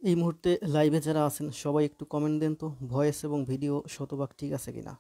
এই মুহূর্তে লাইভে যারা আছেন সবাই একটু কমেন্ট দেন তো, ভয়েস এবং ভিডিও শতভাগ ঠিক আছে কিনা।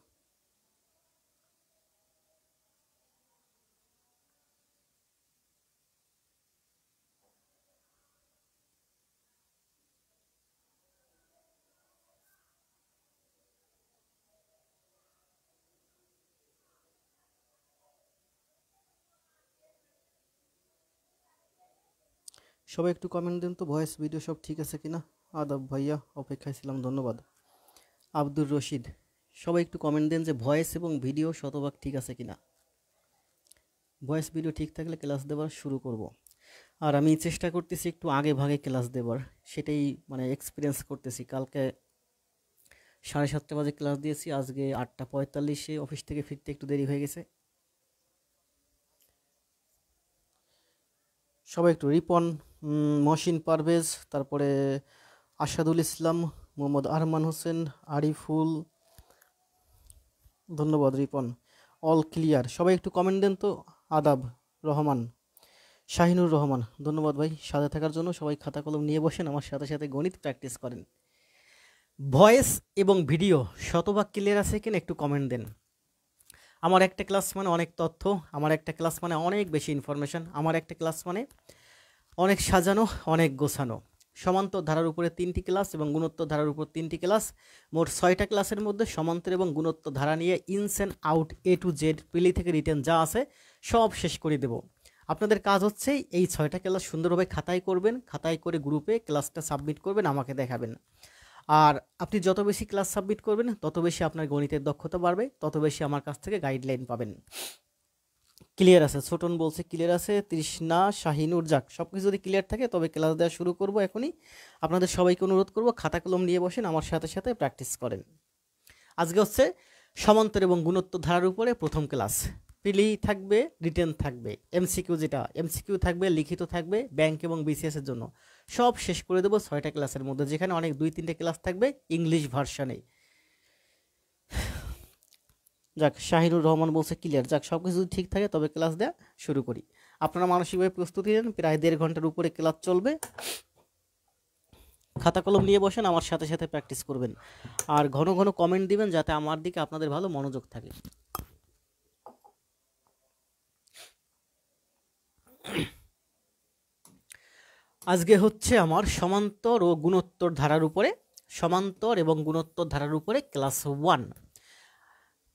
সবাই একটু কমেন্ট দেন তো, ভয়েস ভিডিও সব ঠিক আছে কিনা। আদাব ভাইয়া, অপেক্ষায় ছিলাম, ধন্যবাদ। আব্দুর রশিদ, সবাই একটু কমেন্ট দেন যে ভয়েস এবং ভিডিও শতভাগ ঠিক আছে কিনা। ভয়েস ভিডিও ঠিক থাকলে ক্লাস দেওয়ার শুরু করব। আর আমি চেষ্টা করতেছি একটু আগে ভাগে ক্লাস দেবার, সেটাই মানে এক্সপিরিয়েন্স করতেছি। কালকে 7:30 বাজে ক্লাস দিয়েছি, আজকে 8:45 অফিস থেকে ফিরতে একটু দেরি হয়ে গেছে। সবাই একটু রিপন, মহসিন পারভেজ, তারপরে আসাদুল ইসলাম, মোহাম্মদ আরমান হোসেন, আরিফুল, ধন্যবাদ রিপন। অল ক্লিয়ার, সবাই একটু কমেন্ট দেন তো। আদাব রহমান, শাহিনুর রহমান, ধন্যবাদ ভাই সাথে থাকার জন্য। সবাই খাতা কলম নিয়ে বসেন, আমার সাথে সাথে গণিত প্র্যাকটিস করেন। ভয়েস এবং ভিডিও শতভাগ ক্লিয়ার আছে কিনা একটু কমেন্ট দেন। আমার একটা ক্লাস মানে অনেক তথ্য, আমার একটা ক্লাস মানে অনেক বেশি ইনফরমেশন, আমার একটা ক্লাস মানে অনেক সাজানো, অনেক গোছানো। সমান্তর ধারার উপরে 3টি ক্লাস এবং গুণোত্তর ধারার উপর 3টি ক্লাস, মোট 6টা ক্লাসের মধ্যে সমান্তর এবং গুণোত্তর ধারা নিয়ে ins and out A to Z prelim থেকে রিটেন যা আছে সব শেষ করে দেব। আপনাদের কাজ হচ্ছে এই 6টা ক্লাস সুন্দরভাবে খাতায় করবেন, খাতায় করে গ্রুপে ক্লাসটা সাবমিট করবেন, আমাকে দেখাবেন। আর আপনি যত বেশি ক্লাস সাবমিট করবেন তত বেশি আপনার গণিতের দক্ষতা বাড়বে, তত বেশি আমার কাছ থেকে গাইডলাইন পাবেন। ক্লিয়ার আছে, ছোটন বলছে ক্লিয়ার আছে, তৃষ্ণা, শাহিনুর, যাক সব কিছু যদি ক্লিয়ার থাকে তবে ক্লাস দেওয়া শুরু করব এখনই। আপনাদের সবাইকে অনুরোধ করব খাতা কলম নিয়ে বসেন, আমার সাথে সাথে প্র্যাকটিস করেন। আজকে হচ্ছে সমান্তর এবং গুণোত্তর ধারার উপরে প্রথম ক্লাস। প্রিলি থাকবে, রিটেন থাকবে, এমসিকিউ যেটা এমসিকিউ থাকবে, লিখিত থাকবে ব্যাংক এবং বিসিএস এর জন্য। সব শেষ করে দেবো 6টা ক্লাসের মধ্যে, যেখানে অনেক 2-3টে ক্লাস থাকবে ইংলিশ ভার্সানে। যাক, শাহিনুর রহমান বলছে ক্লিয়ার। যাক, সব কিছু ঠিক থাকে তবে ক্লাস দেওয়া শুরু করি। আপনারা মানসিকভাবে প্রস্তুতি নেন, প্রায় 1.5 ঘন্টার উপরে ক্লাস চলবে। খাতা কলম নিয়ে বসেন, আমার সাথে সাথে প্র্যাকটিস করবেন। আর ঘন ঘন কমেন্ট দিবেন যাতে আমার দিকে আপনাদের ভালো মনোযোগ থাকে। আজকে হচ্ছে আমার সমান্তর ও গুণোত্তর ধারার উপরে, সমান্তর এবং গুণোত্তর ধারার উপরে ক্লাস 1।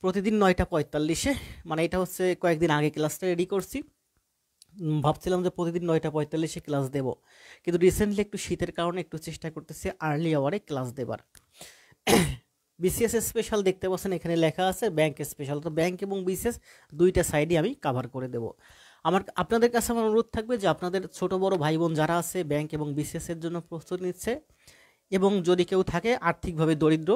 প্রতিদিন 9:45, মানে এটা হচ্ছে কয়েকদিন আগে ক্লাসটা রেডি করছি। ভাবছিলাম যে প্রতিদিন 9:45 ক্লাস দেব, কিন্তু রিসেন্টলি একটু শীতের কারণে একটু চেষ্টা করতেছি আর্লি আওয়ারে ক্লাস দেবার। বিসিএস স্পেশাল দেখতে পাচ্ছেন এখানে লেখা আছে ব্যাংক স্পেশাল, তো ব্যাংক এবং বিসিএস দুইটা সাইডই আমি কাভার করে দেব। আপনাদের কাছে আমার অনুরোধ থাকবে যে আপনাদের ছোট বড় ভাই বোন যারা আছে ব্যাংক এবং বিসিএস এর জন্য প্রস্তুতি নিচ্ছে, এবং যদি কেউ থাকে আর্থিকভাবে দরিদ্র,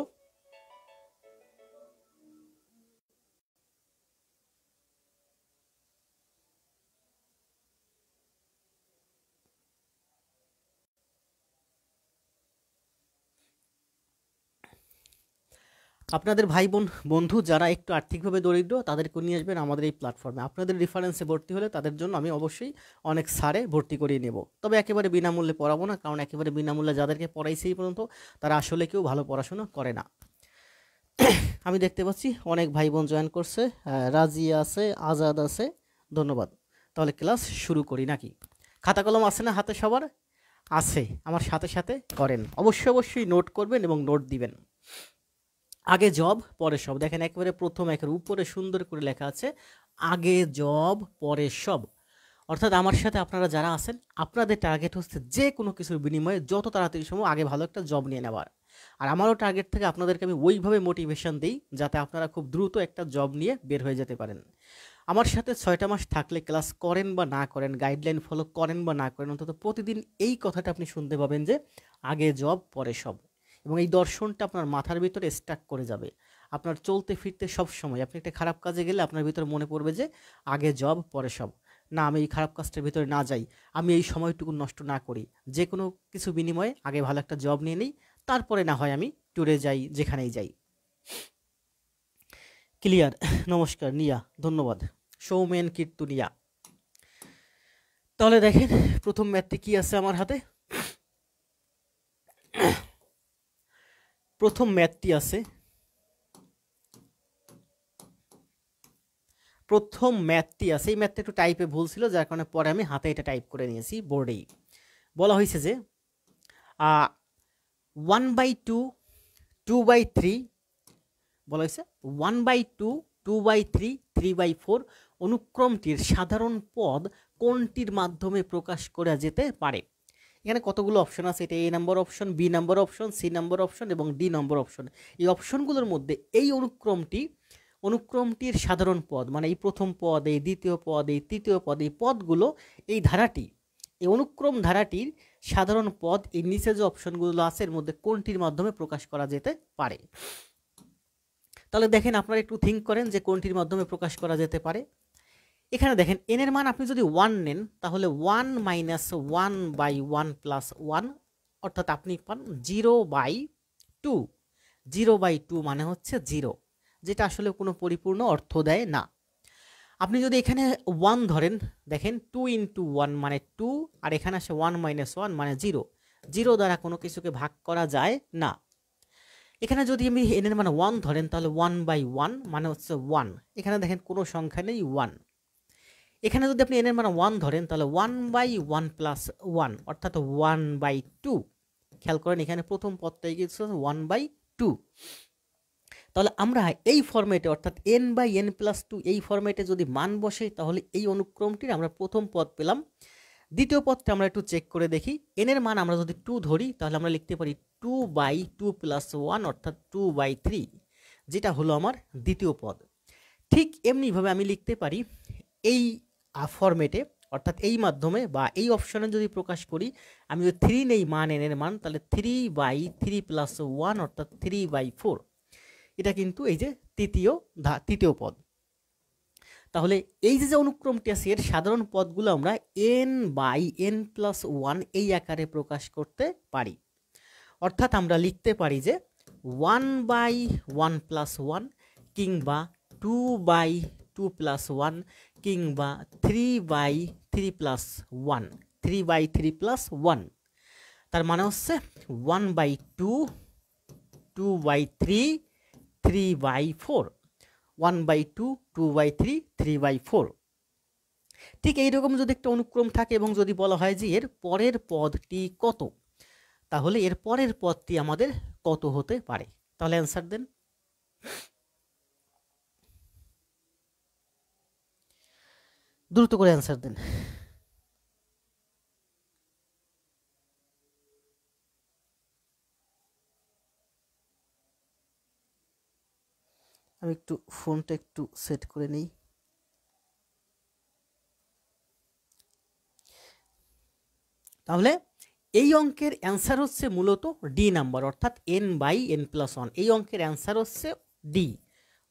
আপনাদের ভাই বোন বন্ধু যারা একটু আর্থিকভাবে দরিদ্র তাদেরকে নিয়ে আসবেন আমাদের এই প্ল্যাটফর্মে। আপনাদের রেফারেন্সে ভর্তি হলে তাদের জন্য আমি অবশ্যই অনেক ছাড়ে ভর্তি করিয়ে নেব, তবে একেবারে বিনামূল্যে পড়াবো না, কারণ একেবারে বিনামূল্যে যাদেরকে পড়াইছি এই পর্যন্ত তারা আসলে কেউ ভালো পড়াশোনা করে না। আমি দেখতে পাচ্ছি অনেক ভাই বোন জয়েন করছে, রাজিয়া আছে, আজাদ আছে, ধন্যবাদ। তাহলে ক্লাস শুরু করি নাকি? খাতা কলম আছে না হাতে সবার? আছে, আমার সাথে সাথে করেন। অবশ্যই অবশ্যই নোট করবেন এবং নোট দিবেন। আগে জব পরে সব, দেখেন একেবারে প্রথম একের উপরে সুন্দর করে লেখা আছে আগে জব পরে সব। অর্থাৎ আমার সাথে আপনারা যারা আছেন আপনাদের টার্গেট হচ্ছে যে কোনো কিছুর বিনিময়ে যত তাড়াতাড়ি সম্ভব আগে ভালো একটা জব নিয়ে নেওয়ার। আর আমারও টার্গেট থেকে আপনাদেরকে আমি ওইভাবে মোটিভেশন দিই যাতে আপনারা খুব দ্রুত একটা জব নিয়ে বের হয়ে যেতে পারেন। আমার সাথে 6টা মাস থাকলে ক্লাস করেন বা না করেন, গাইডলাইন ফলো করেন বা না করেন, অন্তত প্রতিদিন এই কথাটা আপনি শুনতে পাবেন যে আগে জব পরে সব, এবং এই দর্শনটা আপনার মাথার ভিতরে স্টাক করে যাবে। আপনার চলতে ফিরতে সব সময় আপনি একটা খারাপ কাজে গেলে আপনার ভিতরে মনে পড়বে যে আগে জব পরে সব। না, আমি এই খারাপ কাজটার ভিতরে না যাই, আমি এই সময়টুকু নষ্ট না করি, যে কোনো কিছু বিনিময়ে আগে ভালো একটা জব নিয়ে নিই, তারপরে না হয় আমি ট্যুরে যাই, যেখানেই যাই। ক্লিয়ার? নমস্কার নিয়া, ধন্যবাদ। সৌমেন কীর্তনিয়া। তাহলে দেখেন প্রথম ম্যাথটি কি আছে আমার হাতে। প্রথম ম্যাথটি আছে, এই ম্যাথটা একটু টাইপে ভুল ছিল, যার কারণে পরে আমি হাতে এটা টাইপ করে নিয়েছি বোর্ডেই। বলা হয়েছে যে 1/2 2/3, বলা হয়েছে 1/2 2/3 3/4 অনুক্রমটির সাধারণ পদ কোনটির মাধ্যমে প্রকাশ করা যেতে পারে। এখানে কতগুলো অপশন আছে, এটা A number option, B number option, C number option এবং ডি নম্বর অপশন। এই অপশনগুলোর মধ্যে এই অনুক্রমটির সাধারণ পদ, মানে এই প্রথম পদ, এই দ্বিতীয় পদ, এই তৃতীয় পদ, এই পদগুলো, এই ধারাটি, এই অনুক্রম ধারাটির সাধারণ পদ এই নিচে যে অপশনগুলো আছে এর মধ্যে কোনটির মাধ্যমে প্রকাশ করা যেতে পারে। তাহলে দেখেন, আপনারা একটু থিঙ্ক করেন যে কোনটির মাধ্যমে প্রকাশ করা যেতে পারে। এখানে দেখেন n এর মান আপনি যদি 1 নেন তাহলে 1 - 1/1 + 1, অর্থাৎ আপনি পান 0/2। 0/2 মানে হচ্ছে 0, যেটা আসলে কোনো পরিপূর্ণ অর্থ দেয় না। আপনি যদি এখানে 1 ধরেন, দেখেন 2 × 1 মানে 2, আর এখানে আসে 1 - 1 মানে 0। 0 দ্বারা কোনো কিছুকে ভাগ করা যায় না। এখানে যদি আমি n এর মান 1 ধরেন তাহলে 1/1 মানে হচ্ছে 1। এখানে দেখেন কোনো সংখ্যা নেই 1। এখানে যদি আপনি n এর মান 1 ধরেন তাহলে 1/1 + 1 অর্থাৎ 1/2। খেয়াল করেন এখানে প্রথম পদটাই গিয়েছে 1/2। তাহলে আমরা এই ফরম্যাটে অর্থাৎ n/n+2 এই ফরম্যাটে যদি মান বসে তাহলে এই অনুক্রমটির আমরা প্রথম পদ পেলাম। দ্বিতীয় পদটা আমরা একটু চেক করে দেখি। n এর মান আমরা যদি 2 ধরি তাহলে আমরা লিখতে পারি 2/2 + 1 অর্থাৎ 2/3, যেটা হলো আমার দ্বিতীয় পদ। ঠিক এমনিভাবে আমি লিখতে পারি এই ফরম্যাটে, অর্থাৎ এই মাধ্যমে বা এই অপশনে যদি প্রকাশ করি, আমি যদি 3 নেই মান n এর মান, তাহলে 3/3 + 1 অর্থাৎ 3/4। এটা কিন্তু এই যে তৃতীয় পদ। তাহলে এই যে অনুক্রমটি আছে এর সাধারণ পদগুলো আমরা n/n+1 এই আকারে প্রকাশ করতে পারি। অর্থাৎ আমরা লিখতে পারি যে 1/1 + 1 কিংবা 2/2 + 1 কিংবা 3/3 + 1, 3/3 + 1। তার মানে হচ্ছে 1/2 2/3 3/4, 1/2 2/3 3/4। ঠিক এইরকম যদি একটা অনুক্রম থাকে এবং যদি বলা হয় যে এর পরের পদটি কত, তাহলে এর পরের পদটি আমাদের কত হতে পারে? তাহলে অ্যান্সার দেন। দ্রুত করে অ্যান্সার দেন। আমি একটু ফোনটা একটু সেট করে নিই। তাহলে এই অঙ্কের অ্যান্সার হচ্ছে মূলত ডি নাম্বার, অর্থাৎ n/n+1। এই অঙ্কের অ্যান্সার হচ্ছে ডি।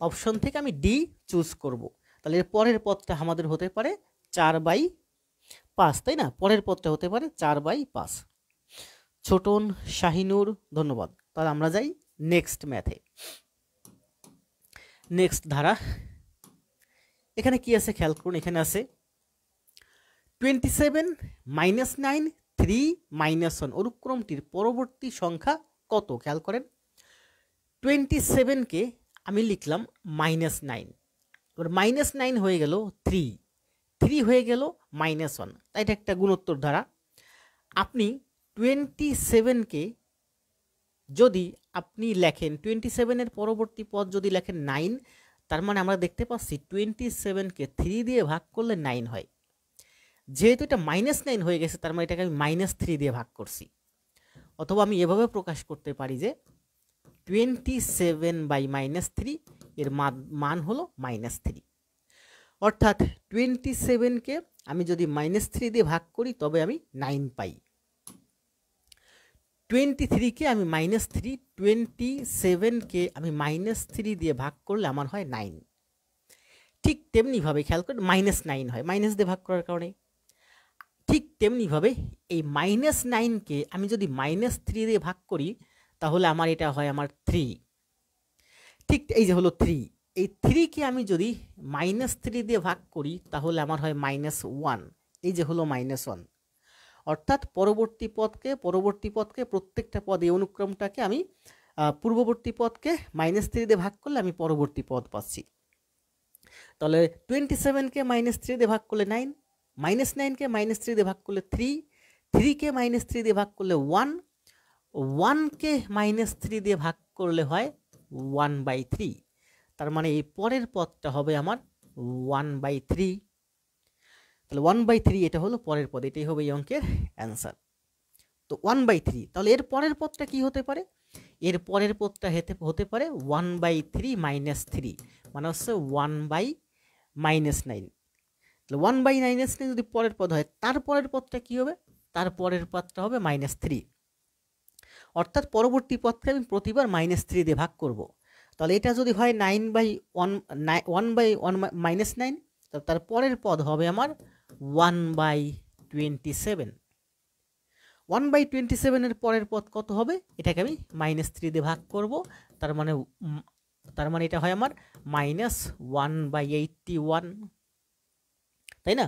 অপশন থেকে আমি ডি চুজ করব। তাহলে এর পরের পদটা আমাদের হতে পারে 4/5, তাই না? পরের পদটা হতে পারে 4/5। ছোটন, শাহিনুর, ধন্যবাদ। তাহলে আমরা যাই নেক্সট ম্যাথে। নেক্সট ধারা, এখানে কি আছে খেয়াল করুন। এখানে আছে 27 - 9 3 - 1 অনুক্রমটির পরবর্তী সংখ্যা কত? খেয়াল করেন, 27কে আমি লিখলাম -9, এবার -9 হয়ে গেল 3, 3 হয়ে গেল -1, তাই এটা একটা গুণোত্তর ধারা। আপনি 27কে যদি আপনি লেখেন, 27-এর পরবর্তী পদ যদি লেখেন 9, তার মানে আমরা দেখতে পাচ্ছি 27কে 3 দিয়ে ভাগ করলে 9 হয়। যেহেতু এটা -9 হয়ে গেছে তার মানে এটাকে আমি -3 দিয়ে ভাগ করছি। অথবা আমি এভাবে প্রকাশ করতে পারি যে 27/-3 এর মান হলো -3, অর্থাৎ 27কে আমি যদি -3 দিয়ে ভাগ করি তবে আমি 9 পাই। 23কে আমি -3, 27কে আমি -3 দিয়ে ভাগ করলে আমার হয় 9। ঠিক তেমনিভাবে খেয়াল করে -9 হয় মাইনাস দিয়ে ভাগ করার কারণে। ঠিক তেমনিভাবে এই -9কে আমি যদি -3 দিয়ে ভাগ করি তাহলে আমার এটা হয় আমার 3। ঠিক এই যে হলো 3, এই 3কে আমি যদি -3 দিয়ে ভাগ করি তাহলে আমার হয় -1, এই যে হলো -1। অর্থাৎ পরবর্তী পদকে প্রত্যেকটা পদ এই অনুক্রমটাকে আমি পূর্ববর্তী পদকে -3 দিয়ে ভাগ করলে আমি পরবর্তী পদ পাচ্ছি। তাহলে 27কে -3 দিয়ে ভাগ করলে 9, -9কে -3 দিয়ে ভাগ করলে 3, 3কে -3 দিয়ে ভাগ করলে 1, 1কে -3 দিয়ে ভাগ করলে হয় 1/3। তার মানে এই পরের পদটা হবে আমার 1/3। তাহলে 1/3 এটা হলো পরের পদ, এটাই হবে এই অঙ্কের অ্যান্সার। তো 1/3, তাহলে এর পরের পদটা কি হতে পারে? এর পরের পদটা হতে পারে 1/3 - 3, মানে হচ্ছে 1/-9। তাহলে 1/-9 যদি পরের পদ হয়, তার পরের পদটা কি হবে? তার পরের পদটা হবে -3। অর্থাৎ পরবর্তী পদকে আমি প্রতিবার -3 দিয়ে ভাগ করব। তাহলে এটা যদি হয় 1/1, তার পরের পদ হবে আমার 1/27। 1/27 এর পরের পদ কত হবে? এটাকে আমি -3 দিয়ে ভাগ করব, তার মানে এটা হয় আমার -1/81, তাই না?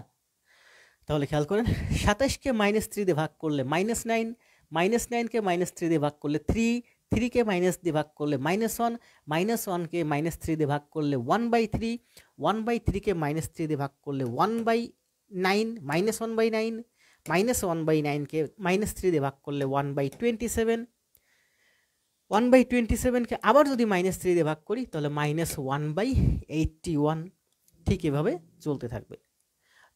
তাহলে খেয়াল করেন, 27কে -3 দিয়ে ভাগ করলে -9, -9কে -3 দিয়ে ভাগ করলে 3, 3কে - দিয়ে ভাগ করলে -1, -1কে -3 দিয়ে ভাগ করলে 1/3, 1/3কে -3 দিয়ে ভাগ করলে 1/9, -1/9, -1/9কে -3 দিয়ে ভাগ করলে 1/27, 1/27কে আবার যদি -3 দিয়ে ভাগ করি তাহলে -1/81। ঠিক এভাবে চলতে থাকবে।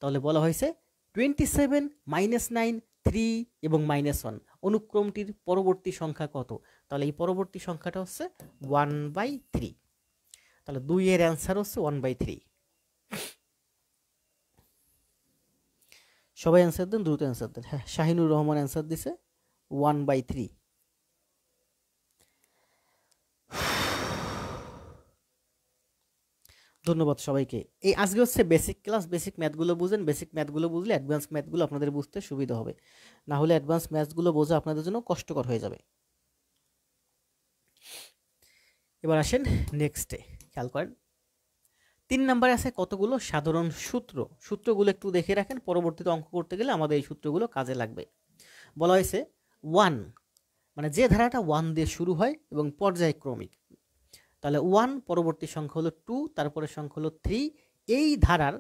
তাহলে বলা হয়েছে 27, -9, 3 এবং -1 অনুক্রমটির পরবর্তী সংখ্যা কত? তাহলে এই পরবর্তী সংখ্যাটা হচ্ছে 1/3। তাহলে 2 এর অ্যান্সার হচ্ছে 1/3। সবাই অ্যান্সার দেন, দ্রুত অ্যান্সার দেন। হ্যাঁ, শাহিনুর রহমান অ্যান্সার দিছে 1/3। ধন্যবাদ সবাইকে। এই আজকে হচ্ছে বেসিক ক্লাস, বেসিক ম্যাথগুলো বুঝেন। বেসিক ম্যাথগুলো বুঝলে অ্যাডভান্স ম্যাথগুলো আপনাদের বুঝতে সুবিধা হবে, না হলে অ্যাডভান্স ম্যাথগুলো বোঝা আপনাদের জন্য কষ্টকর হয়ে যাবে। এবার আসেন নেক্সটে, খেয়াল করেন 3 নম্বরে আছে কতগুলো সাধারণ সূত্রগুলো একটু দেখে রাখেন, পরবর্তীতে অঙ্ক করতে গেলে আমাদের এই সূত্রগুলো কাজে লাগবে। বলা হয়েছে 1, মানে যে ধারাটা 1 দিয়ে শুরু হয় এবং পর্যায়ক্রমিক, তাহলে 1 পরবর্তী সংখ্যা হলো 2, তারপরে সংখ্যা হলো 3। এই ধারার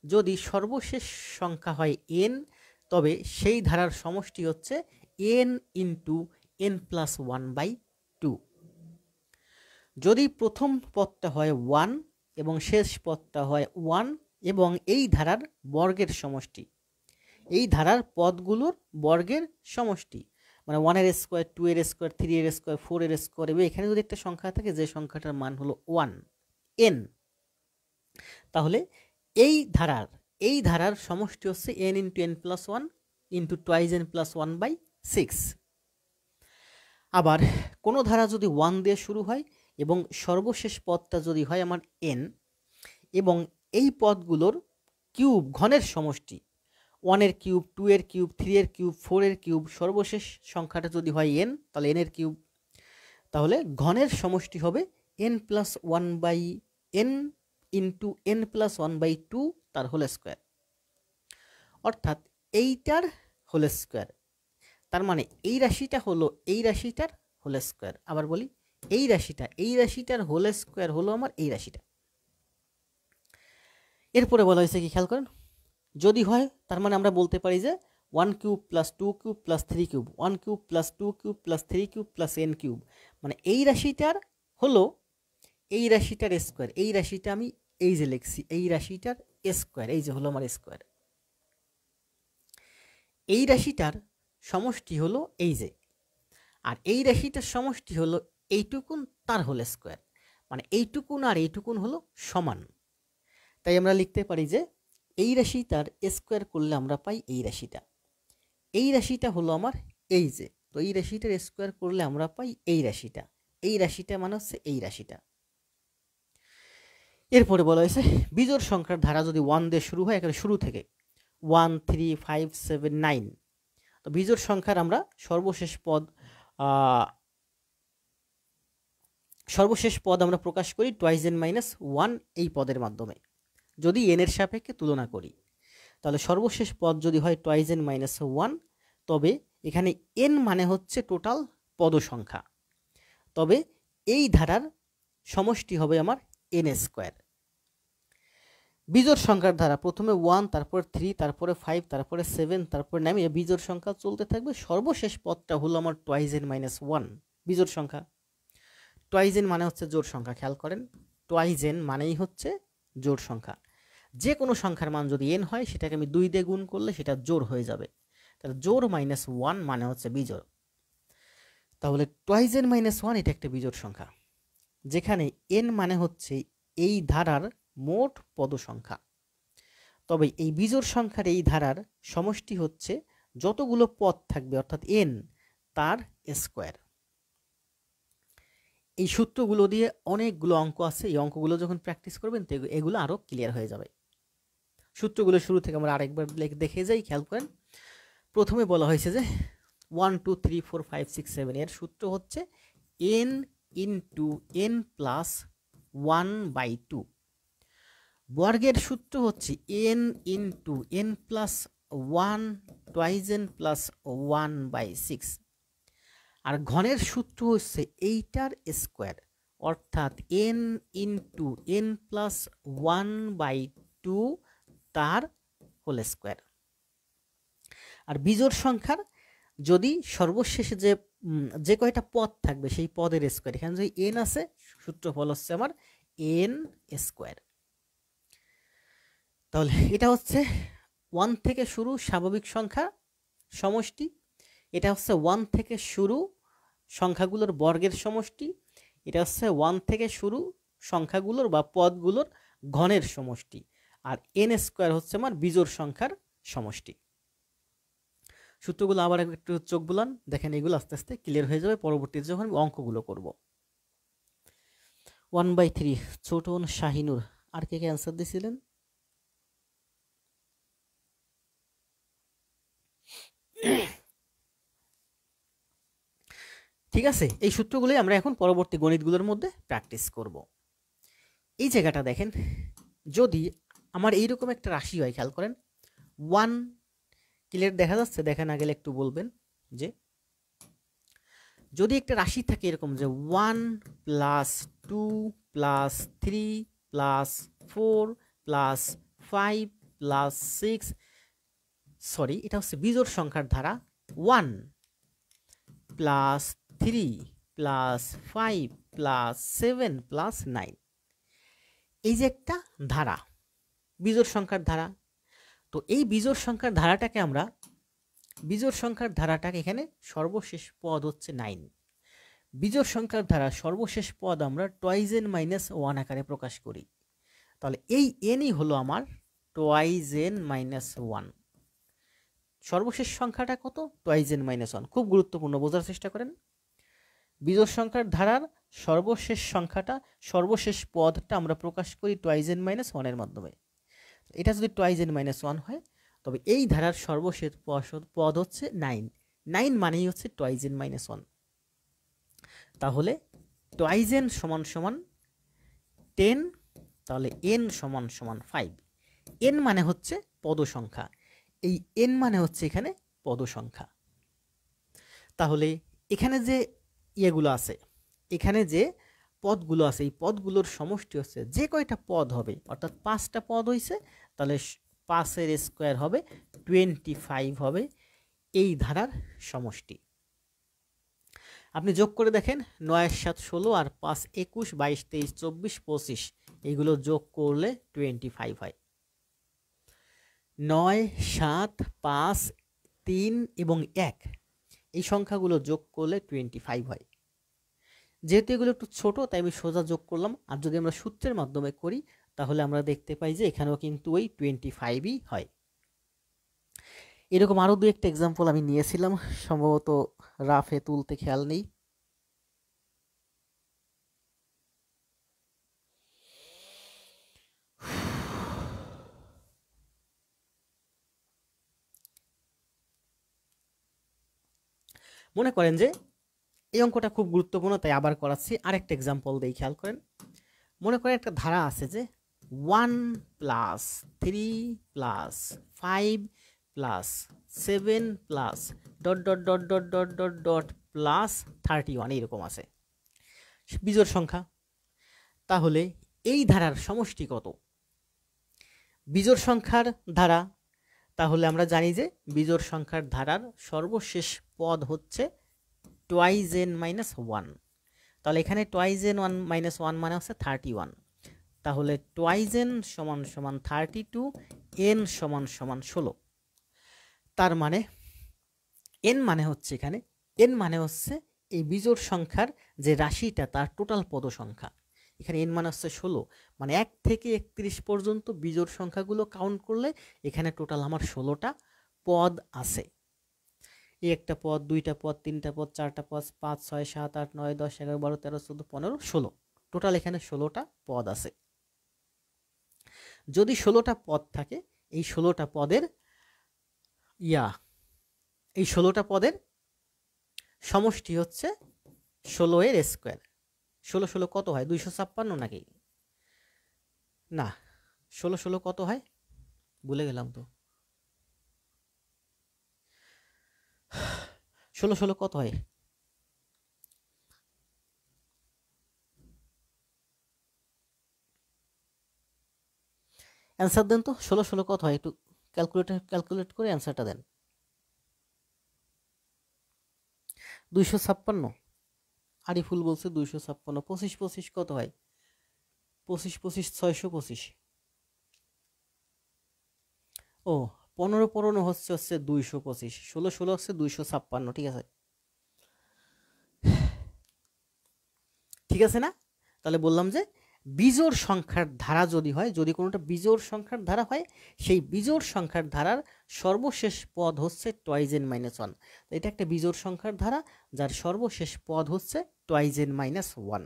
যদি সর্বশেষ সংখ্যা হয় n, তবে সেই ধারার সমষ্টি হচ্ছে n × n+1/2। যদি প্রথম পদটা হয় 1 এবং শেষ পদটা হয় 1 এবং এই ধারার বর্গের সমষ্টি, এই ধারার পদগুলোর বর্গের সমষ্টি, মানে 1 এর স্কোয়ার, 2 এর স্কোয়ার, 3 এর স্কোয়ার, 4 এর স্কোয়ার, এবং এখানে যদি একটা সংখ্যা থাকে যে সংখ্যাটার মান হলো 1, n, তাহলে এই ধারার সমষ্টি হচ্ছে n × n+1 × 2n+1/6। আবার কোনো ধারা যদি 1 দিয়ে শুরু হয় এবং সর্বশেষ পদটা যদি হয় আমার n, এবং এই পদগুলোর কিউব, ঘনের সমষ্টি, 1 এর কিউব, 2 এর কিউব, 3 এর কিউব, 4 এর কিউব, সর্বশেষ সংখ্যাটা যদি হয় n, তাহলে n এর কিউব, তাহলে ঘনের সমষ্টি হবে n+1/n × n+1/2 তার হোল স্কোয়ার, অর্থাৎ এইটার হোল স্কোয়ার। তার মানে এই রাশিটা হলো এই রাশিটার হোল স্কোয়ার। আবার বলি, এই রাশিটার হোল স্কোয়ার হলো আমার এই রাশিটা। এরপরে বলা হয়েছে কি, খেয়াল করেন, যদি হয় তার মানে আমরা বলতে পারি যে 1 cube + 2 cube + 3 cube, 1 cube + 2 cube + 3 cube + n cube, মানে এই রাশিটার হলো এই রাশিটার স্কোয়ার। এই রাশিটা আমি এই যে লিখছি, এই রাশিটার স্কোয়ার, এই যে হলো আমার স্কোয়ার। এই রাশিটার সমষ্টি হলো এই যে, আর এই রাশিটার সমষ্টি হলো এইটুকুন, তার হোল স্কোয়ার, মানে এইটুকুন আর এইটুকুন হলো সমান। তাই আমরা লিখতে পারি যে এই রাশিটার স্কোয়ার করলে আমরা পাই এই রাশিটা। এই রাশিটা হলো আমার এই যে, তো এই রাশিটার স্কোয়ার করলে আমরা পাই এই রাশিটা। এই রাশিটা মানে হচ্ছে এই রাশিটা। এরপরে বলা হয়েছে বিজোড় সংখ্যার ধারা যদি 1 দিয়ে শুরু হয়, এখানে শুরু থেকে 1, 3, 5, 7, 9, তো বিজোড় সংখ্যার আমরা সর্বশেষ পদ আমরা প্রকাশ করি 2n-1 এই পদের মাধ্যমে। যদি n এর সাপেক্ষে তুলনা করি, তাহলে সর্বশেষ পদ যদি হয় 2n-1, তবে এখানে n মানে হচ্ছে টোটাল পদ সংখ্যা, তবে এই ধারার সমষ্টি হবে আমার n স্কোয়ার। বিজোড় সংখ্যার ধারা প্রথমে 1, তারপরে 3, তারপরে 5, তারপরে 7, তারপরে 9, এই বিজোড় সংখ্যা চলতে থাকবে। সর্বশেষ পদটা হলো আমার টুয়াইজ n মাইনাস 1 বিজোড় সংখ্যা। টুয়াইজ n মানে হচ্ছে জোড় সংখ্যা, খেয়াল করেন টুয়াইজ n মানেই হচ্ছে জোড় সংখ্যা। যে কোনো সংখ্যার মান যদি n হয় সেটাকে আমি 2 দিয়ে গুণ করলে সেটা জোড় হয়ে যাবে, তাহলে জোড় মাইনাস 1 মানে হচ্ছে বিজোড়। তাহলে টুয়াইজ n মাইনাস 1 এটা একটা বিজোড় সংখ্যা, যেখানে n মানে হচ্ছে এই ধারার মোট পদ সংখ্যা। তবে এই বিজোড় সংখ্যার এই ধারার সমষ্টি হচ্ছে যতগুলো পদ থাকবে অর্থাৎ n তার স্কোয়ার। এই সূত্রগুলো দিয়ে অনেকগুলো অঙ্ক আছে, এই অঙ্কগুলো যখন প্র্যাকটিস করবেন তো এগুলো আরো ক্লিয়ার হয়ে যাবে। সূত্রগুলো শুরু থেকে আমরা আরেকবার দেখে যাই, খেয়াল করেন। প্রথমে বলা হয়েছে যে 1 2 3 4 5 6 7 এর সূত্র হচ্ছে n ইন্টু n প্লাস 1/2। বর্গের সূত্র হচ্ছে n into n plus 1 twice n plus 1/6। আর ঘনের সূত্র হচ্ছে এইটার স্কোয়ার, অর্থাৎ n ইন্টু n প্লাস 1/2 তার হোল স্কোয়ার। আর বিজোড় সংখ্যার যদি সর্বশেষে যে কয়টা পদ থাকবে সেই পদের স্কোয়ার, এখানে যদি n আছে সূত্রফল হচ্ছে আমার n স্কোয়ার। তাহলে এটা হচ্ছে 1 থেকে শুরু স্বাভাবিক সংখ্যা সমষ্টি, এটা হচ্ছে 1 থেকে শুরু সংখ্যাগুলোর বর্গের সমষ্টি, এটা হচ্ছে 1 থেকে শুরু সংখ্যাগুলোর বা পদগুলোর ঘনের সমষ্টি, আর n স্কোয়ার হচ্ছে আমার বিজোড় সংখ্যার সমষ্টি। সূত্রগুলো আবার একটু চোখ বুলান, দেখেন এগুলো আস্তে আস্তে ক্লিয়ার হয়ে যাবে পরবর্তীতে যখন অঙ্কগুলো করব। 1/3 ছোটন শাহিনুর, আর কে কে অ্যান্সার দিয়েছিলেন? ঠিক আছে, এই সূত্রগুলোই আমরা এখন পরবর্তী গণিতগুলোর মধ্যে প্র্যাকটিস করব। এই জায়গাটা দেখেন, যদি আমার এইরকম একটা রাশি হয়, খেয়াল করেন 1, ক্লিয়ার দেখা যাচ্ছে? দেখা না গেলে একটু বলবেন। যে যদি একটা রাশি থাকে এরকম যে 1 plus 2 plus 3 plus 4 plus 5 plus 6, sorry এটা হচ্ছে বিজোড় সংখ্যার ধারা 1 প্লাস 3 প্লাস 5 প্লাস 7 প্লাস 9, এই যে একটা ধারা বিজোড় সংখ্যার ধারা। তো এই বিজোড় সংখ্যার ধারাটাকে আমরা এখানে সর্বশেষ পদ হচ্ছে 9। বিজোড় সংখ্যার ধারা সর্বশেষ পদ আমরা টুয়াইজ n মাইনাস 1 আকারে প্রকাশ করি। তাহলে এই nই হলো আমার টুয়াইজ n মাইনাস 1। সর্বশেষ সংখ্যাটা কত? Twice n minus 1। খুব গুরুত্বপূর্ণ, বোঝার চেষ্টা করেন। বিজোড় সংখ্যার ধারার সর্বশেষ সংখ্যাটা, সর্বশেষ পদটা আমরা প্রকাশ করি টুয়াইজ n মাইনাস 1 এর মাধ্যমে। এটা যদি টুয়াইজ n মাইনাস 1 হয়, তবে এই ধারার সর্বশেষ পদ হচ্ছে 9। 9 মানেই হচ্ছে টুয়াইজ n মাইনাস 1। তাহলে টুয়াইজ n সমান সমান 10, তাহলে n সমান সমান 5। n মানে হচ্ছে পদ সংখ্যা, এই n মানে হচ্ছে এখানে পদ সংখ্যা। তাহলে এখানে যে ইয়েগুলো আছে, এখানে যে পদগুলো আছে, এই পদগুলোর সমষ্টি হচ্ছে যে কয়টা পদ হবে, অর্থাৎ 5টা পদ হয়েছে, তাহলে 5 এর স্কোয়ার হবে 25 হবে এই ধারার সমষ্টি। আপনি যোগ করে দেখেন, 9 7 16 আর 5 21 22 23 24 25, এইগুলো যোগ করলে 25 হয়। 9 7 5 3 এবং 1 এই সংখ্যাগুলো যোগ করলে 25 হয়। যেহেতু এগুলো একটু ছোট তাই আমি সোজা যোগ করলাম, আর যদি আমরা সূত্রের মাধ্যমে করি তাহলে আমরা দেখতে পাই যে এখানেও কিন্তু ওই 25ই হয়। এরকম আরো দু একটা এক্সাম্পল আমি নিয়েছিলাম, সম্ভবত রাফে তুলতে খেয়াল নেই। মনে করেন যে এই অঙ্কটা খুব গুরুত্বপূর্ণ, তাই আবার করাচ্ছি। আরেকটা এক্সাম্পল দেই, খেয়াল করেন। মনে করেন একটা ধারা আছে যে 1 plus 3 plus 5 plus 7 plus dot dot dot dot dot dot dot plus 31 এরকম আছে বিজোড় সংখ্যা। তাহলে এই ধারার সমষ্টি কত? বিজোড় সংখ্যার ধারা, তাহলে আমরা জানি যে বিজোড় সংখ্যার ধারার সর্বশেষ পদ হচ্ছে টুয়াইজ n মাইনাস 1। তাহলে এখানে টুয়াইজ n 1 মাইনাস 1 মানে হচ্ছে 31। তাহলে টুয়াইজ n সমান সমান 32, n সমান সমান 16। তার মানে n মানে হচ্ছে এখানে n মানে হচ্ছে এই বিজোড় সংখ্যার যে রাশিটা তার টোটাল পদ সংখ্যা। এখানে n মানে হচ্ছে 16, মানে 1 থেকে 31 পর্যন্ত বিজোড় সংখ্যাগুলো কাউন্ট করলে এখানে টোটাল আমার 16টা পদ আছে। এই একটা পদ, দুইটা পদ, তিনটা পদ, চারটা পদ, 5 6 7 8 9 10 11 12 13 14 15 16, টোটাল এখানে 16টা পদ আছে। যদি 16টা পদ থাকে, এই 16টা পদের এই 16টা পদের সমষ্টি হচ্ছে 16 এর স্কোয়ার। 16 16 কত হয়? 256 নাকি না? 16 16 কত হয় ভুলে গেলাম তো। 16 16 কত হয়? অ্যান্সার দেন তো, 16 16 কত হয়? একটু ক্যালকুলেট করে অ্যান্সারটা দেন। 256। আরিফুল বলছে 256। 25 25 কত হয়? 25 25 625। ও 15 15 হচ্ছে 225, 16 16 হচ্ছে 256। ঠিক আছে, ঠিক আছে না? তাহলে বললাম যে বিজোড় সংখ্যার ধারা যদি হয়, যদি কোনোটা বিজোড় সংখ্যার ধারা হয়, সেই বিজোড় সংখ্যার ধারার সর্বশেষ পদ হচ্ছে টুয়াইজ n মাইনাস 1। তো এটা একটা বিজোড় সংখ্যার ধারা যার সর্বশেষ পদ হচ্ছে টুয়াইজ n মাইনাস 1।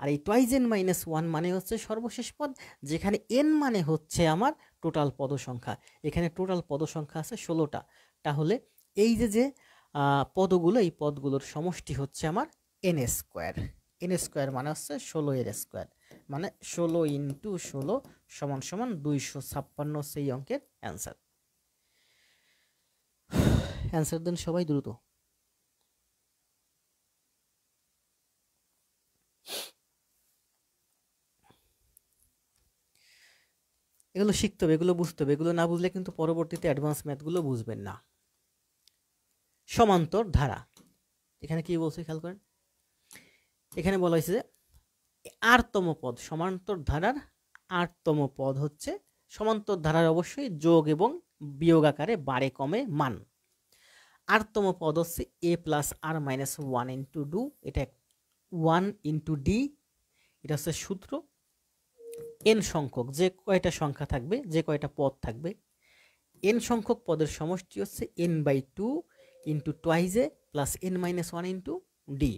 আর এই টুয়াইজ n মাইনাস 1 মানে হচ্ছে সর্বশেষ পদ, যেখানে n মানে হচ্ছে আমার টোটাল পদ সংখ্যা। এখানে টোটাল পদ সংখ্যা আছে 16টা। তাহলে এই যে পদগুলো, এই পদগুলোর সমষ্টি হচ্ছে আমার n স্কোয়ার। n স্কোয়ার মানে হচ্ছে 16 এর স্কোয়ার, মানে 16 ইন্টু 16 সমান সমান 256 সেই অঙ্কের অ্যান্সার। অ্যান্সার দেন সবাই দ্রুত। এগুলো শিখতে হবে, এগুলো বুঝতে হবে, এগুলো না বুঝলে কিন্তু পরবর্তীতে অ্যাডভান্স ম্যাথগুলো বুঝবেন না। সমান্তর ধারা, এখানে কি বলছে খেয়াল করেন। এখানে বলা হয়েছে যে আরতম পদ, সমান্তর ধারার আরতম পদ হচ্ছে, সমান্তর ধারার অবশ্যই যোগ এবং বিয়োগ আকারে বাড়ে কমে মান। আরতম পদ হচ্ছে a plus r minus 1 into d, এটা 1 ইন্টু ডি, এটা হচ্ছে সূত্র। n সংখ্যক যে কয়টা সংখ্যা থাকবে, যে কয়টা পদ থাকবে, n সংখ্যক পদের সমষ্টি হচ্ছে n/2 into twice a plus n minus 1 into d.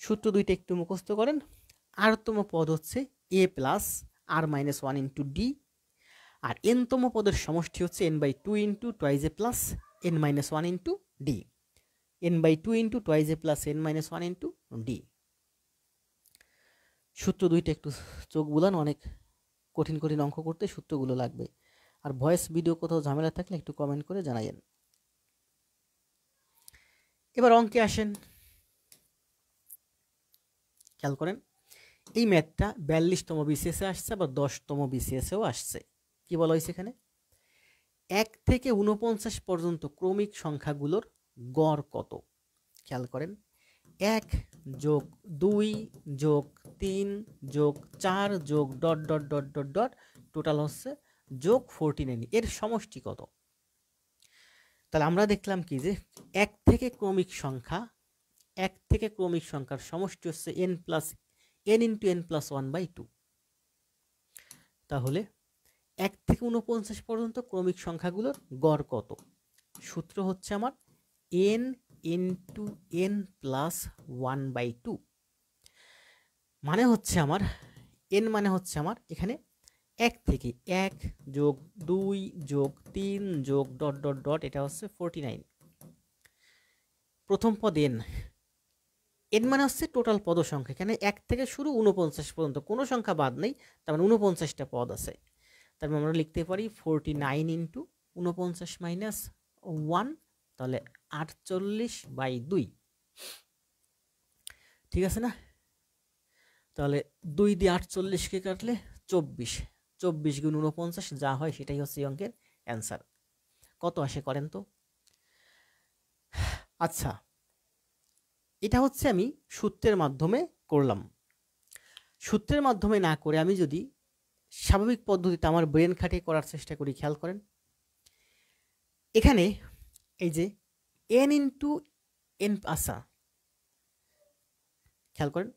সূত্র দুইটা একটু মুখস্থ করেন। আরতম পদ হচ্ছে a plus r minus 1 into d, আর nতম পদের সমষ্টি হচ্ছে n/2 into twice a plus n minus 1 into d. n/2 into twice a plus n minus 1 into d. সূত্র দুইটা একটু চোখ বুলান, অনেক কঠিন কঠিন অঙ্ক করতে সূত্রগুলো লাগবে। আর ভয়েস ভিডিও কোথাও ঝামেলা থাকলে একটু কমেন্ট করে জানাইয়েন। এবার অঙ্কে আসেন, খেয়াল করেন। এই ম্যাথটা 42তম বিসিএসে আসছে, আবার 10তম বিসিএসেও আসছে। কি বলা হয়েছে এখানে? 1 থেকে 49 পর্যন্ত ক্রমিক সংখ্যাগুলোর গড় কত? খেয়াল করেন, 1 যোগ 2 যোগ 3 যোগ 4 যোগ dot dot dot dot dot total হচ্ছে যোগ 49, এর সমষ্টি কত? তাহলে আমরা দেখলাম কি যে 1 থেকে ক্রমিক সংখ্যার সমষ্টি হচ্ছে n plus n into n plus 1/2। তাহলে 1 থেকে 49 পর্যন্ত ক্রমিক সংখ্যাগুলোর গড় কত? সূত্র হচ্ছে আমার n ইন্টু n প্লাস 1/2, মানে হচ্ছে আমার n মানে হচ্ছে আমার এখানে 1 থেকে 1 যোগ 2 যোগ 3 যোগ ডট ডট ডট, এটা হচ্ছে 49। প্রথম পদ n, n মানে হচ্ছে টোটাল পদ সংখ্যা। এখানে 1 থেকে শুরু 49 পর্যন্ত কোনো সংখ্যা বাদ নেই, তার মানে 49টা পদ আছে। তার মানে আমরা লিখতে পারি 49 ইন্টু 49 মাইনাস 1, তাহলে 48/2, ঠিক আছে না? তাহলে 2 দিয়ে 48কে কাটলে 24, 24 গুণ 49 যা হয় সেটাই হচ্ছে এই অঙ্কের অ্যান্সার। কত আসে করেন তো? আচ্ছা, এটা হচ্ছে আমি সূত্রের মাধ্যমে করলাম। সূত্রের মাধ্যমে না করে আমি যদি স্বাভাবিক পদ্ধতিতে আমার ব্রেন খাটিয়ে করার চেষ্টা করি, খেয়াল করেন এখানে এই যে n ইন্টু n, আচ্ছা খেয়াল করেন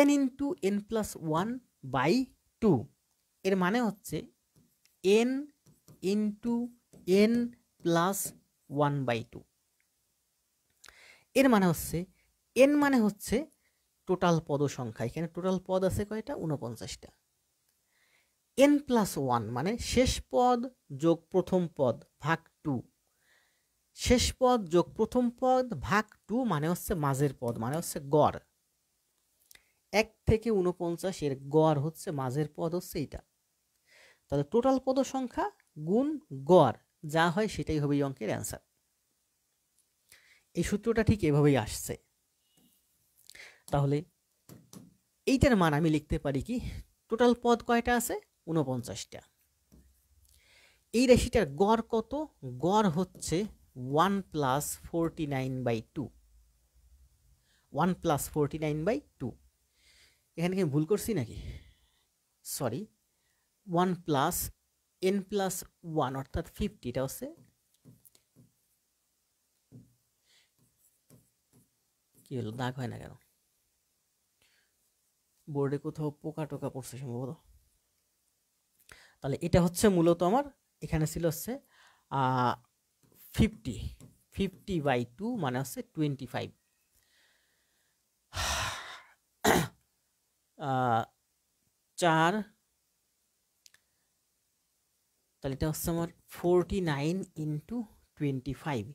n ইন্টু n প্লাস 1/2, এর মানে হচ্ছে n ইন্টু n প্লাস 1/2। এর মানে হচ্ছে n মানে হচ্ছে টোটাল পদ সংখ্যা। এখানে টোটাল পদ আছে কয়টা? 49টা। n প্লাস 1 মানে শেষ পদ যোগ প্রথম পদ ভাগ 2। শেষ পদ যোগ প্রথম পদ ভাগ 2 মানে হচ্ছে মাঝের পদ, মানে হচ্ছে গড়। 1 থেকে 49 এর গড় হচ্ছে মাঝের পদ, হচ্ছে এইটা। তাহলে টোটাল পদ সংখ্যা গুণ গড় যা হয় সেটাই হবে এই অঙ্কের অ্যান্সার। এই সূত্রটা ঠিক এভাবেই আসছে। তাহলে এইটার মান আমি লিখতে পারি কি, টোটাল পদ কয়টা আছে? 49টা। এই রাশিটার গড় কত? গড় হচ্ছে 1 প্লাস 49/2, 1 প্লাস 49/2। এখানে কি ভুল করছি নাকি? সরি, 1 প্লাস n প্লাস 1 অর্থাৎ 50, এটা হচ্ছে কি হলো, দাগ হয় না কেন? বোর্ডে কোথাও পোকা টোকা পড়ছে সম্ভবত। তাহলে এটা হচ্ছে মূলত আমার এখানে ছিল হচ্ছে 50, 50/2 মানে হচ্ছে 25। 4, তাহলে এটা হচ্ছে আমার 49 ইন্টু 25,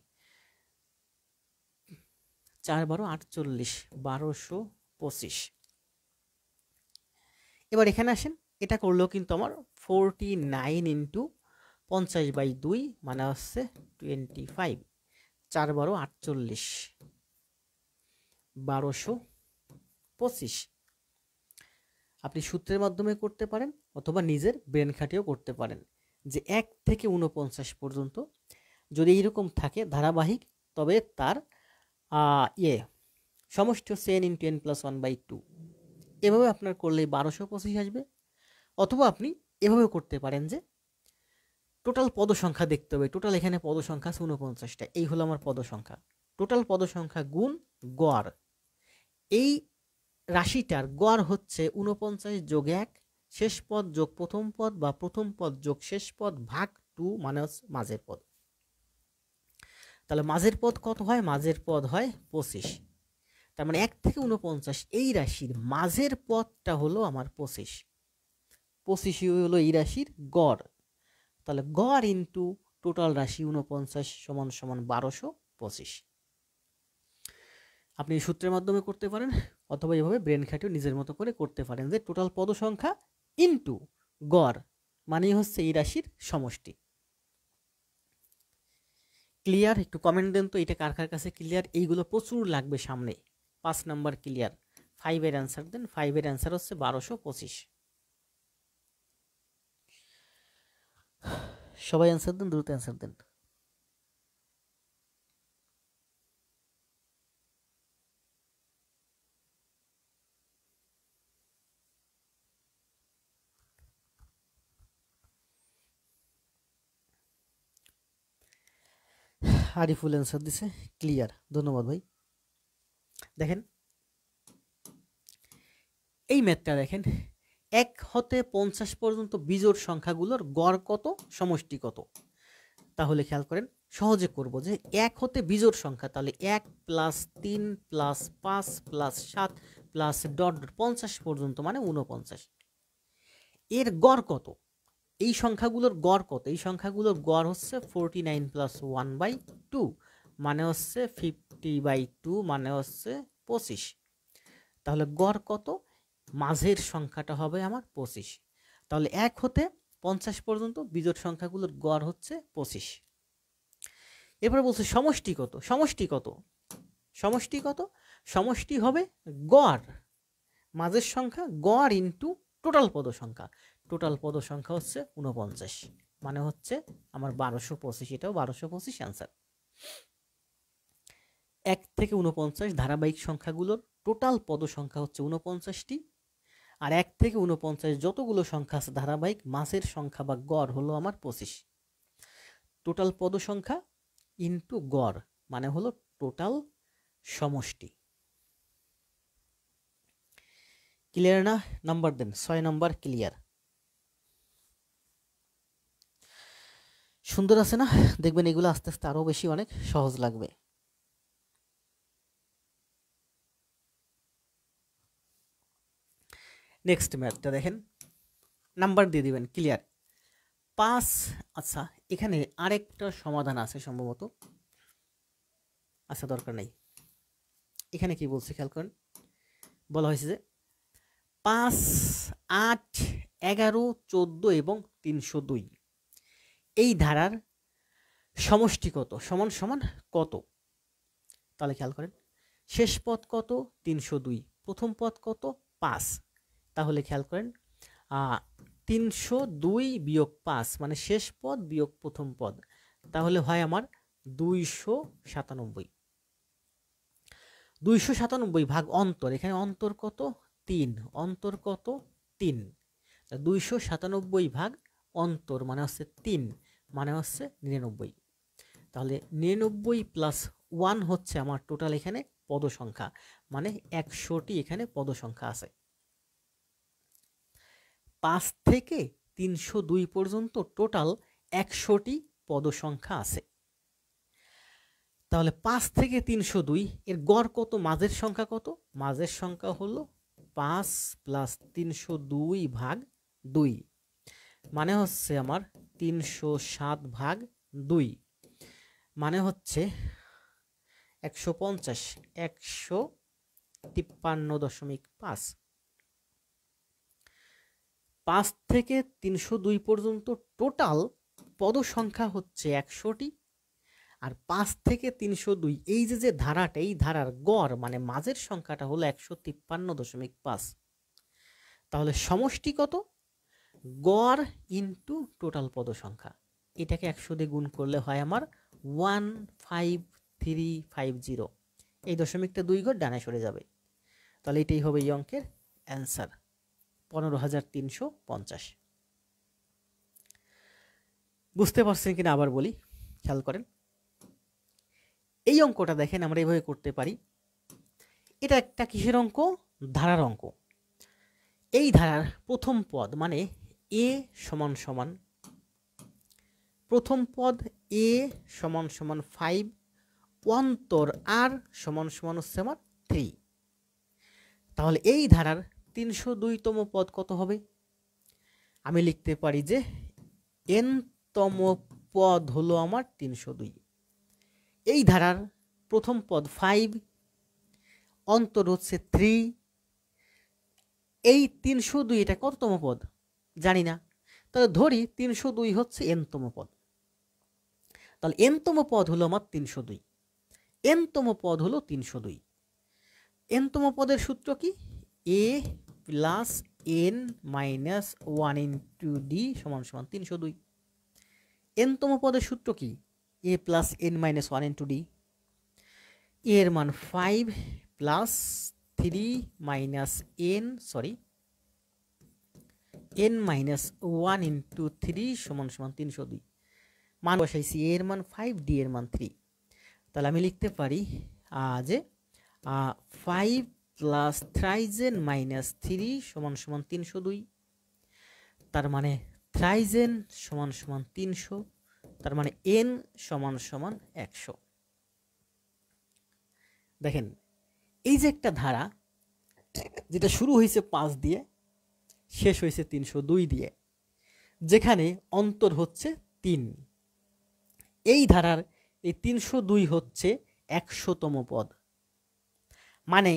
4 12 48, 1225। এবার এখানে আসেন, এটা করলেও কিন্তু আমার 49 ইন্টু 50/2 মানে হচ্ছে 25, 4 12 48, 1225। আপনি সূত্রের মাধ্যমে করতে পারেন অথবা নিজের ব্রেন খাটিয়েও করতে পারেন, যে 1 থেকে 49 পর্যন্ত যদি এইরকম থাকে ধারাবাহিক, তবে তার সমষ্টি হচ্ছে n ইন্টু n প্লাস 1/2। এভাবে আপনার করলে 1225 আসবে। অথবা আপনি এভাবে করতে পারেন যে টোটাল পদ সংখ্যা দেখতে হবে। টোটাল এখানে পদ সংখ্যা আছে 49টা, এই হলো আমার পদ সংখ্যা। টোটাল পদ সংখ্যা গুণ গড়, এই রাশিটার গড় হচ্ছে 49 যোগ 1, শেষ পদ যোগ প্রথম পদ বা প্রথম পদ যোগ শেষ পদ ভাগ 2 মানে হচ্ছে মাঝের পদ। তাহলে মাঝের পদ কত হয়? মাঝের পদ হয় 25। তার মানে 1 থেকে 49 এই রাশির মাঝের পদটা হলো আমার 25। 25 হলো এই রাশির গড়। তাহলে গড় ইন্টু টোটাল রাশি 49 সমান সমান 1225। আপনি সূত্রের মাধ্যমে করতে পারেন অথবা এভাবে ব্রেন খাটিয়ে নিজের মতো করে করতে পারেন, যে টোটাল পদ সংখ্যা ইন্টু গড় মানেই হচ্ছে এই রাশির সমষ্টি। ক্লিয়ার? একটু কমেন্ট দেন তো এটা কার কার কাছে ক্লিয়ার। এইগুলো প্রচুর লাগবে সামনে। 5 নাম্বার ক্লিয়ার। 5 এর অ্যান্সার দেন। 5 এর অ্যান্সার হচ্ছে 1225। সবাই অ্যান্সার দেন, দ্রুত অ্যান্সার দেন। আরিফুল অ্যান্সার দিছে, ক্লিয়ার, ধন্যবাদ ভাই। দেখেন এই ম্যাথটা দেখেন, 1 হতে 50 পর্যন্ত বিজোড় সংখ্যাগুলোর গড় কত, সমষ্টি কত। তাহলে খেয়াল করেন, সহজে করব যে 1 হতে বিজোড় সংখ্যা, তাহলে 1 plus 3 plus 5 plus 7 plus dot 50 পর্যন্ত মানে 49। এর গড় কত? এই সংখ্যাগুলোর গড় কত? এই সংখ্যাগুলোর গড় হচ্ছে 49 প্লাস 1/2 মানে হচ্ছে 50/2 মানে হচ্ছে 25। তাহলে গড় কত? মাঝের সংখ্যাটা হবে আমার 25। তাহলে 1 হতে 50 পর্যন্ত বিজোড় সংখ্যাগুলোর গড় হচ্ছে 25। এরপর বলছে সমষ্টি কত? সমষ্টি কত? সমষ্টি কত? সমষ্টি হবে গড়, মাঝের সংখ্যা গড় ইন্টু টোটাল পদ সংখ্যা। টোটাল পদ সংখ্যা হচ্ছে 49, মানে হচ্ছে আমার 1225। এটাও 1225 অ্যান্সার। 1 থেকে 49 ধারাবাহিক সংখ্যাগুলোর টোটাল পদ সংখ্যা হচ্ছে 49টি, আর 1 থেকে 49 যতগুলো সংখ্যা আছে ধারাবাহিক, মাঝের সংখ্যা বা গড় হলো আমার 25। টোটাল পদ সংখ্যা ইন্টু গড় মানে হলো টোটাল সমষ্টি। ক্লিয়ার না? নাম্বার দেন। 6 নাম্বার ক্লিয়ার। সুন্দর আছে না? দেখবেন এগুলো আস্তে আস্তে আরো বেশি অনেক সহজ লাগবে। নেক্সট ম্যাথটা দেখেন, নাম্বার দিয়ে দিবেন। ক্লিয়ার? 5। আচ্ছা, এখানে আরেকটা সমাধান আছে সম্ভবত, আচ্ছা দরকার নেই। এখানে কি বলছে খেয়াল করেন, বলা হয়েছে যে 5, 8, 11, 14 এবং 302 এই ধারার সমষ্টি কত সমান সমান কত? তাহলে খেয়াল করেন, শেষ পদ কত? 302। প্রথম পদ কত? 5। তাহলে খেয়াল করেন 302 বিয়োগ 5 মানে শেষ পদ বিয়োগ প্রথম পদ, তাহলে হয় আমার 297। 297 ভাগ অন্তর, এখানে অন্তর কত? 3। অন্তর কত? 3। 297 ভাগ অন্তর মানে হচ্ছে 3, মানে হচ্ছে 99। তাহলে 99 প্লাস 1 হচ্ছে আমার টোটাল এখানে পদ সংখ্যা, মানে 100টি এখানে পদ সংখ্যা আছে। 5 থেকে 302 পর্যন্ত টোটাল 100টি পদ সংখ্যা আছে। তাহলে 5 থেকে 302 এর গড় কত? মাঝের সংখ্যা কত? মাঝের সংখ্যা হলো 5 প্লাস 302 ভাগ 2, মানে হচ্ছে আমার 307 ভাগ 2, মানে হচ্ছে 150, 153.5। 5 থেকে 302 পর্যন্ত টোটাল পদ সংখ্যা হচ্ছে 100টি, আর 5 থেকে 302 এই যে ধারাটা, এই ধারার গড় মানে মাঝের সংখ্যাটা হলো 153.5। তাহলে সমষ্টি কত? গড় ইন্টু টোটাল পদ সংখ্যা। এটাকে 100 দিয়ে গুণ করলে হয় আমার 15350। এই দশমিকটা 2 ঘর ডানে সরে যাবে। তাহলে এটাই হবে এই অঙ্কের অ্যান্সার, 15350। বুঝতে পারছেন কিনা আবার বলি, খেয়াল করেন। এই অঙ্কটা দেখেন আমরা এইভাবে করতে পারি। এটা একটা কিসের অঙ্ক? ধারার অঙ্ক। এই ধারার প্রথম পদ মানে এ সমান সমান, প্রথম পদ এ সমান সমান 5, অন্তর আর সমান সমান হচ্ছে আমার 3। তাহলে এই ধারার 302তম পদ কত হবে? আমি লিখতে পারি যে n-তম পদ হলো আমার 302। এই ধারার প্রথম পদ 5, অন্তর হচ্ছে 3। এই 302 এটা কততম পদ জানি না, তাহলে ধরি 302 হচ্ছে n-তম পদ। তাহলে n-তম পদ হলো আমার 302, n-তম পদ হলো 302। n-তম পদের সূত্র কি? a plus n minus 1 into d সমান সমান 302। n-তম পদের সূত্র কি? a plus n minus 1 into d. এর মান 5 plus 3 minus n minus 1 into 3 সমান সমান 302। মান বসাইছি, এর মান 5, ডি এর মান 3। তাহলে আমি লিখতে পারি যে 5 প্লাস 3 মাইনাস 3 সমান সমান 302। তার মানে 3 সমান সমান 300, তার মানে n সমান সমান 100। দেখেন এই যে একটা ধারা যেটা শুরু হয়েছে 5 দিয়ে, শেষ হয়েছে 302 দিয়ে, যেখানে অন্তর হচ্ছে 3। এই ধারার এই 302 হচ্ছে 100তম পদ, মানে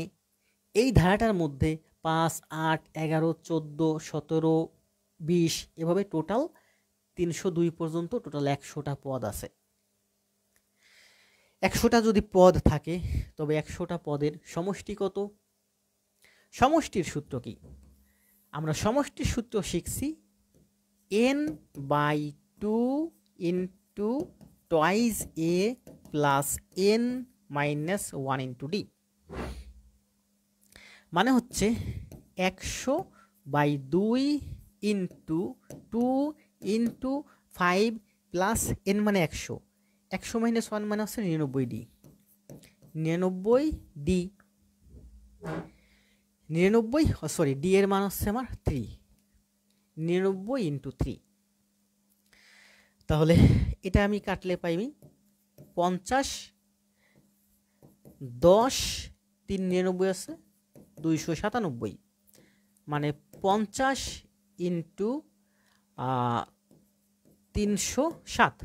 এই ধারাটার মধ্যে 5, 8, 11, 14, 17, 20 এভাবে টোটাল 302 পর্যন্ত টোটাল 100টা পদ আছে। 100টা যদি পদ থাকে তবে 100টা পদের সমষ্টি কত? সমষ্টির সূত্র কি? আমরা সমষ্টির সূত্র শিখছি n/2 into toys a plus n-1 into d, মানে হচ্ছে 100/2 ইন্টু 2 ইন্টু 5 প্লাস n মানে 100, 100 মাইনাস 1 মানে হচ্ছে 99d, 99d, 99 সরি d এর মান হচ্ছে আমার 3, 99 ইন্টু 3। তাহলে এটা আমি কাটলে পাইবি 50, 10, 3 99 আছে 297, মানে 50 ইন্টু 307,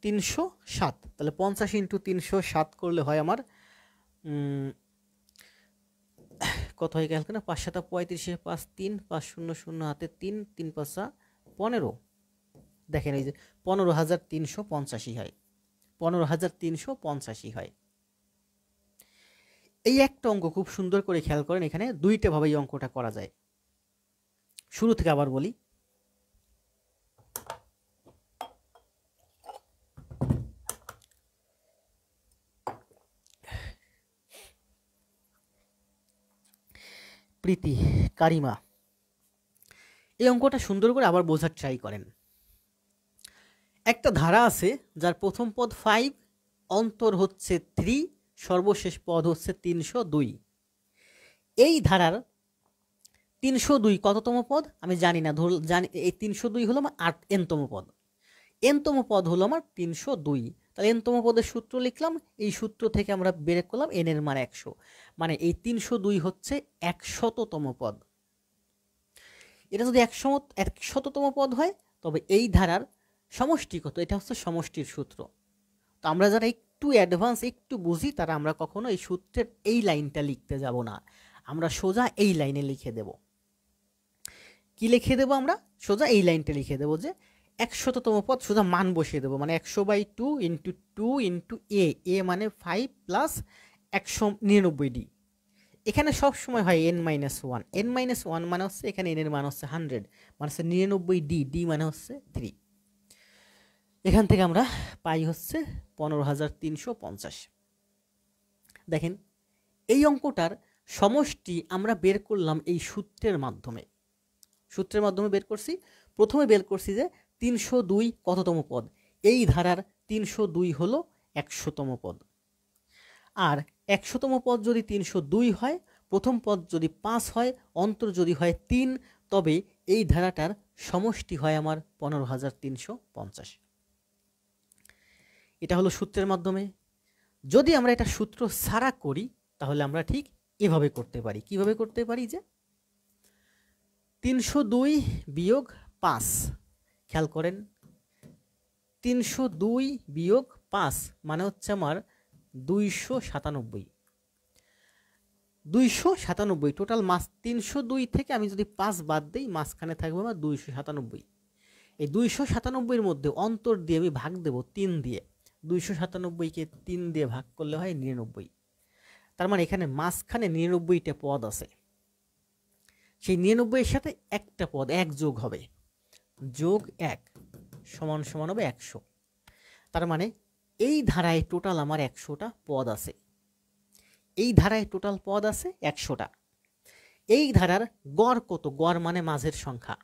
307। তাহলে 50 ইন্টু 307 করলে হয় আমার কত হয় ক্যালকুলেট না, 5 7 35 5 3 5 0 0 হাতে 3 3 5 15, দেখেন এই যে 15,385 হয়, 15,385 হয়। এই একটা অঙ্ক খুব সুন্দর করে খেয়াল করেন, এখানে দুইটা ভাবে এই অঙ্কটা করা যায়। শুরু থেকে আবার বলি, প্রীতি, কারিমা, এই অঙ্কটা সুন্দর করে আবার বোঝার ট্রাই করেন। একটা ধারা আছে যার প্রথম পদ 5, অন্তর হচ্ছে 3, সর্বশেষ পদ হচ্ছে 302। এই ধারার 302 কততম পদ আমি জানি না, জানি এই 302 হলো আমার nতম পদ, nতম পদ হলো আমার 302। তাহলে nতম পদের সূত্র লিখলাম, এই সূত্র থেকে আমরা বের করলাম n এর মান 100, মানে এই 302 হচ্ছে 100তম পদ। এটা যদি 100তম পদ হয় তবে এই ধারার সমষ্টি কত? এটা হচ্ছে সমষ্টির সূত্র। তো আমরা যারা একটু অ্যাডভান্স একটু বুঝি তারা আমরা কখনো এই সূত্রের এই লাইনটা লিখতে যাব না, আমরা সোজা এই লাইনে লিখে দেব। কি লিখে দেব? আমরা সোজা এই লাইনটা লিখে দেব যে 100তম পদ, সোজা মান বসিয়ে দেবো, মানে 100/2 ইন্টু 2 ইন্টু a মানে 5 প্লাস 199d। এখানে সব সময় হয় n-1, n-1 মানে হচ্ছে এখানে n এর মান হচ্ছে 100, মানে হচ্ছে 99d, d মানে হচ্ছে 3। এখান থেকে আমরা পাই হচ্ছে 15,350। দেখেন এই অঙ্কটার সমষ্টি আমরা বের করলাম এই সূত্রের মাধ্যমে, বের করছি। প্রথমে বের করছি যে 302 কততম পদ? এই ধারার 302 হলো 100তম পদ। আর 100তম পদ যদি 302 হয়, প্রথম পদ যদি 5 হয়, অন্তর যদি হয় 3, তবে এই ধারাটার সমষ্টি হয় আমার 15,350। এটা হলো সূত্রের মাধ্যমে। যদি আমরা এটা সূত্র ছাড়া করি তাহলে আমরা ঠিক এভাবে করতে পারি। কিভাবে করতে পারি? যে 302 বিয়োগ 5, খেয়াল করেন 302 বিয়োগ 5 মানে হচ্ছে আমার 297, 297 টোটাল মাস। 302 থেকে আমি যদি 5 বাদ দিই মাঝখানে থাকবে আমার 297। এই 297-এর মধ্যে অন্তর দিয়ে আমি ভাগ দেব 3 দিয়ে, 297-কে 3 দিয়ে ভাগ করলে হয় 99। তার মানে এখানে মাঝখানে 99টা পদ আছে, সেই 99-এর সাথে একটা পদ 1 যোগ হবে, যোগ 1 সমান সমান হবে 100। তার মানে এই ধারায় টোটাল আমার 100টা পদ আছে, এই ধারায় টোটাল পদ আছে 100টা। এই ধারার গড় কত? গড় মানে মাঝের সংখ্যা।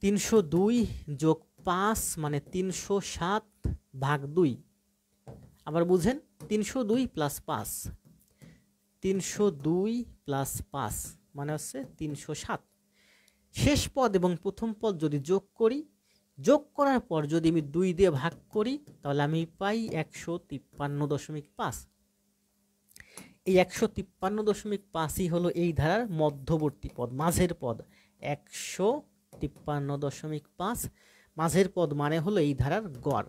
302 যোগ 5 মানে 307 ভাগ 2। আবার বুঝেন 302 প্লাস 5, 302 প্লাস 5 মানে হচ্ছে 307। শেষ পদ এবং প্রথম পদ যদি যোগ করি, যোগ করার পর যদি আমি 2 দিয়ে ভাগ করি তাহলে আমি পাই 153.5। এই 153.5ই হলো এই ধারার মধ্যবর্তী পদ, মাঝের পদ। 153.5 মাঝের পদ মানে হলো এই ধারার গড়।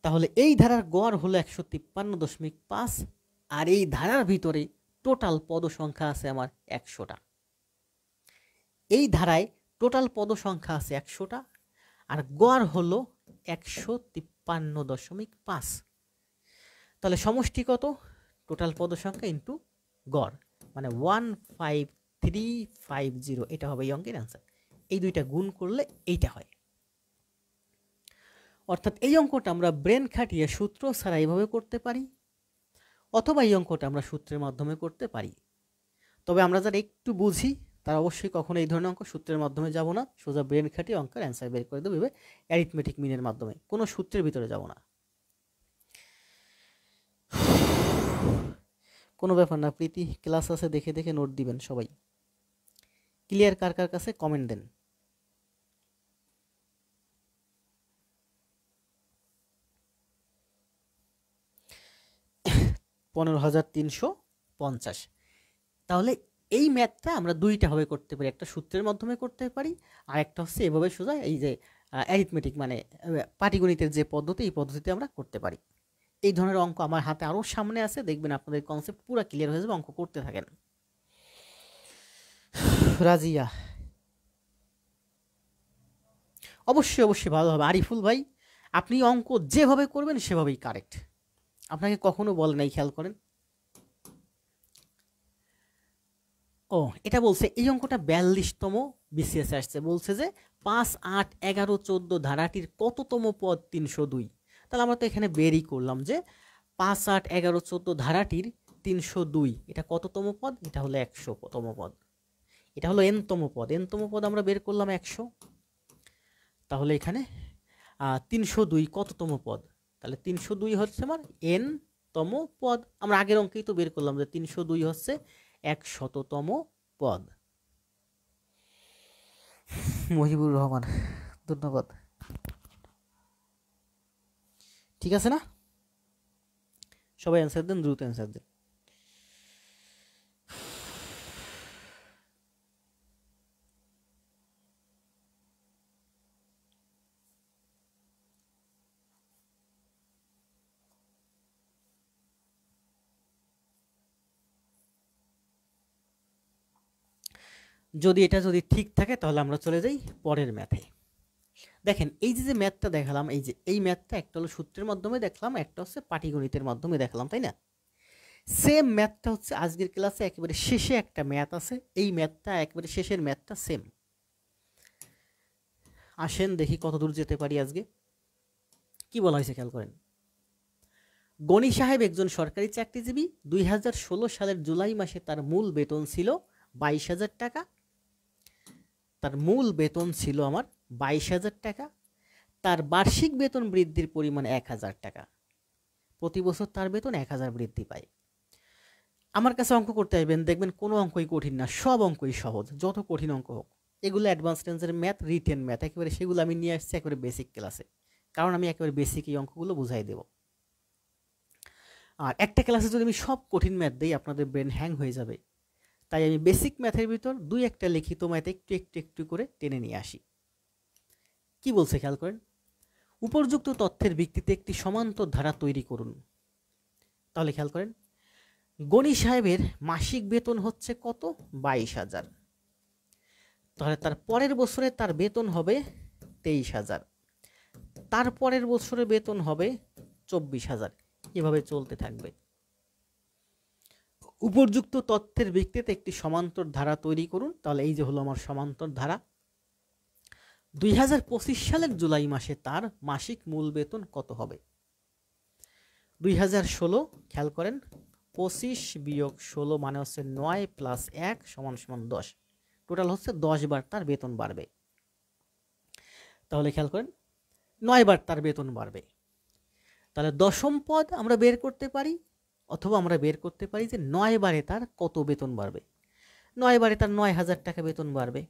তাহলে এই ধারার গড় হলো 153.5, আর এই ধারার ভিতরে টোটাল পদ সংখ্যা আছে আমার 100টা। এই ধারায় টোটাল পদ সংখ্যা আছে 100টা, আর গড় হলো 153.5। তাহলে সমষ্টি কত? টোটাল পদ সংখ্যা ইন্টু গড়, মানে 15350, এটা হবে এই অঙ্কের অ্যান্সার। এই দুইটা গুণ করলে এইটা হয়। অর্থাৎ এই অঙ্কটা আমরা ব্রেন খাটিয়ে সূত্র ছাড়া এইভাবে করতে পারি, অথবা এই অঙ্কটা আমরা সূত্রের মাধ্যমে করতে পারি। তবে আমরা যারা একটু বুঝি তারা অবশ্যই কখনো এই ধরনের অঙ্ক সূত্রের মাধ্যমে যাব না, সোজা ব্রেন খাটিয়ে অঙ্কের অ্যান্সার বের করে দেবো অ্যারিথমেটিক মিনের মাধ্যমে, কোনো সূত্রের ভিতরে যাব না। কোনো ব্যাপার না, প্রীতি ক্লাস আছে, দেখে দেখে নোট দিবেন সবাই। ক্লিয়ার কার কার কাছে কমেন্ট দেন। 15,350। তাহলে এই ম্যাথটা আমরা দুইটা ভাবে করতে পারি, একটা সূত্রের মাধ্যমে করতে পারি, আর একটা হচ্ছে এভাবে সোজা এই যে অ্যারিথমেটিক মানে পাটিগণিতের যে পদ্ধতি, এই পদ্ধতিতে আমরা করতে পারি। এই ধরনের অঙ্ক আমার হাতে আরও সামনে আছে, দেখবেন আপনাদের কনসেপ্ট পুরো ক্লিয়ার হয়ে যাবে, অঙ্ক করতে থাকেন। রাজিয়া অবশ্যই অবশ্যই ভালো হবে। আরিফুল ভাই, আপনি অঙ্ক যেভাবে করবেন সেভাবেই কারেক্ট, আপনাকে কখনো বলে নাই, খেয়াল করেন। ও এটা বলছে এই অঙ্কটা 42তম বিসিএস আসছে, বলছে যে 5, 8, 11, 14 ধারাটির কততম পদ 302। তাহলে আমরা তো এখানে বেরই করলাম যে 5, 8, 11, 14 ধারাটির 302 এটা কততম পদ? এটা হলো 100তম পদ, এটা হলো এনতম পদ। এনতম পদ আমরা বের করলাম 100। তাহলে এখানে 302 কততম পদ? তাহলে 302 হচ্ছে আমার এনতম পদ। আমরা আগের অঙ্কেই তো বের করলাম যে 302 হচ্ছে 100তম পদ। মহিবুর রহমান, ধন্যবাদ। ঠিক আছে না? সবাই অ্যান্সার দেন, দ্রুত অ্যান্সার দেন। যদি এটা যদি ঠিক থাকে তাহলে আমরা চলে যাই পরের ম্যাথে। দেখেন এই যে ম্যাথটা দেখালাম, এই যে এই ম্যাথটা একটা হলো সূত্রের মাধ্যমে দেখলাম, একটা হচ্ছে পাটিগণিতের মাধ্যমে দেখলাম, তাই না? সেম ম্যাথটা হচ্ছে আজকের ক্লাসে একেবারে শেষে একটা ম্যাথ আছে, এই ম্যাথটা একেবারে শেষের ম্যাথটা সেম। আসেন দেখি কত দূর যেতে পারি আজকে। কি বলা হয়েছে খেয়াল করেন। গনি সাহেব একজন সরকারি চাকরিজীবী। 2016 সালের জুলাই মাসে তার মূল বেতন ছিল 22,000 টাকা। তার মূল বেতন ছিল আমার 22,000 টাকা। তার বার্ষিক বেতন বৃদ্ধির পরিমাণ 1,000 টাকা। প্রতি বছর তার বেতন 1,000 বৃদ্ধি পায়। আমার কাছে অঙ্ক করতে আসবেন, দেখবেন কোনো অঙ্কই কঠিন না, সব অঙ্কই সহজ, যত কঠিন অঙ্ক হোক। এগুলো অ্যাডভান্স টেন্সের ম্যাথ, রিটেন ম্যাথ, একেবারে সেগুলো আমি নিয়ে আসছি একেবারে বেসিক ক্লাসে, কারণ আমি একেবারে বেসিক এই অঙ্কগুলো বুঝাই দেব। আর একটা ক্লাসে যদি আমি সব কঠিন ম্যাথ দিই আপনাদের ব্রেন হ্যাং হয়ে যাবে, তাই আমি বেসিক ম্যাথের ভিতর দুই একটা লিখিত ম্যাথ একটু একটু একটু করে টেনে নিয়ে আসি। কি বলছে খেয়াল করেন। উপর্যুক্ত তথ্যের ভিত্তিতে একটি সমান্তর ধারা তৈরি করুন। তাহলে খেয়াল করেন, গনি সাহেবের মাসিক বেতন হচ্ছে কত? 22,000। তাহলে তার পরের বছরে তার বেতন হবে 23,000, তার পরের বছরে বেতন হবে 24,000, এভাবে চলতে থাকবে। উপর্যুক্ত তথ্যের ভিত্তিতে একটি সমান্তর ধারা তৈরি করুন। তাহলে এই যে হলো আমার সমান্তর ধারা। 2025 সালের জুলাই মাসে তার মাসিক মূল বেতন কত হবে? 2016, খেয়াল করেন, 25 বিয়োগ 16 মানে হচ্ছে 9 প্লাস 1 সমান সমান 10, টোটাল হচ্ছে 10 বার তার বেতন বাড়বে। তাহলে খেয়াল করেন 9 বার তার বেতন বাড়বে। তাহলে দশম পদ আমরা বের করতে পারি, অথবা আমরা বের করতে পারি যে 9 বারে তার কত বেতন বাড়বে। 9 বারে তার 9,000 টাকা বেতন বাড়বে,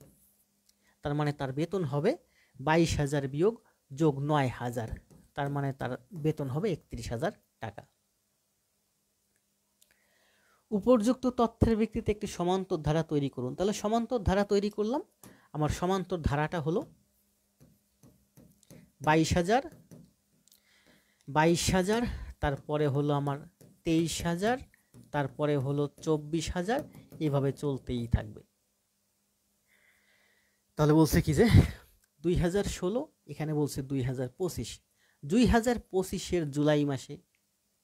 তার মানে তার বেতন হবে 22,000 বিয়োগ যোগ 9,000, তার মানে তার বেতন হবে 31,000 টাকা। উপর্যুক্ত তথ্যের ভিত্তিতে একটি সমান্তর ধারা তৈরি করুন। তাহলে সমান্তর ধারা তৈরি করলাম, আমার সমান্তর ধারাটা হলো 22,000, তারপরে হলো আমার 23,000, তারপরে হলো 24,000, এভাবে চলতেই থাকবে। তাহলে বলছে কি যে 2016, এখানে বলছে 2025। 2025-এর জুলাই মাসে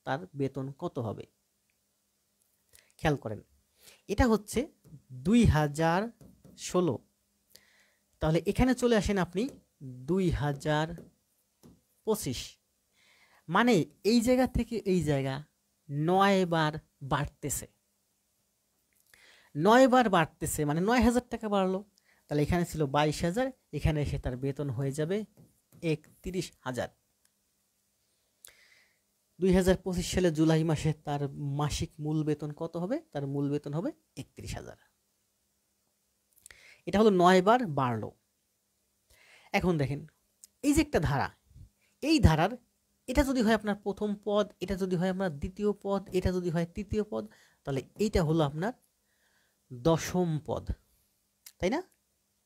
তার বেতন কত হবে? খেয়াল করেন, এটা হচ্ছে 2016। তাহলে এখানে চলে আসেন আপনি 2025, মানে এই জায়গা থেকে এই জায়গা 9 বার বাড়তেছে, 9 বার বাড়তেছে, মানে 9,000 টাকা বাড়লো। তাহলে এখানে ছিল 22,000, এখানে এসে তার বেতন হয়ে যাবে 31,000। 2025 সালে জুলাই মাসে তার মাসিক মূল বেতন কত হবে? তার মূল বেতন হবে 31,000। এটা হলো 9 বার বাড়লো। এখন দেখেন, এই যে একটা ধারা, এই ধারার এটা যদি হয় আপনার প্রথম পদ, এটা যদি হয় আপনার দ্বিতীয় পদ, এটা যদি হয় তৃতীয় পদ, তাহলে এইটা হলো আপনার দশম পদ, তাই না?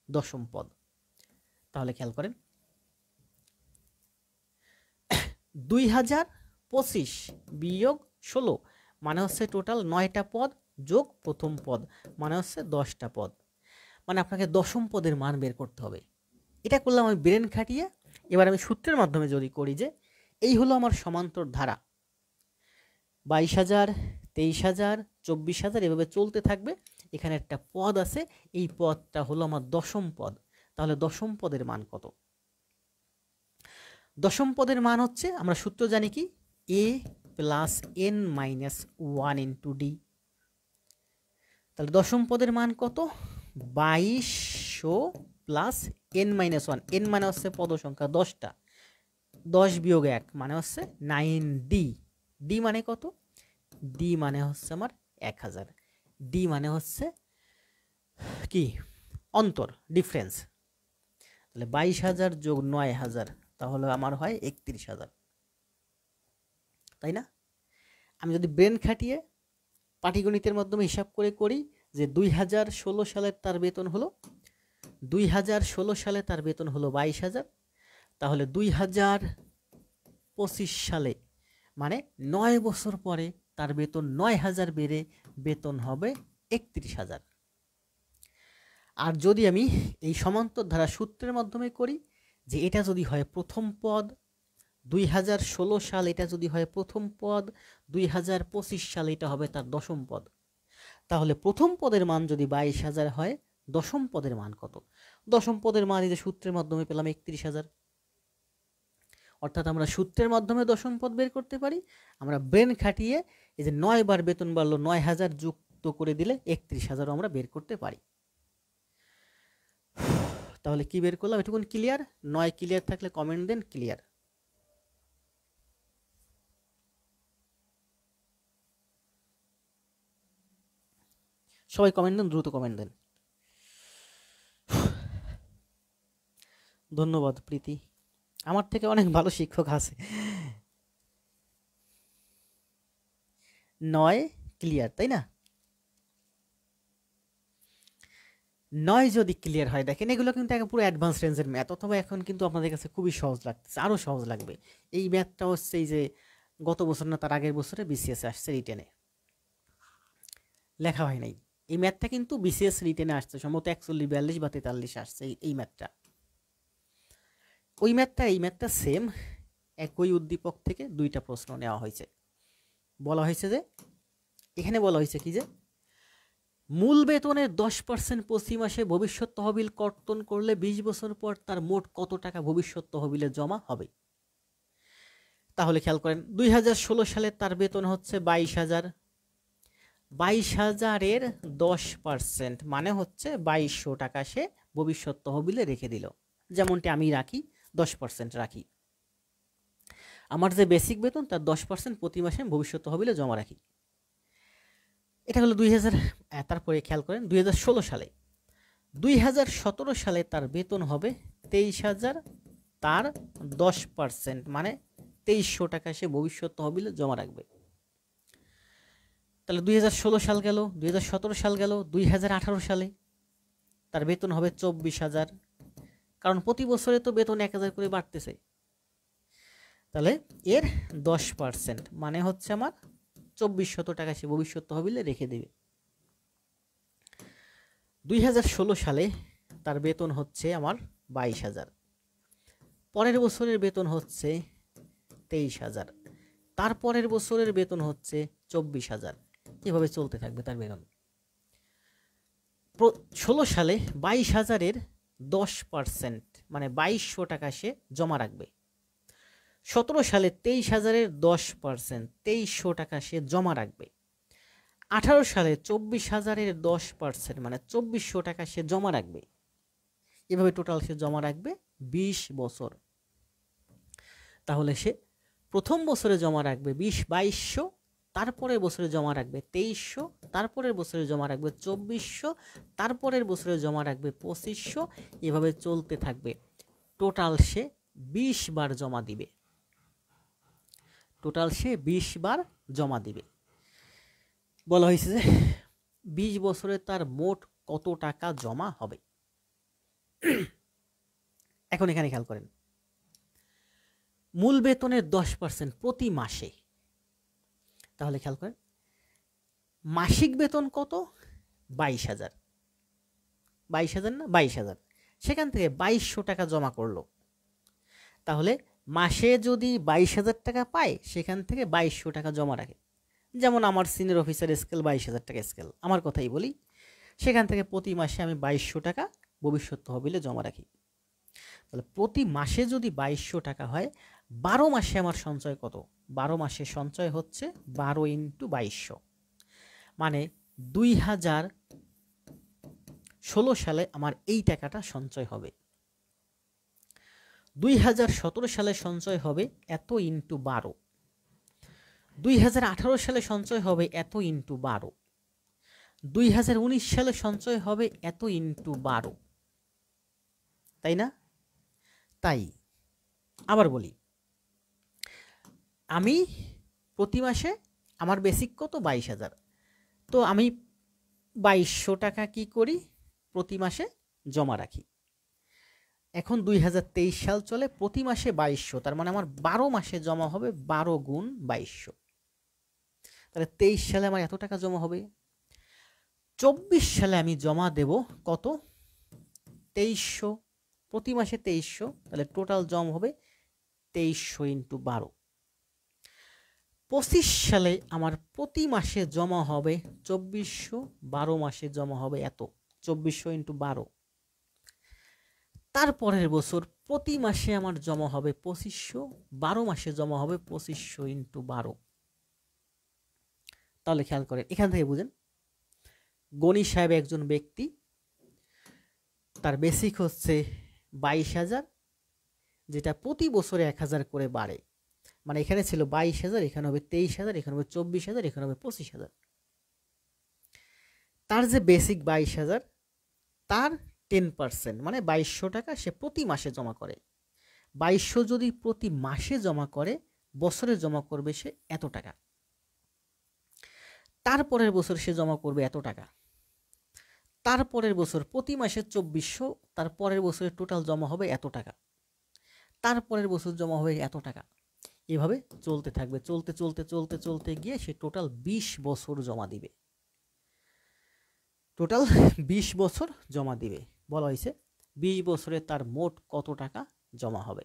দশম পদ। তাহলে খেয়াল করেন, 2025 বিয়োগ 16 মানে হচ্ছে টোটাল 9টা পদ যোগ প্রথম পদ মানে হচ্ছে 10টা পদ, মানে আপনাকে দশম পদের মান বের করতে হবে। এটা করলাম আমি ব্রেন খাটিয়ে। এবার আমি সূত্রের মাধ্যমে যদি করি যে এই হলো আমার সমান্তর ধারা, 22,000, 23,000, 24,000 এভাবে চলতে থাকবে। এখানে একটা পদ আছে, এই পদটা হলো আমার দশম পদ। তাহলে দশম পদের মান কত? দশম পদের মান হচ্ছে, আমরা সূত্র জানি কি, a plus n minus 1 into d. তাহলে দশম পদের মান কত? 2200 প্লাস n মাইনাস 1, n মানে হচ্ছে পদ সংখ্যা 10টা, 10 বিয়োগ 1 মানে হচ্ছে 9d। ডি মানে কত? ডি মানে হচ্ছে আমার 1000। ডি মানে হচ্ছে কি? অন্তর, ডিফারেন্স। তাহলে 22,000 যোগ 9,000, তাহলে আমার হয় 31,000, তাই না? আমি যদি ব্রেন খাটিয়ে পাটিগণিতের মাধ্যমে হিসাব করে করি যে 2016 সালে তার বেতন হলো 22,000 তাহলে 2025 সালে মানে 9 বছর পরে তার বেতন 9,000 বেড়ে বেতন হবে 31,000। আর যদি আমি এই সমান্তর ধারা সূত্রের মাধ্যমে করি যে এটা যদি হয় প্রথম পদ, 2016 সাল এটা যদি হয় প্রথম পদ, 2025 সালে এটা হবে তার দশম পদ। তাহলে প্রথম পদের মান যদি 22,000 হয়, দশম পদের মান কত? দশম পদের মান এই যে সূত্রের মাধ্যমে পেলাম 31,000। অর্থাৎ আমরা সূত্রের মাধ্যমে দশম পদ বের করতে পারি, আমরা ব্রেন খাটিয়ে এই যে 9 বার বেতন বাড়লো, 9,000 যুক্ত করে দিলে 31,000 আমরা বের করতে পারি। তাহলে কি বের করলাম? এটুকুন ক্লিয়ার? 9 ক্লিয়ার থাকলে কমেন্ট দেন ক্লিয়ার। সবাই কমেন্ট দেন, দ্রুত কমেন্ট দেন। ধন্যবাদ প্রীতি, আমার থেকে অনেক ভালো শিক্ষক আছে। 9 ক্লিয়ার, তাই না? 9 যদি ক্লিয়ার হয়, দেখেন এগুলো কিন্তু পুরো অ্যাডভান্স রেঞ্জের ম্যাথ, অথবা এখন কিন্তু আপনাদের কাছে খুবই সহজ লাগতেছে, আরও সহজ লাগবে। এই ম্যাথটা হচ্ছে এই যে গত বছর না তার আগের বছরে বিসিএস আসছে রিটেনে, লেখা হয় নাই। এই ম্যাথটা কিন্তু বিসিএস রিটেনে আসছে, সম্ভবত 41, 42 বা 43 আসছে এই ম্যাথটা। ওই ম্যাথটা এই ম্যাথটা সেম, একই উদ্দীপক থেকে 2টা প্রশ্ন নেওয়া হয়েছে। বলা হয়েছে যে এখানে বলা হয়েছে কি যে মূল বেতনের 10% প্রতি মাসে ভবিষ্যৎ তহবিল কর্তন করলে 20 বছর পর তার মোট কত টাকা ভবিষ্যৎ তহবিলে জমা হবে? তাহলে খেয়াল করেন, 2016 সালে তার বেতন হচ্ছে 22,000। 22,000-এর 10% মানে হচ্ছে 2200 টাকা সে ভবিষ্যৎ তহবিলে রেখে দিল, যেমনটি আমি রাখি 10% রাখি। আমার যে বেসিক বেতন তার 10% প্রতি মাসে ভবিষ্যৎ তহবিলে জমা রাখি। এটা হলো 2000। তারপরে খেয়াল করেন 2016 সালে, 2017 সালে তার বেতন হবে 23,000, তার 10% মানে 2300 টাকা সে ভবিষ্যৎ তহবিলে জমা রাখবে। তাহলে 2016 সাল গেল, 2017 সাল গেল, 2018 সালে তার বেতন হবে 24,000, কারণ প্রতি বছরে তো বেতন 1,000 করে বাড়তেছে। তাহলে এর 10% মানে হচ্ছে আমার 2,400 টাকা সে ভবিষ্যৎ তহবিলে রেখে দেবে। 2016 সালে তার বেতন হচ্ছে আমার 22,000, পরের বছরের বেতন হচ্ছে 23,000, তারপরের বছরের বেতন হচ্ছে 24,000, এভাবে চলতে থাকবে তার বেতন। 16 সালে 22,000-এর 10% মানে 2200 টাকা সে জমা রাখবে। 17 সালে 23,000-এর 10% 2300 টাকা সে জমা রাখবে। 18 সালে 24,000-এর 10% মানে 2400 টাকা সে জমা রাখবে। এভাবে টোটাল সে জমা রাখবে 20 বছর। তাহলে সে প্রথম বছরে জমা রাখবে 2200, তারপরের বছরে জমা রাখবে 2300, তারপরের বছরে জমা রাখবে 2400, তারপরের বছরে জমা রাখবে 2500, এভাবে চলতে থাকবে। টোটাল সে 20 বার জমা দিবে। টোটাল সে 20 বার জমা দিবে। বলা হয়েছে যে 20 বছরে তার মোট কত টাকা জমা হবে। এখন এখানে খেয়াল করেন, মূল বেতনের 10% প্রতি মাসে। তাহলে খেয়াল করেন, মাসিক বেতন কত? 22,000, 22,000 না 22,000, সেখান থেকে 2200 টাকা জমা করলো। তাহলে মাসে যদি 22,000 টাকা পায়, সেখান থেকে 2200 টাকা জমা রাখে। যেমন আমার সিনিয়র অফিসার স্কেল 22,000 টাকা স্কেল, আমার কথাই বলি। সেখান থেকে প্রতি মাসে আমি 2200 টাকা ভবিষ্যৎ তহবিলে জমা রাখি। তাহলে প্রতি মাসে যদি 2200 টাকা হয়, 12 মাসে আমার সঞ্চয় কত? 12 মাসে সঞ্চয় হচ্ছে 12 × 2200, মানে 2016 সালে আমার এই টাকাটা সঞ্চয় হবে। 2017 সালে সঞ্চয় হবে এত × 12, 2018 সালে সঞ্চয় হবে এত × 12, 2019 সালে সঞ্চয় হবে এত × 12, তাই না? তাই আবার বলি, আমি প্রতি মাসে আমার বেসিক কত? 22,000। তো আমি 2200 টাকা কি করি? প্রতি মাসে জমা রাখি। এখন 2023 সাল চলে, প্রতি মাসে 2200, তার মানে আমার 12 মাসে জমা হবে 12 × 2200। তাহলে 23 সালে আমার এত টাকা জমা হবে। 24 সালে আমি জমা দেব কত? 2300, প্রতি মাসে 2300, তাহলে টোটাল জমা হবে 2300 × 12। 25 সালে আমার প্রতি মাসে জমা হবে 2400, 12 মাসে জমা হবে এত, 2400 × 12। তারপরের বছর প্রতি মাসে আমার জমা হবে 2500, 12 মাসে জমা হবে 2500 × 12। তাহলে খেয়াল করেন, এখান থেকে বুঝেন, গনি সাহেব একজন ব্যক্তি, তার বেসিক হচ্ছে 22,000, যেটা প্রতি বছরে 1,000 করে বাড়ে। মানে এখানে ছিল 22,000, এখানে হবে 23,000, এখানে হবে 24,000, এখানে হবে 25,000। তার যে বেসিক 22,000, তার 10% মানে 2200 টাকা সে প্রতি মাসে জমা করে। 2200 যদি প্রতি মাসে জমা করে, বছরে জমা করবে সে এত টাকা। তারপরের বছর সে জমা করবে এত টাকা। তারপরের বছর প্রতি মাসে 2400, তারপরের বছরে টোটাল জমা হবে এত টাকা। তারপরের বছর জমা হবে এত টাকা। এভাবে চলতে থাকবে, চলতে চলতে চলতে চলতে গিয়ে সে টোটাল 20 বছর জমা দিবে। টোটাল 20 বছর জমা দিবে। বলা হয়েছে 20 বছরে তার মোট কত টাকা জমা হবে।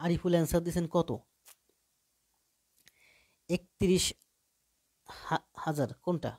আরিফুল অ্যান্সার দিয়েছেন কত? 31,000। কোনটা?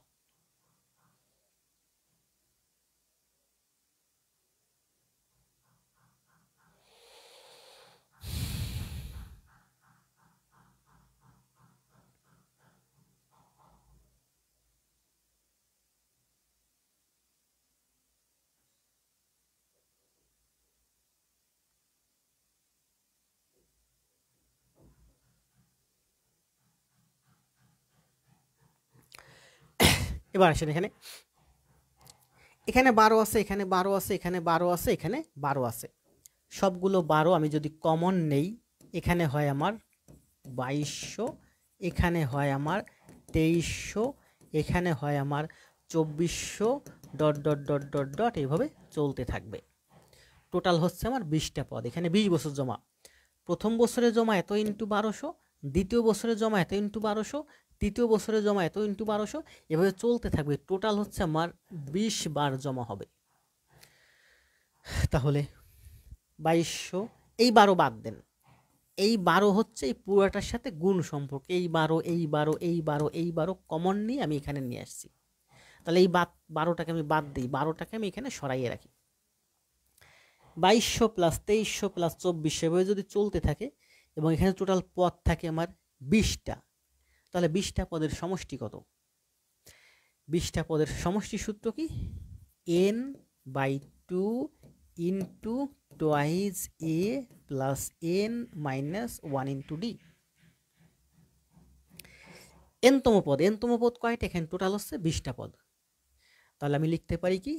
এবার আসেন, এখানে 12 আছে, এখানে 12 আছে, এখানে 12 আছে, এখানে 12 আছে। সবগুলো 12 আমি যদি কমন নেই, এখানে হয় আমার 2200, এখানে হয় আমার 2300, এখানে হয় আমার 2400, dot dot dot dot dot এইভাবে চলতে থাকবে। টোটাল হচ্ছে আমার 20টা পদ। এখানে 20 বছর জমা, প্রথম বছরে জমা এত ইন্টু 1200, দ্বিতীয় বছরে জমা এত ইন্টু 1200, তৃতীয় বছরে জমা এত ইন্টু 1200, এভাবে চলতে থাকবে। টোটাল হচ্ছে আমার 20 বার জমা হবে। তাহলে 2200, এই 12 বাদ দেন, এই 12 হচ্ছে এই পুরোটার সাথে গুণ সম্পর্ক, এই 12 এই 12 এই 12 এই 12 কমন নিয়ে আমি এখানে নিয়ে আসছি। তাহলে এই 12টাকে আমি বাদ দিই, 12টাকে আমি এখানে সরাইয়ে রাখি। 2200 প্লাস 2300 প্লাস 2400 এভাবে যদি চলতে থাকে এবং এখানে টোটাল পদ থাকে আমার 20টা, তাহলে 20টা পদের সমষ্টি কত? 20টা পদের সমষ্টি সূত্র কি? n/2 into twice a plus n-1 into d। nতম পদ কয়টা? এখানে টোটাল হচ্ছে 20টা পদ। তাহলে আমি লিখতে পারি কি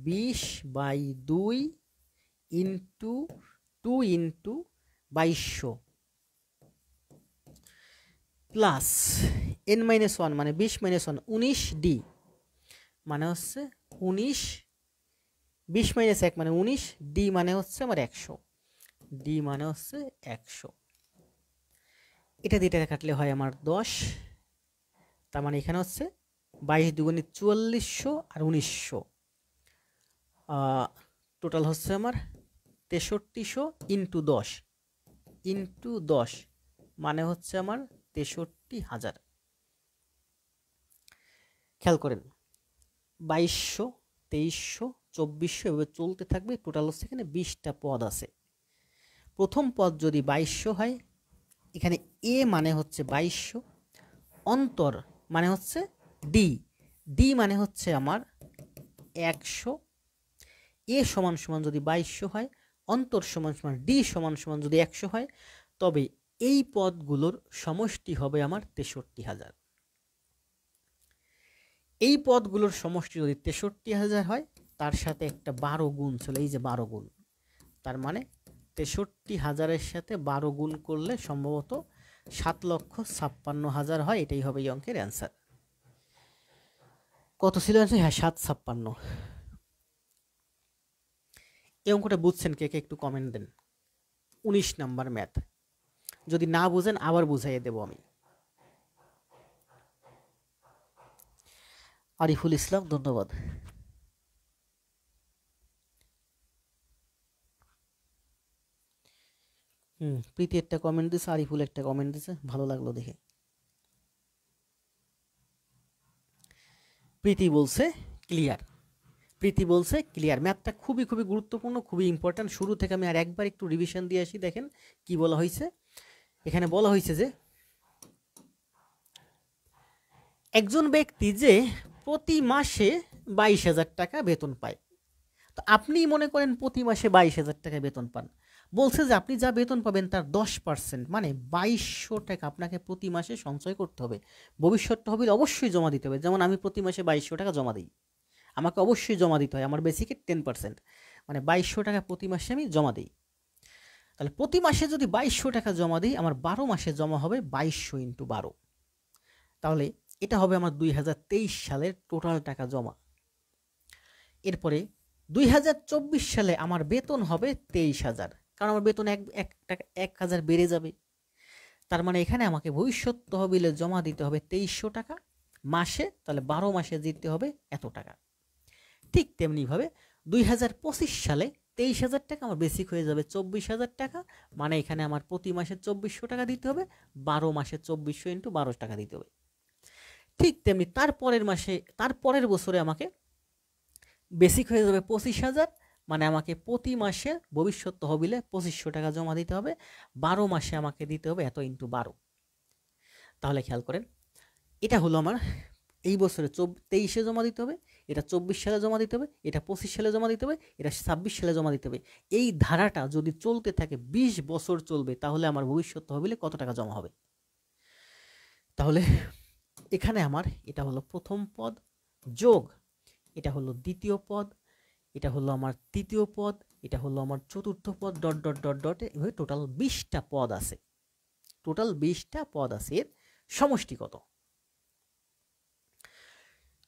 20/2 ইন্টু 2 ইন্টু 2200 প্লাস n-1 মানে 20 - 1 19d মানে হচ্ছে 19, 20 - 1 মানে 19, d মানে হচ্ছে আমার 100, d মানে হচ্ছে 100। এটা দিয়ে এটা কাটলে হয় আমার 10, তার মানে এখানে হচ্ছে 22 দুগুণে 4400 আর 1900, টোটাল হচ্ছে আমার 6300 ইন্টু 10 মানে হচ্ছে আমার 63,000। খেয়াল করেন 2200, 2300, 2400 এভাবে চলতে থাকবে। টোটাল হচ্ছে এখানে 20টা পদ আছে। প্রথম পদ যদি 2200 হয়, এখানে এ মানে হচ্ছে 2200, অন্তর মানে হচ্ছে ডি মানে হচ্ছে আমার 100, এ সমান সমান যদি 2200 হয়, অন্তর সমান সমান ডি সমান সমান যদি 100 হয়, তবে এই পদগুলোর সমষ্টি হবে আমার 63,000। এই পদগুলোর সমষ্টি যদি 63,000 হয়, তার সাথে একটা 12 গুণ ছিল, এই যে 12 গুণ, তার মানে 63,000-এর সাথে 12 গুণ করলে সম্ভবত 7,56,000 হয়। এটাই হবে এই অঙ্কের অ্যান্সার। কত ছিল অ্যান্সার? হ্যাঁ, 756। এই অঙ্কটা বুঝছেন কে কে একটু কমেন্ট দেন। 19 নাম্বার ম্যাথ। যদি না বুঝেন আবার বুঝাইয়ে দেব আমি। আরিফুল ইসলাম, ধন্যবাদ। প্রীতি একটা কমেন্ট দিছে, আরিফুল একটা কমেন্ট দিছে, ভালো লাগলো দেখে। প্রীতি বলছে ক্লিয়ার। ম্যাথটা খুবই খুবই গুরুত্বপূর্ণ, খুবই ইম্পর্ট্যান্ট। শুরু থেকে আমি আর একবার একটু রিভিশন দিয়ে আসি। দেখেন কি বলা হয়েছে। এখানে বলা হয়েছে যে একজন ব্যক্তি যে প্রতি মাসে 22,000 টাকা বেতন পায়। তো আপনি মনে করেন প্রতি মাসে 22,000 টাকা বেতন পান। বলছে যে আপনি যা বেতন পাবেন তার 10% মানে 2200 টাকা আপনাকে প্রতি মাসে সঞ্চয় করতে হবে। ভবিষ্যৎ তহবিল অবশ্যই জমা দিতে হবে। যেমন আমি প্রতি মাসে 2200 টাকা জমা দিই, আমাকে অবশ্যই জমা দিতে হয়। আমার বেসিকের 10% মানে 2200 টাকা প্রতি মাসে আমি জমা দিই। তাহলে প্রতি মাসে যদি 2200 টাকা জমা দিই, আমার 12 মাসে জমা হবে 2200 ইন্টু 12। তাহলে এটা হবে আমার 2023 সালের টোটাল টাকা জমা। এরপরে 2024 সালে আমার বেতন হবে 23,000, কারণ আমার বেতন 1,000 বেড়ে যাবে। তার মানে এখানে আমাকে ভবিষ্যৎ তহবিলে জমা দিতে হবে 2300 টাকা মাসে। তাহলে 12 মাসে দিতে হবে এত টাকা। ঠিক তেমনিভাবে 2025 সালে 23,000 টাকা আমার বেসিক হয়ে যাবে 24,000 টাকা, মানে এখানে আমার প্রতি মাসে 2400 টাকা দিতে হবে, 12 মাসে 2400 ইন্টু 12 টাকা দিতে হবে। ঠিক তেমনি তারপরের বছরে আমাকে বেসিক হয়ে যাবে 25,000, মানে আমাকে প্রতি মাসে ভবিষ্যৎ তহবিলে 2500 টাকা জমা দিতে হবে, 12 মাসে আমাকে দিতে হবে এত ইন্টু 12। তাহলে খেয়াল করেন, এটা হলো আমার এই বছরে 23-এ জমা দিতে হবে, এটা 24 সালে জমা দিতে হবে, এটা 25 সালে জমা দিতে হবে, এটা 26 সালে জমা দিতে হবে। এই ধারাটা যদি চলতে থাকে 20 বছর চলবে, তাহলে আমার ভবিষ্যৎ তহবিলে কত টাকা জমা হবে? তাহলে এখানে আমার এটা হলো প্রথম পদ যোগ এটা হলো দ্বিতীয় পদ, এটা হলো আমার তৃতীয় পদ, এটা হলো আমার চতুর্থ পদ, ডট ডট ডট ডট, এভাবে টোটাল 20টা পদ আছে। এর সমষ্টি কত?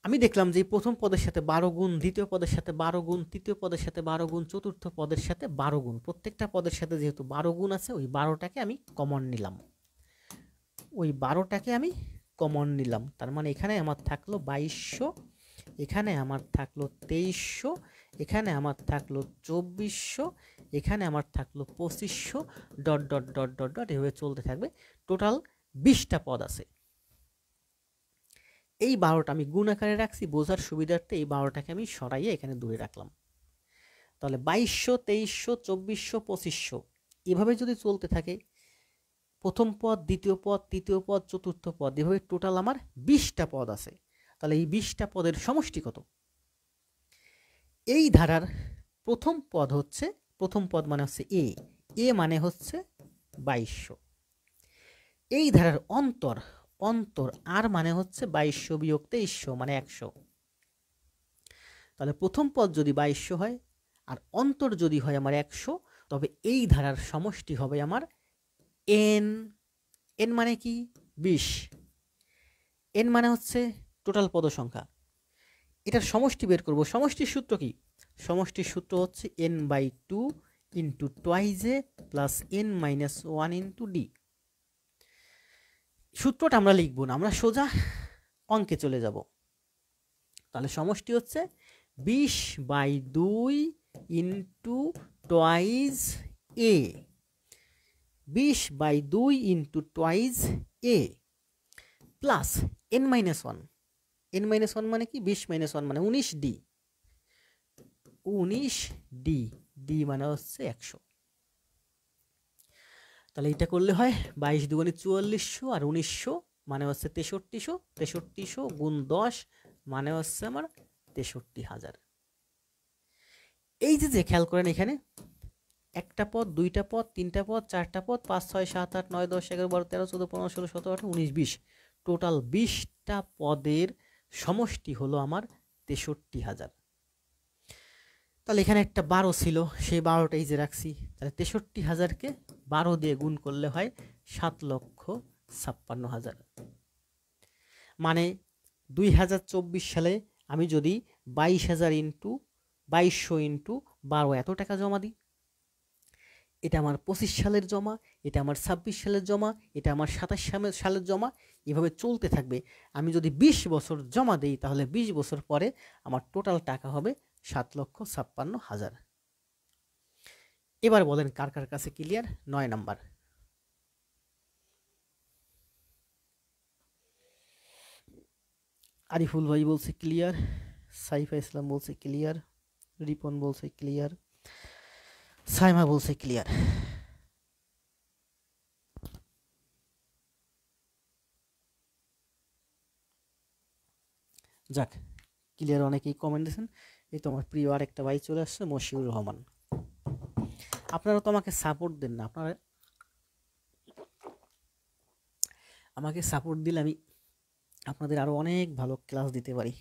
আমি দেখলাম যে প্রথম পদের সাথে 12 গুণ, দ্বিতীয় পদের সাথে 12 গুণ, তৃতীয় পদের সাথে 12 গুণ, চতুর্থ পদের সাথে 12 গুণ, প্রত্যেকটা পদের সাথে যেহেতু 12 গুণ আছে ওই 12টাকে আমি কমন নিলাম, তার মানে এখানে আমার থাকলো 2200, এখানে আমার থাকলো 2300, এখানে আমার থাকলো 2400, এখানে আমার থাকলো 2500, dot dot dot dot dot এভাবে চলতে থাকবে। টোটাল 20টা পদ আছে। এই 12টা আমি গুণ আকারে রাখছি বোঝার সুবিধার্থে, এই 12টাকে আমি সরাইয়ে এখানে দূরে রাখলাম। তাহলে 2200, 2300, 2400, 2500 এভাবে যদি চলতে থাকে, প্রথম পদ, দ্বিতীয় পদ, তৃতীয় পদ, চতুর্থ পদ, এভাবে টোটাল আমার 20টা পদ আছে। তাহলে এই 20টা পদের সমষ্টি কত? এই ধারার প্রথম পদ মানে হচ্ছে এ মানে হচ্ছে 2200। এই ধারার অন্তর আর মানে হচ্ছে 2200 বিয়োগ 2300 মানে 100। তাহলে প্রথম পদ যদি 2200 হয় আর অন্তর যদি হয় আমার 100, তবে এই ধারার সমষ্টি হবে আমার এন মানে কি 20, এন মানে হচ্ছে টোটাল পদ সংখ্যা। এটার সমষ্টি বের করব। সমষ্টির সূত্র কি? সমষ্টির সূত্র হচ্ছে n/2 into twice a plus n-1 into D. সূত্রটা আমরা লিখব না, আমরা সোজা অঙ্কে চলে যাব। তাহলে সমষ্টি হচ্ছে 20/2 into twice A, 20/2 into twice a plus n-1, n-1 মানে কি 20-1 মানে 19d, 19d, d মানে হচ্ছে 100। তাহলে এটা করলে হয় 22 দুগুণে 4400 আর 1900 মানে হচ্ছে 6300, 6300 গুণ 10 মানে হচ্ছে আমার 63000। এই যে খেয়াল করেন এখানে একটা পদ, দুইটা পদ, তিনটা পদ, চারটা পদ, 5 6 7 8 9 10 11 12 13 14 15 16 17 18 19 20, টোটাল 20টা পদের সমষ্টি হলো আমার 63000। তাহলে এখানে একটা 12 ছিল, সেই 12টা এই যে রাখছি। তাহলে 63000কে 12 দিয়ে গুণ করলে হয় 7,56,000। মানে 2024 সালে আমি যদি 22,000 ইন্টু 2200 ইন্টু 12 এত টাকা জমা দিই, এটা আমার 25 সালের জমা, এটা আমার 26 সালের জমা, এটা আমার 27 সালের জমা, এভাবে চলতে থাকবে। আমি যদি 20 বছর জমা দিই তাহলে 20 বছর পরে আমার টোটাল টাকা হবে 7,56,000। এবার বলেন কার কার কাছে ক্লিয়ার? 9 নাম্বার। আরিফুল ভাই বলছে ক্লিয়ার, সাইফা ইসলাম বলছে ক্লিয়ার, রিপন বলছে ক্লিয়ার, সাইমা বলছে ক্লিয়ার। যাক, ক্লিয়ার অনেকেই কমেন্ট দিয়েছেন। এই তো আমার প্রিয় আরেকটা ভাই চলে আসছে, মশিউর রহমান। আপনারা তো আমাকে সাপোর্ট দেন না, আপনারা আমাকে সাপোর্ট দিলে আমি আপনাদের আরো অনেক ভালো ক্লাস দিতে পারি।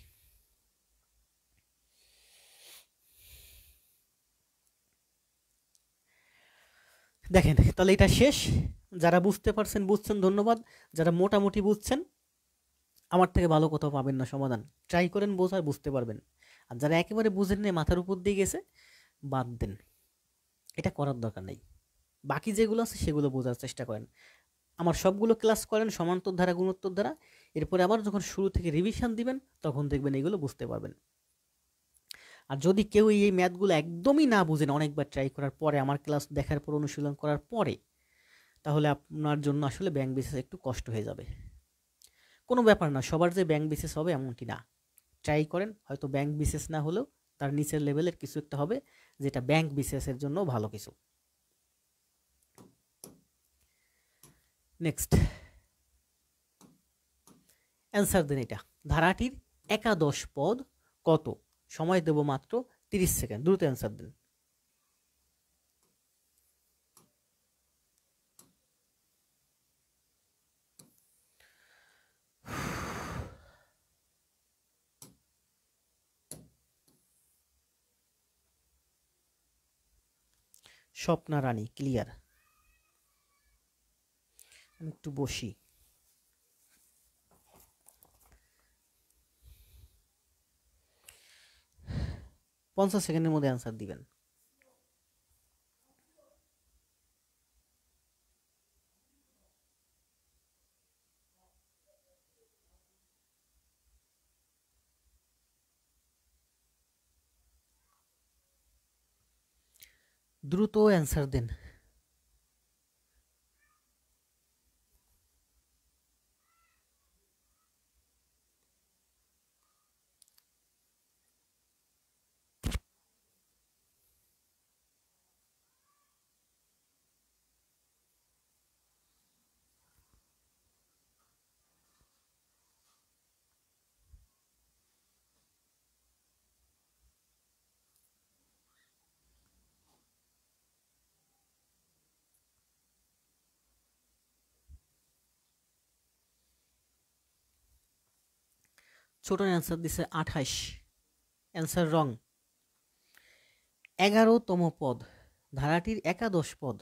দেখেন তাহলে এটা শেষ। যারা বুঝতে পারছেন বুঝছেন, ধন্যবাদ। যারা মোটামুটি বুঝছেন, আমার থেকে ভালো কোথাও পাবেন না সমাধান। ট্রাই করেন বোঝার, বুঝতে পারবেন। আর যারা একেবারে বুঝেন না, মাথার উপর দিয়ে গেছে, বাদ দেন, এটা করার দরকার নেই। বাকি যেগুলো আছে সেগুলো বোঝার চেষ্টা করেন। আমার সবগুলো ক্লাস করেন সমান্তর ধারা, গুণোত্তর ধারা, এরপরে আবার যখন শুরু থেকে রিভিশন দিবেন তখন দেখবেন এগুলো বুঝতে পারবেন। আর যদি কেউ এই ম্যাথগুলো একদমই না বুঝেন, অনেকবার ট্রাই করার পরে, আমার ক্লাস দেখার পর, অনুশীলন করার পরে, তাহলে আপনার জন্য আসলে ব্যাংক বিশেষ একটু কষ্ট হয়ে যাবে। কোনো ব্যাপার না, সবার যে ব্যাংক বিশেষ হবে এমনটি না। ট্রাই করেন, হয়তো ব্যাংক বিশেষ না হলেও তার নিচের লেভেলের কিছু একটা হবে যেটা ব্যাংক বিশেষের জন্য ভালো কিছু। নেক্সট অ্যান্সার দেন। এটা ধারাটির একাদশ পদ কত? সময় দেব মাত্র 30 সেকেন্ড, দ্রুত অ্যান্সার দেন। স্বপ্না রানী ক্লিয়ার। আমি একটু বসি। 50 সেকেন্ডের মধ্যে অ্যান্সার দিবেন। দ্রুত অ্যান্সার দেন। ছোট অ্যান্সার দিছে 28, অ্যান্সার রং। 11তম পদ, ধারাটির একাদশ পদ।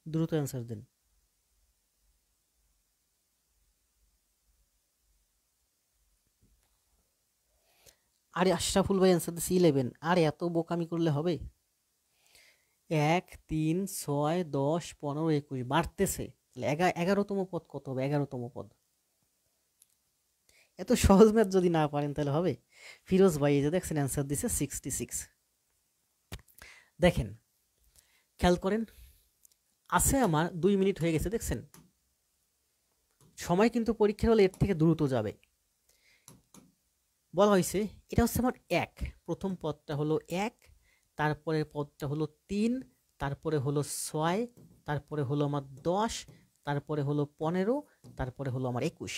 দ্রুত অ্যান্সার দেন। আরে আশরাফুল ভাই অ্যান্সার দিচ্ছে 11। আরে এত বোকামি করলে হবে? 1, 3, 6, 10, 15, 21 বাড়তেছে। তাহলে 11তম পদ কত হবে? 11তম পদ। এত সহজ ম্যাথ যদি না পারেন তাহলে হবে? ফিরোজ ভাই এই যে দেখছেন অ্যান্সার দিছে 66। দেখেন, খেয়াল করেন, আছে আমার 2 মিনিট হয়ে গেছে, দেখছেন? সময় কিন্তু পরীক্ষার হলে এর থেকে দ্রুত যাবে। বলা হয়েছে এটা হচ্ছে আমার 1, প্রথম পদটা হলো 1, তারপরের পদটা হলো 3, তারপরে হলো 6, তারপরে হলো আমার 10, তারপরে হলো 15, তারপরে হলো আমার 21।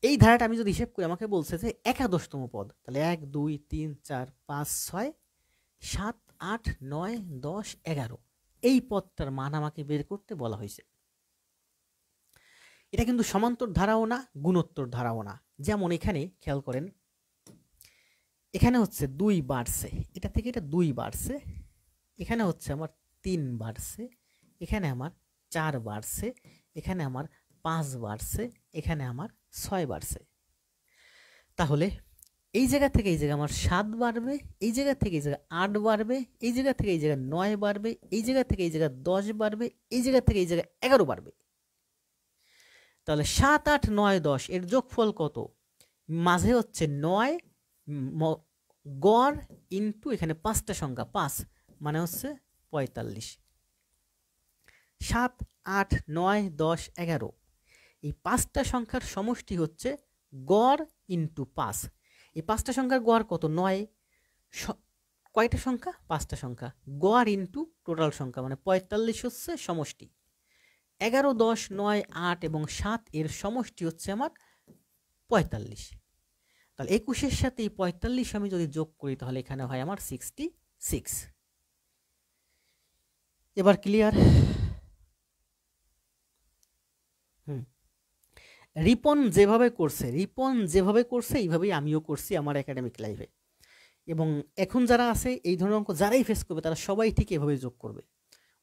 এই ধারাটা আমি যদি হিসেব করি আমাকে বলছে যে একাদশতম পদ। তাহলে 1, 2, 3, 4, 5, 6, 7, 8, 9, 10, 11 এই পদটার মান আমাকে বের করতে বলা হয়েছে। এটা কিন্তু সমান্তর ধারাও না, গুণোত্তর ধারাও না। যেমন এখানে খেয়াল করেন, এখানে হচ্ছে 2 বাড়ছে, এটা থেকে এটা 2 বাড়ছে, এখানে হচ্ছে আমার 3 বাড়ছে, এখানে আমার 4 বাড়ছে, এখানে আমার 5 বাড়ছে, এখানে আমার 6 বাড়ছে। তাহলে এই জায়গা থেকে এই জায়গা আমার 7 বাড়বে, এই জায়গা থেকে এই জায়গা 8 বাড়বে, এই জায়গা থেকে এই জায়গা 9 বাড়বে, এই জায়গা থেকে এই জায়গা 10 বাড়বে, এই জায়গা থেকে এই জায়গা 11 বাড়বে। তাহলে 7, 8, 9, 10 এর যোগফল কত? মাঝে হচ্ছে 9 গড় ইন্টু এখানে 5টা সংখ্যা, 5 মানে হচ্ছে 45। 7, 8, 9, 10, 11 এই 5টা সংখ্যার সমষ্টি হচ্ছে গড় ইন্টু 5। এই 5টা সংখ্যার গড় কত? 9। কয়টা সংখ্যা? 5টা সংখ্যা। গড় ইন্টু টোটাল সংখ্যা মানে 45 হচ্ছে সমষ্টি। 11, 10, 9, 8 এবং 7 এর সমষ্টি হচ্ছে আমার 45। তাহলে 21-এর সাথে এই 45 আমি যদি যোগ করি তাহলে এখানে হয় আমার 66। এবার ক্লিয়ার? রিপন যেভাবে করছে এইভাবেই আমিও করছি আমার একাডেমিক লাইফে। এবং এখন যারা আছে এই ধরনের অঙ্ক যারাই ফেস করবে তারা সবাই ঠিক এভাবে যোগ করবে।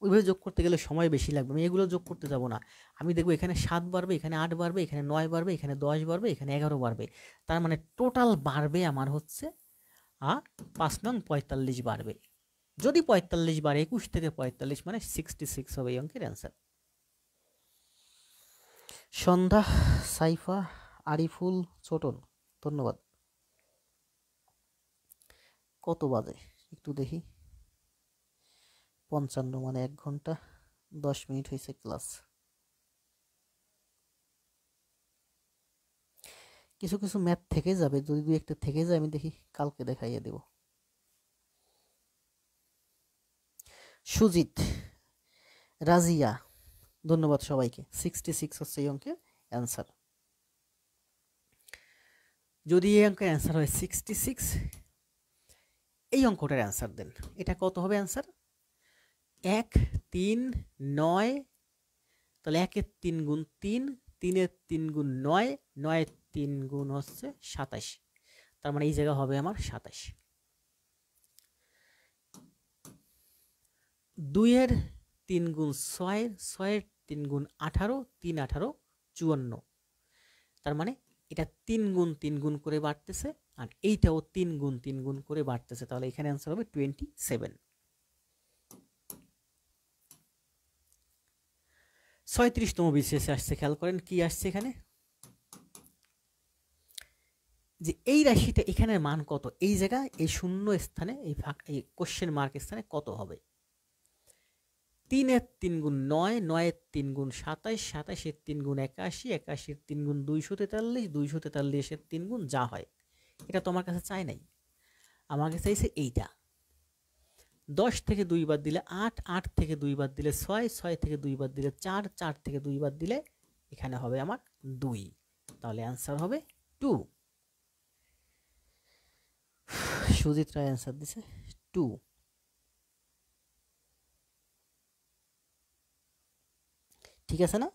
ওইভাবে যোগ করতে গেলে সময় বেশি লাগবে, আমি এগুলো যোগ করতে যাব না। আমি দেখবো এখানে 7 বাড়বে, এখানে 8 বাড়বে, এখানে 9 বাড়বে, এখানে 10 বাড়বে, এখানে 11 বাড়বে। তার মানে টোটাল বাড়বে আমার হচ্ছে 5 নং 45 বাড়বে। যদি 45 বাড়ে 21 থেকে 45 মানে 66 হবে এই অঙ্কের অ্যান্সার। সন্ধ্যা, সাইফা, আরিফুল, ছোটন, ধন্যবাদ। কত বাজে একটু দেখি, 55 মানে 1 ঘন্টা 10 মিনিট হয়েছে ক্লাস। কিছু কিছু ম্যাথ থেকে যাবে, যদি 2-1টা থেকে যায় আমি দেখি কালকে দেখাইয়ে দেব। সুজিত, রাজিয়া, ধন্যবাদ সবাইকে। 66 হচ্ছে এই অঙ্কের অ্যান্সার। যদি এই অঙ্কের অ্যান্সার হয় 66, এই অঙ্কটার অ্যান্সার দেন। এটা কত হবে অ্যান্সার? 1, 3, 9, তাহলে 1-এর 3 গুণ 3, 3 3 গুণ 9, 9 3 গুণ হচ্ছে 27, তার মানে এই জায়গা হবে আমার 27। 2 3 গুণ 6, 6 3 গুণ 18, 3 18 54, তার মানে এটা 3 গুণ 3 গুণ করে বাড়তেছে, আর এইটাও 3 গুণ 3 গুণ করে বাড়তেছে, তাহলে এখানে অ্যান্সার হবে 27। 37তম বিসিএসে আসছে, খেয়াল করেন কি আসছে এখানে, যে এই রাশিটা এখানের মান কত, এই জায়গায় এই শূন্য স্থানে এই কোশ্চেন মার্ক স্থানে কত হবে। 3 3 গুণ 9, 9 3 গুণ 27, 27 3 গুণ 81, 81 3 গুণ 243, 243 3 গুণ যা হয়, এটা তোমার কাছে চাই নাই, আমাকে চাইছে এইটা। 10 থেকে 2 বাদ দিলে 8, 8 থেকে 2 বাদ দিলে 6, 6 থেকে 2 বাদ দিলে 4, 4 থেকে 2 বাদ দিলে এখানে হবে আমার 2, তাহলে অ্যান্সার হবে 2। সুজিত রায় অ্যান্সার দিছে 2। ঠিক আছে না?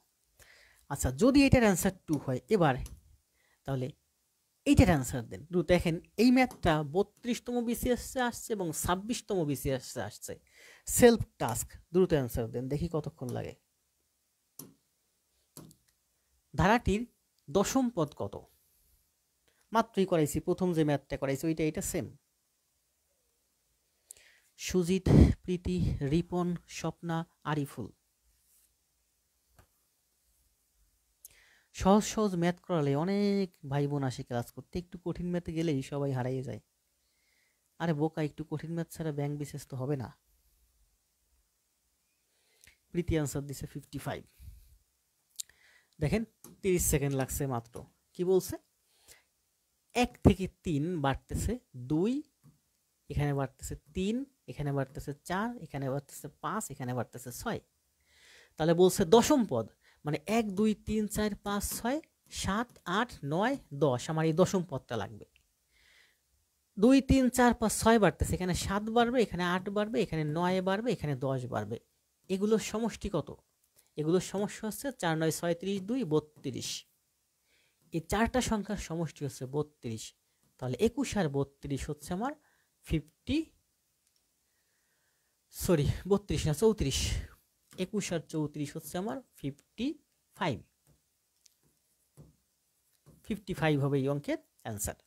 আচ্ছা, যদি এটার অ্যান্সার 2 হয় এবার, তাহলে এইটার অ্যান্সার দেন। দেখেন এই ম্যাথটা 32তম বিসিএসে আসছে এবং 26তম বিসিএসে আসছে, সেলফ টাস্ক। দ্রুত অ্যান্সার দেন, দেখি কতক্ষণ লাগে। ধারাটির দশম পদ কত? মাত্রই করাইছি, প্রথম যে ম্যাথটা করাইছি ওইটা, এটা সেম। সুজিত, প্রীতি, রিপন, স্বপ্না, আরিফুল। সহজ সহজ ম্যাথ করালে অনেক ভাই বোন আসে ক্লাস করতে, একটু কঠিন ম্যাথে গেলেই সবাই হারিয়ে যায়। আরে বোকা, একটু কঠিন ম্যাথ ছাড়া ব্যাংক বিশেষ তো হবে না। প্রীতি আনসার দিছে 55। দেখেন 30 সেকেন্ড লাগছে মাত্র। কি বলছে? 1 থেকে 3 বাড়তেছে 2, এখানে বাড়তেছে 3, এখানে বাড়তেছে 4, এখানে বাড়তেছে 5, এখানে বাড়তেছে 6। তাহলে বলছে দশম পদ, মানে 1 2 3 4 5 6 7 8 9 10, আমার এই দশম পদটা লাগবে। 2 3 4 5 6 বাড়তেছে, এখানে 7 বাড়বে, এখানে 8 বাড়বে, এখানে 9 বাড়বে, এখানে 10 বাড়বে। এগুলোর সমষ্টি কত? এগুলোর সমষ্টি হচ্ছে 4 9 36 2 32। এই চারটা সংখ্যার সমষ্টি হচ্ছে 32, তাহলে 21 আর 32 হচ্ছে আমার 32 না 34। 21 আর 34 হচ্ছে আমার 55 হবে এই অঙ্কের অ্যান্সার।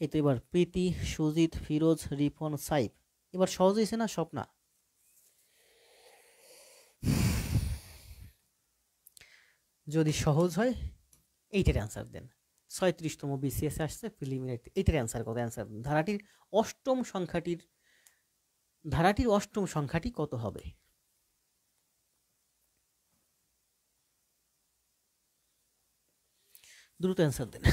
এই তো এবার প্রীতি, সুজিত, ফিরোজ, রিপন, সাইফ। এবার সহজ হয়েছে না স্বপ্না? যদি সহজ হয় এইটার অ্যান্সার দেন। 36তম বিসিএস আসছে প্রিলিমিনারি, এইটার অ্যান্সার কত? অ্যান্সার ধারাটির অষ্টম সংখ্যাটি কত হবে? দ্রুত অ্যান্সার দেন।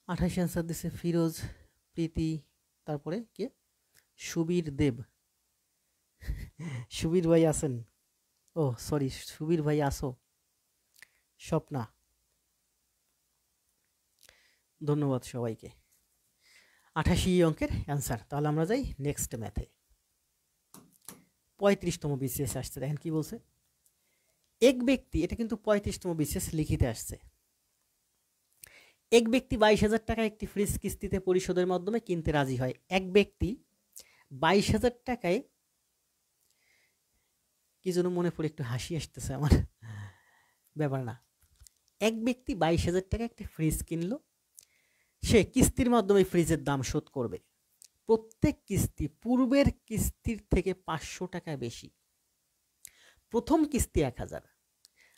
আঠাশে অ্যান্সার দিছে ফিরোজ, প্রীতি, তারপরে কে? সুবীর দেব। সুবীর ভাই আছেন? ও সরি, সুবীর ভাই আসো। স্বপ্না, ধন্যবাদ সবাইকে। 88 অঙ্কের অ্যান্সার। তাহলে আমরা যাই নেক্সট ম্যাথে। 35তম বিসিএস আসছে, দেখেন কি বলছে। এক ব্যক্তি, এটা কিন্তু 35তম বিসিএস লিখিতে আসছে। এক ব্যক্তি 22,000 টাকা একটি ফ্রিজ কিস্তিতে পরিশোধের মাধ্যমে কিনতে রাজি হয়। এক ব্যক্তি 22,000 টাকায়, কি যেন মনে পড়ে, একটু হাসি আসতেছে আমার, ব্যাপার না। এক ব্যক্তি 22,000 টাকা একটি ফ্রিজ কিনলো, সে কিস্তির মাধ্যমে ফ্রিজের দাম শোধ করবে। প্রত্যেক কিস্তি পূর্বের কিস্তির থেকে 500 টাকা বেশি। প্রথম কিস্তি 1,000,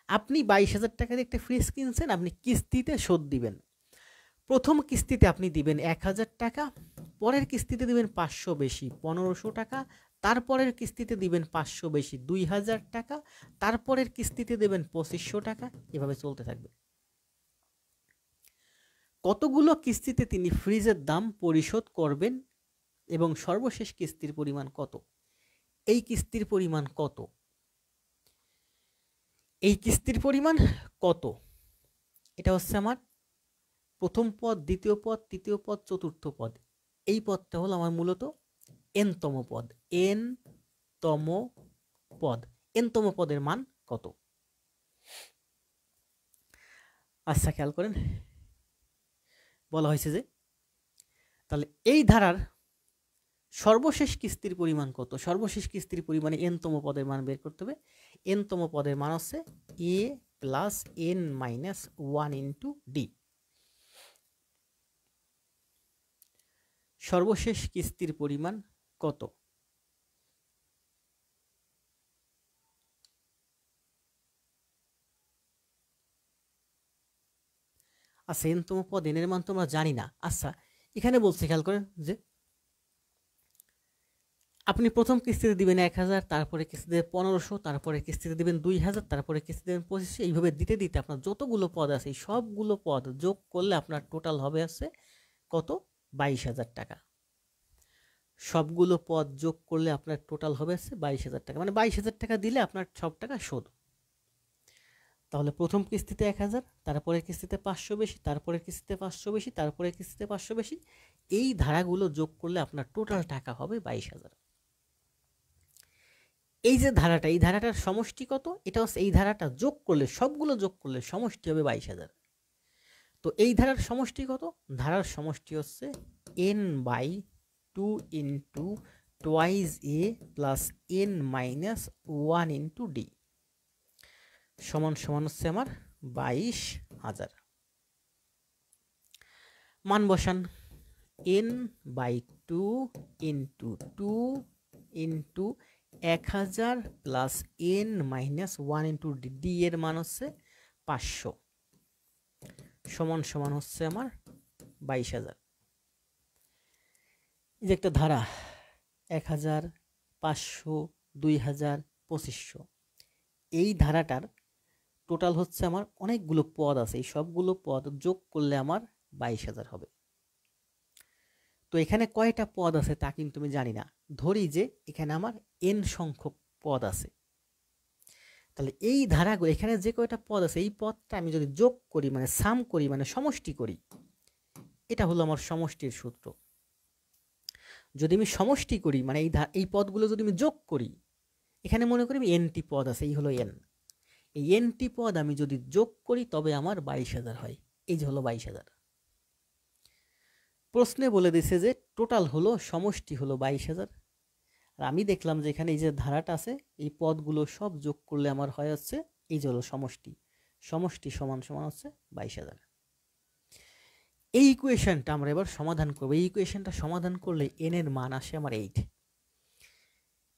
আপনি 22,000 টাকা দিয়ে একটা ফ্রিজ কিনছেন, আপনি কিস্তিতে শোধ দিবেন। প্রথম কিস্তিতে আপনি দিবেন 1000 টাকা, পরের কিস্তিতে দিবেন 500 বেশি 1500 টাকা, তারপরের কিস্তিতে দিবেন 500 বেশি 2000 টাকা, তারপরের কিস্তিতে দেবেন 2500 টাকা, এভাবে চলতে থাকবে। কতগুলো কিস্তিতে তিনি ফ্রিজের দাম পরিশোধ করবেন এবং সর্বশেষ কিস্তির পরিমাণ কত? এই কিস্তির পরিমাণ কত? এই কিস্তির পরিমাণ কত? এটা হচ্ছে আমার প্রথম পদ, দ্বিতীয় পদ, তৃতীয় পদ, চতুর্থ পদ। এই পদটা হলো আমার মূলত এনতম পদ। এনতম পদ, এনতম পদের মান কত? আচ্ছা, খেয়াল করেন, বলা হয়েছে যে তাহলে এই ধারার সর্বশেষ কিস্তির পরিমাণ কত? সর্বশেষ কিস্তির পরিমাণে এনতম পদের মান বের করতে হবে। এনতম পদের মান হচ্ছে a plus n minus 1 into d. সর্বশেষ কিস্তির পরিমাণ কত? আচ্ছা, এনতম পদ এন এর মান তো আমরা জানি না। আচ্ছা, এখানে বলছে, খেয়াল করেন যে আপনি প্রথম কিস্তিতে দিবেন 1000, তারপরে কিস্তিতে 1500, তারপরে কিস্তিতে দিবেন 2000, তারপরে কিস্তিতে দেবেন 2500। এইভাবে দিতে দিতে আপনার যতগুলো পদ আছে এই সবগুলো পদ যোগ করলে আপনার টোটাল হবে আছে কত? 22000 টাকা। সবগুলো পদ যোগ করলে আপনার টোটাল হবে আছে 22000 টাকা, মানে 22000 টাকা দিলে আপনার সব টাকা শোধ। তাহলে প্রথম কিস্তিতে 1000, তারপরের কিস্তিতে 500 বেশি, তারপরের কিস্তিতে 500 বেশি, তারপরের কিস্তিতে 500 বেশি, এই ধারাগুলো যোগ করলে আপনার টোটাল টাকা হবে 22000। এই যে ধারাটা, এই ধারাটার সমষ্টি কত? এটা হচ্ছে এই ধারাটা যোগ করলে, সবগুলো যোগ করলে সমষ্টি হবে 22000। তো এই ধারার সমষ্টি কত? ধারার সমষ্টি হচ্ছে n/2 into twice a plus n minus 1 into d সমান সমান হচ্ছে আমার 22000। মান বসান। n/2 into 2 into 1000 plus n minus 1 into d এর মান হচ্ছে 500 সমান সমান হচ্ছে আমার 22000। এই যে একটা ধারা 1000, 500, 2000, 2500, এই ধারাটার টোটাল হচ্ছে আমার অনেকগুলো পদ আছে, এই সবগুলো পদ যোগ করলে আমার 22000 হবে। তো এখানে কয়টা পদ আছে তা কিন্তু আমি জানি না। ধরি যে এখানে আমার n সংখ্যক পদ আছে। তাহলে এই ধারাগুলো, এখানে যে কয়টা পদ আছে এই পদটা আমি যদি যোগ করি, মানে সাম করি, মানে সমষ্টি করি, এটা হলো আমার সমষ্টির সূত্র। যদি আমি সমষ্টি করি, মানে এই পদগুলো যদি আমি যোগ করি, এখানে মনে করি আমি এনটি পদ আছে, এই হলো এন। এই এনটি পদ আমি যদি যোগ করি তবে আমার 22000 হয়। এই যে হলো 22000। প্রশ্নে বলে দিছে যে টোটাল হলো, সমষ্টি হলো 22000। আর আমি দেখলাম যে এখানে এই যে ধারাটা আছে, এই পদগুলো সব যোগ করলে আমার হয় হচ্ছে এই যে হলো সমষ্টি। সমষ্টি সমান সমান হচ্ছে 22000। এই ইকুয়েশনটা আমরা এবার সমাধান করব। এই ইকুয়েশনটা সমাধান করলে n এর মান আসে আমার 8।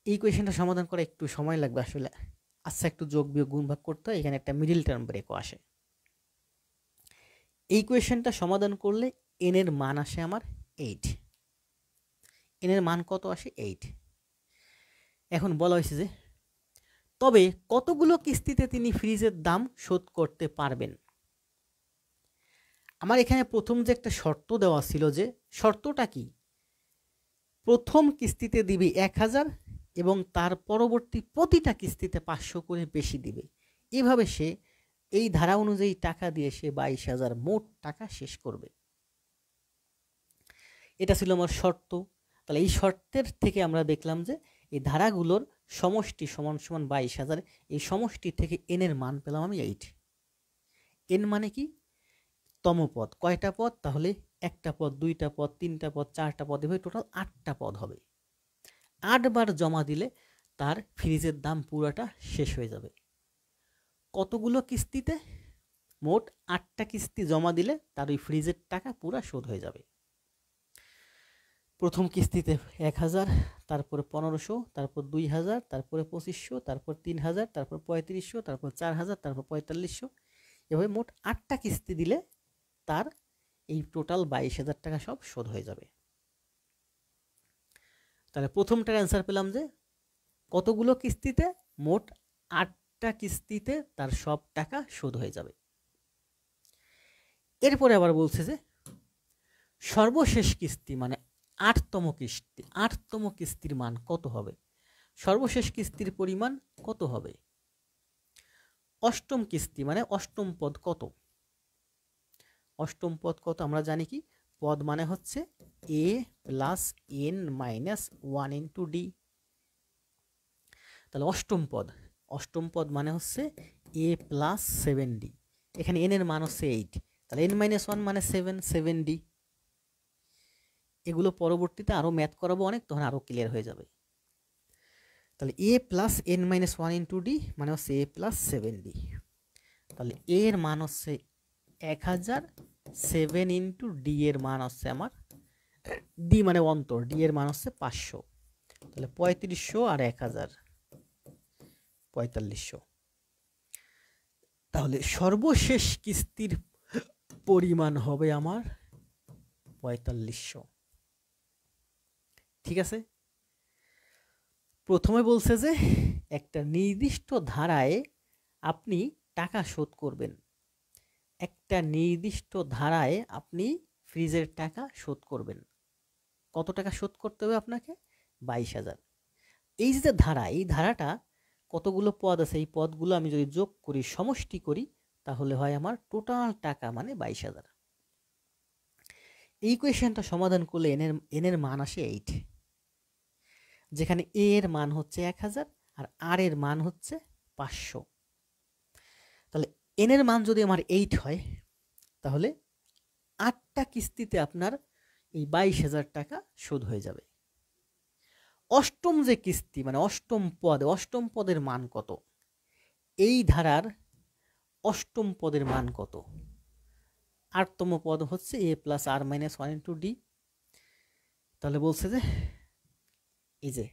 এই ইকুয়েশনটা সমাধান করা একটু সময় লাগবে আসলে। আচ্ছা, একটু যোগ বিয়োগ গুণ ভাগ করতে হয়, এখানে একটা মিডল টার্ম ব্রেকও আসে। এই ইকুয়েশনটা সমাধান করলে n এর মান আসে আমার 8। n এর মান কত আসে? 8। এখন বলা হয়েছে যে তবে কতগুলো কিস্তিতে তিনি ফ্রিজের দাম শোধ করতে পারবেন। আমার এখানে প্রথম যে একটা শর্ত দেওয়া ছিল, যে শর্তটা কি? প্রথম কিস্তিতে দিবে 1000 এবং তার পরবর্তী প্রতিটা কিস্তিতে 500 করে বেশি দিবে। এভাবে সে এই ধারা অনুযায়ী টাকা দিয়ে সে 22000 মোট টাকা শেষ করবে। এটা ছিল আমার শর্ত। তাহলে এই শর্তের থেকে আমরা দেখলাম যে এই ধারাগুলোর সমষ্টি সমান সমান 22000। এই সমষ্টি থেকে n এর মান পেলাম আমি 8। n মানে কি? তম পদ। কয়টা পদ? তাহলে একটা পদ, দুইটা পদ, তিনটা পদ, চারটা পদ, এভাবে টোটাল 8টা পদ হবে। 8 বার জমা দিলে তার ফ্রিজের দাম পুরোটা শেষ হয়ে যাবে। কতগুলো কিস্তিতে? মোট 8টা কিস্তি জমা দিলে তার ওই ফ্রিজের টাকা পুরা শোধ হয়ে যাবে। প্রথম কিস্তিতে 1000, তারপরে 1500, তারপর 2000, তারপরে 2500, তারপর 3000, তারপর 3500, তারপর 4000, তারপর 4500, এভাবে মোট 8টা কিস্তি দিলে তার এই টোটাল 22,000 টাকা সব শোধ হয়ে যাবে। তাহলে প্রথমটার অ্যান্সার পেলাম যে কতগুলো কিস্তিতে, মোট 8টা কিস্তিতে তার সব টাকা শোধ হয়ে যাবে। এরপরে আবার বলছে যে সর্বশেষ কিস্তি মানে 8তম কিস্তির মান কত হবে? সর্বশেষ কিস্তির পরিমাণ কত হবে? 8ম কিস্তি মানে 8ম পদ কত? 8ম পদ কত আমরা জানি কি, পদ মানে হচ্ছে a plus n minus 1 into d. তাহলে 8ম পদ মানে হচ্ছে a প্লাস 7d। এখানে n এর মান হচ্ছে 8, তাহলে n মাইনাস 1 মানে 7d। এগুলো পরবর্তীতে আরো ম্যাথ করাবো অনেক, তখন আরো ক্লিয়ার হয়ে যাবে। তাহলে a plus n minus 1 into D মানে হচ্ছে a প্লাস 7d। তাহলে a এর মান হচ্ছে 1000, 7 ইন্টু ডি এর মান হচ্ছে আমার, ডি মানে অন্তর, ডি এর মান হচ্ছে 500। তাহলে 3500 আর 1000 4500। তাহলে সর্বশেষ কিস্তির পরিমাণ হবে আমার 4500। ঠিক আছে, প্রথমে বলছে যে একটা নির্দিষ্ট ধারায় আপনি টাকা শোধ করবেন। একটা নির্দিষ্ট ধারায় আপনি ফ্রিজের টাকা শোধ করবেন। কত টাকা শোধ করতে হবে আপনাকে? 22,000। এই যে ধারা, এই ধারাটা কতগুলো পদ আছে, এই পদগুলো আমি যদি যোগ করি, সমষ্টি করি, তাহলে হয় আমার টোটাল টাকা মানে 22,000। এই কোয়েশ্চেনটা সমাধান করলে এন এর মান আসে 8, যেখানে এ এর মান হচ্ছে 1000 আর আর এর মান হচ্ছে 500। তাহলে এন এর মান যদি আমার 8 হয়, তাহলে 8টা কিস্তিতে আপনার এই 22,000 টাকা শোধ হয়ে যাবে। অষ্টম যে কিস্তি মানে অষ্টম পদের মান কত? এই ধারার অষ্টম পদের মান কত? 8তম পদ হচ্ছে a plus r minus 1 into d. তাহলে বলছে যে এই যে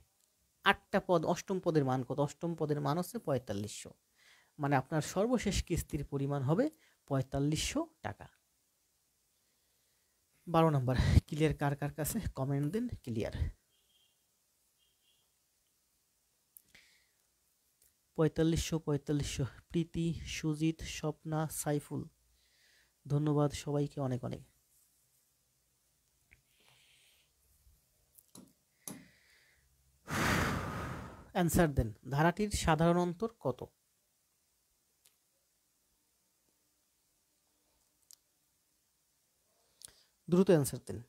8টা পদ, অষ্টম পদের মান কত? অষ্টম পদের মান হচ্ছে 4500, মানে আপনার সর্বশেষ কিস্তির পরিমাণ হবে 4500 টাকা। 12 নম্বর ক্লিয়ার কার কার কাছে? কমেন্ট দিন ক্লিয়ার। 4500 প্রীতি, সুজিত, স্বপ্না, সাইফুল, ধন্যবাদ সবাইকে অনেক অনেক। অ্যান্সার দেন, ধারাটির সাধারণ অন্তর কত? দ্রুত অ্যান্সার দেন।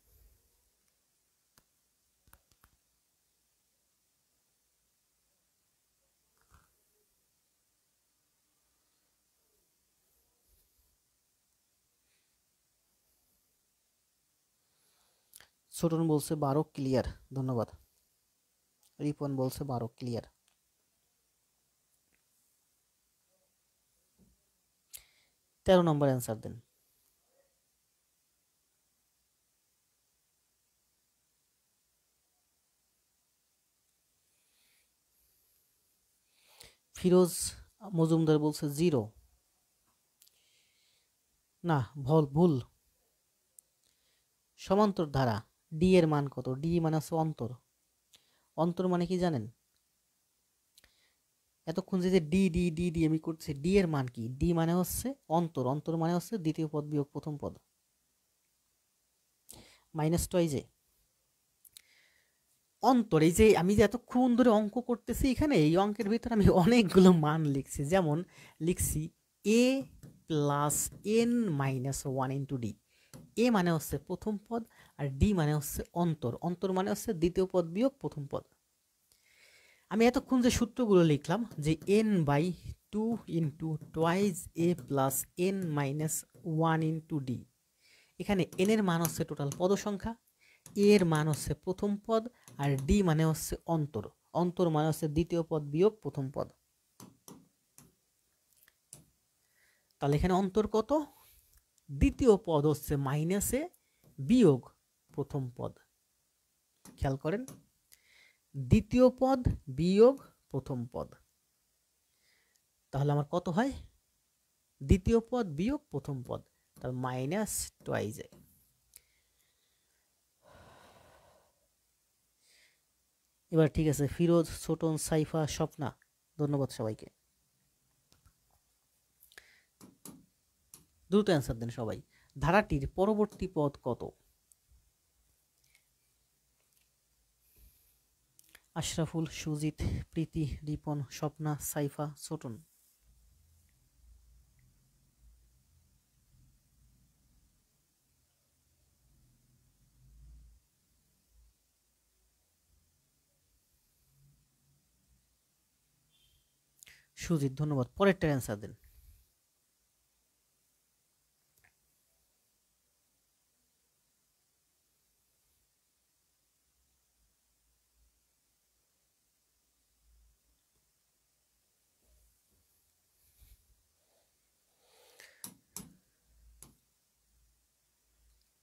ছোটন বলছে 12 ক্লিয়ার, ধন্যবাদ। রিপন বলছে 12 ক্লিয়ার। 13 নম্বর অ্যান্সার দেন। ফিরোজ মজুমদার বলছে 0, না ভুল। সমান্তর ধারা ডি এর মান কত? ডি মানে হচ্ছে অন্তর। অন্তর মানে কি জানেন? এতক্ষণ যে ডি ডি ডি ডি আমি করছি, ডি এর মান কি? ডি মানে হচ্ছে অন্তর, অন্তর মানে হচ্ছে দ্বিতীয় পদ বিয়োগ প্রথম পদ, মাইনাস টু এই যে অন্তর। এই যে আমি যে এতক্ষণ ধরে অঙ্ক করতেছি, এখানে এই অঙ্কের ভিতরে আমি অনেকগুলো মান লিখছি। যেমন লিখছি a plus n minus 1 into d. A মানে হচ্ছে প্রথম পদ আর ডি মানে হচ্ছে অন্তর, অন্তর মানে হচ্ছে দ্বিতীয় পদ বিয়োগ প্রথম পদ। আমি এতক্ষণ যে সূত্রগুলো লিখলাম যে n by 2 into twice a plus n minus 1 into d, এখানে এন এর মান হচ্ছে টোটাল পদ সংখ্যা, এর মান হচ্ছে প্রথম পদ আর ডি মানে হচ্ছে অন্তর, অন্তর মানে হচ্ছে দ্বিতীয় পদ বিয়োগ প্রথম পদ। তাহলে এখানে অন্তর কত? দ্বিতীয় পদ হচ্ছে মাইনাসে বিয়োগ প্রথম পদ। খেয়াল করেন, দ্বিতীয় পদ বিয়োগ প্রথম পদ। তাহলে আমার কত হয়? দ্বিতীয় পদ বিয়োগ প্রথম পদ, তাহলে মাইনাস টুয়াইজ এ। এবার ঠিক আছে, ফিরোজ, ছোটন, সাইফা, স্বপ্না, ধন্যবাদ সবাইকে। দ্রুত অ্যান্সার দেন সবাই। ধারাটির পরবর্তী পদ কত? আশরাফুল, সুজিত, প্রীতি, রিপন, স্বপ্না, সাইফা, ছোটন। সুজিত, ধন্যবাদ। পরেরটার অ্যান্সার দেন।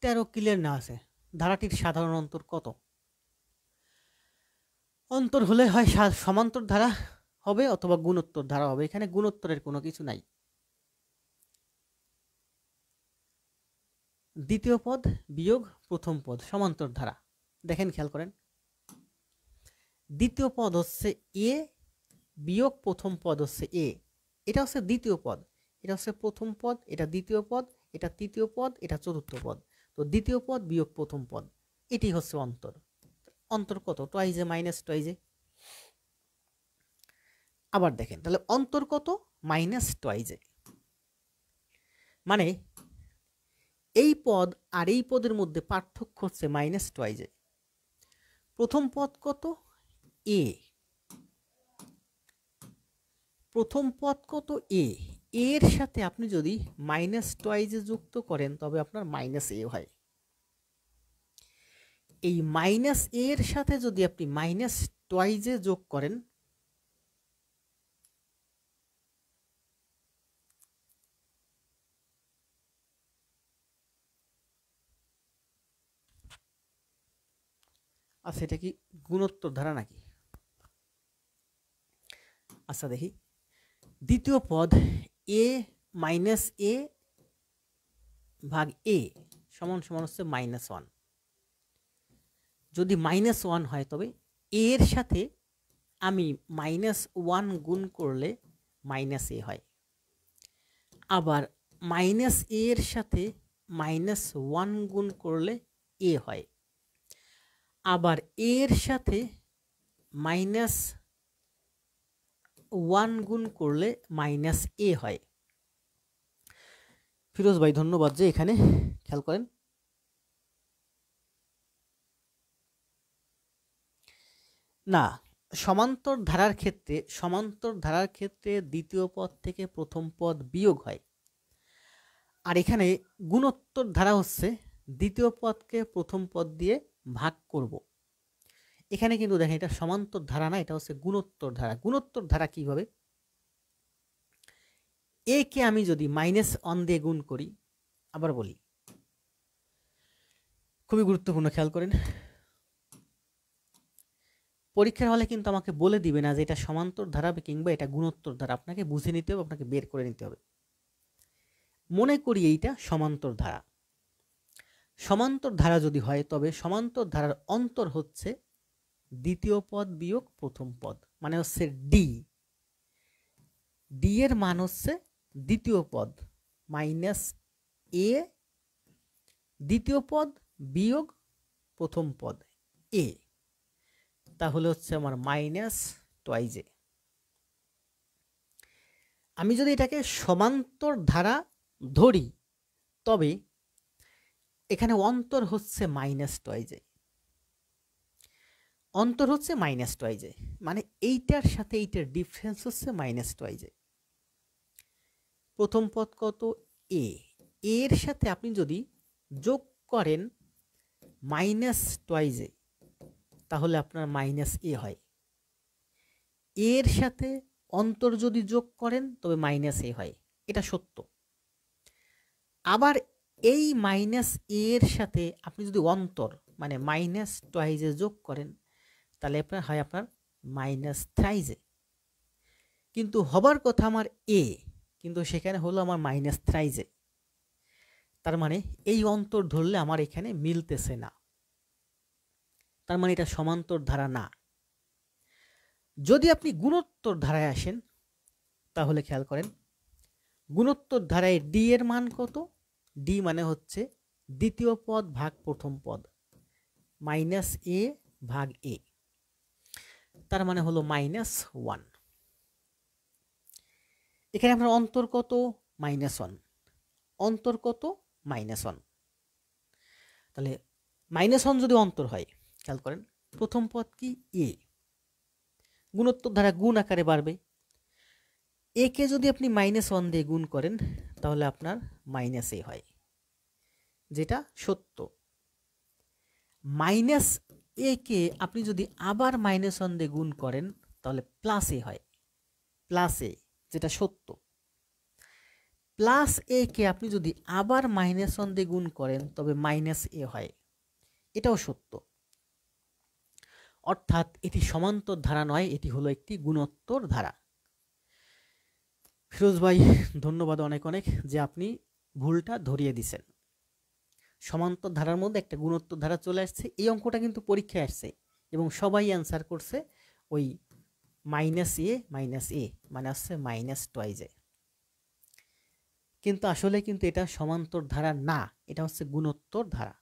তেরো ক্লিয়ার না আছে। ধারাটির সাধারণ অন্তর কত? অন্তর হলে হয় সমান্তর ধারা হবে অথবা গুণোত্তর ধারা হবে। এখানে গুণোত্তরের কোনো কিছু নাই। দ্বিতীয় পদ বিয়োগ প্রথম পদ সমান্তর ধারা। দেখেন, খেয়াল করেন, দ্বিতীয় পদ হচ্ছে এ বিয়োগ প্রথম পদ হচ্ছে এ। এটা হচ্ছে দ্বিতীয় পদ, এটা হচ্ছে প্রথম পদ, এটা দ্বিতীয় পদ, এটা তৃতীয় পদ, এটা চতুর্থ পদ। তো দ্বিতীয় পদ বিয়োগ প্রথম পদ, এটি হচ্ছে অন্তর। অন্তর কত? টুয়াইজে মাইনাস টুয়াইজে। আবার দেখেন তাহলে অন্তর কত? মাইনাস টুয়াইজে। মানে এই পদ আর এই পদের মধ্যে পার্থক্য হচ্ছে মাইনাস টুয়াইজে। প্রথম পদ কত? এ। প্রথম পদ কত? এ। এর সাথে আপনি যদি মাইনাস টুয়াইজে যুক্ত করেন তবে আপনার মাইনাস এ হয়। এই মাইনাস এর সাথে যদি আপনি মাইনাস টুয়াইজে যোগ করেন আচ্ছা, এটা কি গুণোত্তর ধারা নাকি? আচ্ছা দেখি, দ্বিতীয় পদ এ মাইনাস এ ভাগ এ সমান সমান হচ্ছে মাইনাস ওয়ান। যদি মাইনাস ওয়ান হয় তবে এর সাথে আমি মাইনাস ওয়ান গুণ করলে মাইনাস এ হয়। আবার মাইনাস এর সাথে মাইনাস ওয়ান গুণ করলে এ হয়। আবার এর সাথে মাইনাস ওয়ান গুণ করলে মাইনাস এ হয়। ফিরোজ ভাই ধন্যবাদ। যে এখানে খেয়াল করেন, না, সমান্তর ধারার ক্ষেত্রে দ্বিতীয় পদ থেকে প্রথম পদ বিয়োগ হয়। আর এখানে গুণোত্তর ধারা হচ্ছে দ্বিতীয় পদকে প্রথম পদ দিয়ে ভাগ করব। এখানে কিন্তু দেখেন এটা সমান্তর ধারা না, এটা হচ্ছে গুণোত্তর ধারা। গুণোত্তর ধারা কিভাবে? এ কে আমি যদি মাইনাস ওয়ান দিয়ে গুণ করি, আবার বলি, খুবই গুরুত্বপূর্ণ, খেয়াল করেন, পরীক্ষার হলে কিন্তু আমাকে বলে দিবে না যে এটা সমান্তর ধারা কিংবা এটা গুণোত্তর ধারা। আপনাকে বুঝে নিতে হবে, আপনাকে বের করে নিতে হবে। মনে করি এইটা সমান্তর ধারা। সমান্তর ধারা যদি হয় তবে সমান্তর ধারার অন্তর হচ্ছে দ্বিতীয় পদ বিয়োগ প্রথম পদ, মানে হচ্ছে ডি। ডি এর মান হচ্ছে দ্বিতীয় পদ মাইনাস এ, দ্বিতীয় পদ বিয়োগ প্রথম পদ এ, তাহলে হচ্ছে আমার মাইনাস টুয়াইজে। আমি যদি এটাকে সমান্তর ধারা ধরি তবে এখানে অন্তর হচ্ছে মাইনাস টুয়াইজে। অন্তর হচ্ছে মাইনাস টুয়াইজে, মানে এইটার সাথে এইটার ডিফারেন্স হচ্ছে মাইনাস টুয়াইজে। প্রথম পদ কত? এ। এর সাথে আপনি যদি যোগ করেন মাইনাস টুয়াইজে তাহলে আপনার মাইনাস এ হয়। এর সাথে অন্তর যদি যোগ করেন তবে মাইনাস এ হয়, এটা সত্য। আবার এই মাইনাস এর সাথে আপনি যদি অন্তর মানে মাইনাস টুয়াইজে যোগ করেন তাহলে আপনার হয় আপনার মাইনাস থ্রাইজে। কিন্তু হবার কথা আমার এ, কিন্তু সেখানে হলো আমার মাইনাস থ্রাইজে। তার মানে এই অন্তর ধরলে আমার এখানে মিলতেছে না, তার মানে এটা সমান্তর ধারা না। যদি আপনি গুণোত্তর ধারায় আসেন তাহলে খেয়াল করেন গুণোত্তর ধারায় ডি এর মান কত? ডি মানে হচ্ছে দ্বিতীয় পদ ভাগ প্রথম পদ, মাইনাস এ ভাগ এ, তার মানে হলো -1। এখানে আপনার অন্তর কত? -1। অন্তর কত? -1। তাহলে -1 যদি অন্তর হয়, খেয়াল করেন প্রথম পদ কি? এ। গুণোত্তর ধারা গুণ আকারে বাড়বে। এ কে যদি আপনি -1 দিয়ে গুণ করেন তাহলে আপনার -a হয়, যেটা সত্য। -a কে আপনি যদি আবার -1 দিয়ে গুণ করেন তাহলে +a হয়, +a, যেটা সত্য। +a কে আপনি যদি আবার -1 দিয়ে গুণ করেন তবে -a হয়, এটাও সত্য। অর্থাৎ এটি সমান্তর ধারা নয়, এটি হলো একটি গুণোত্তর ধারা। ফিরোজ ভাই ধন্যবাদ অনেক অনেক যে আপনি ভুলটা ধরিয়ে দিছেন। সমান্তর ধারার মধ্যে একটা গুণোত্তর ধারা চলে আসছে। এই অঙ্কটা কিন্তু পরীক্ষায় আসছে এবং সবাই অ্যান্সার করছে ওই -a মানে আসছে -2a। কিন্তু আসলে কিন্তু এটা সমান্তর ধারা না, এটা হচ্ছে গুণোত্তর ধারা।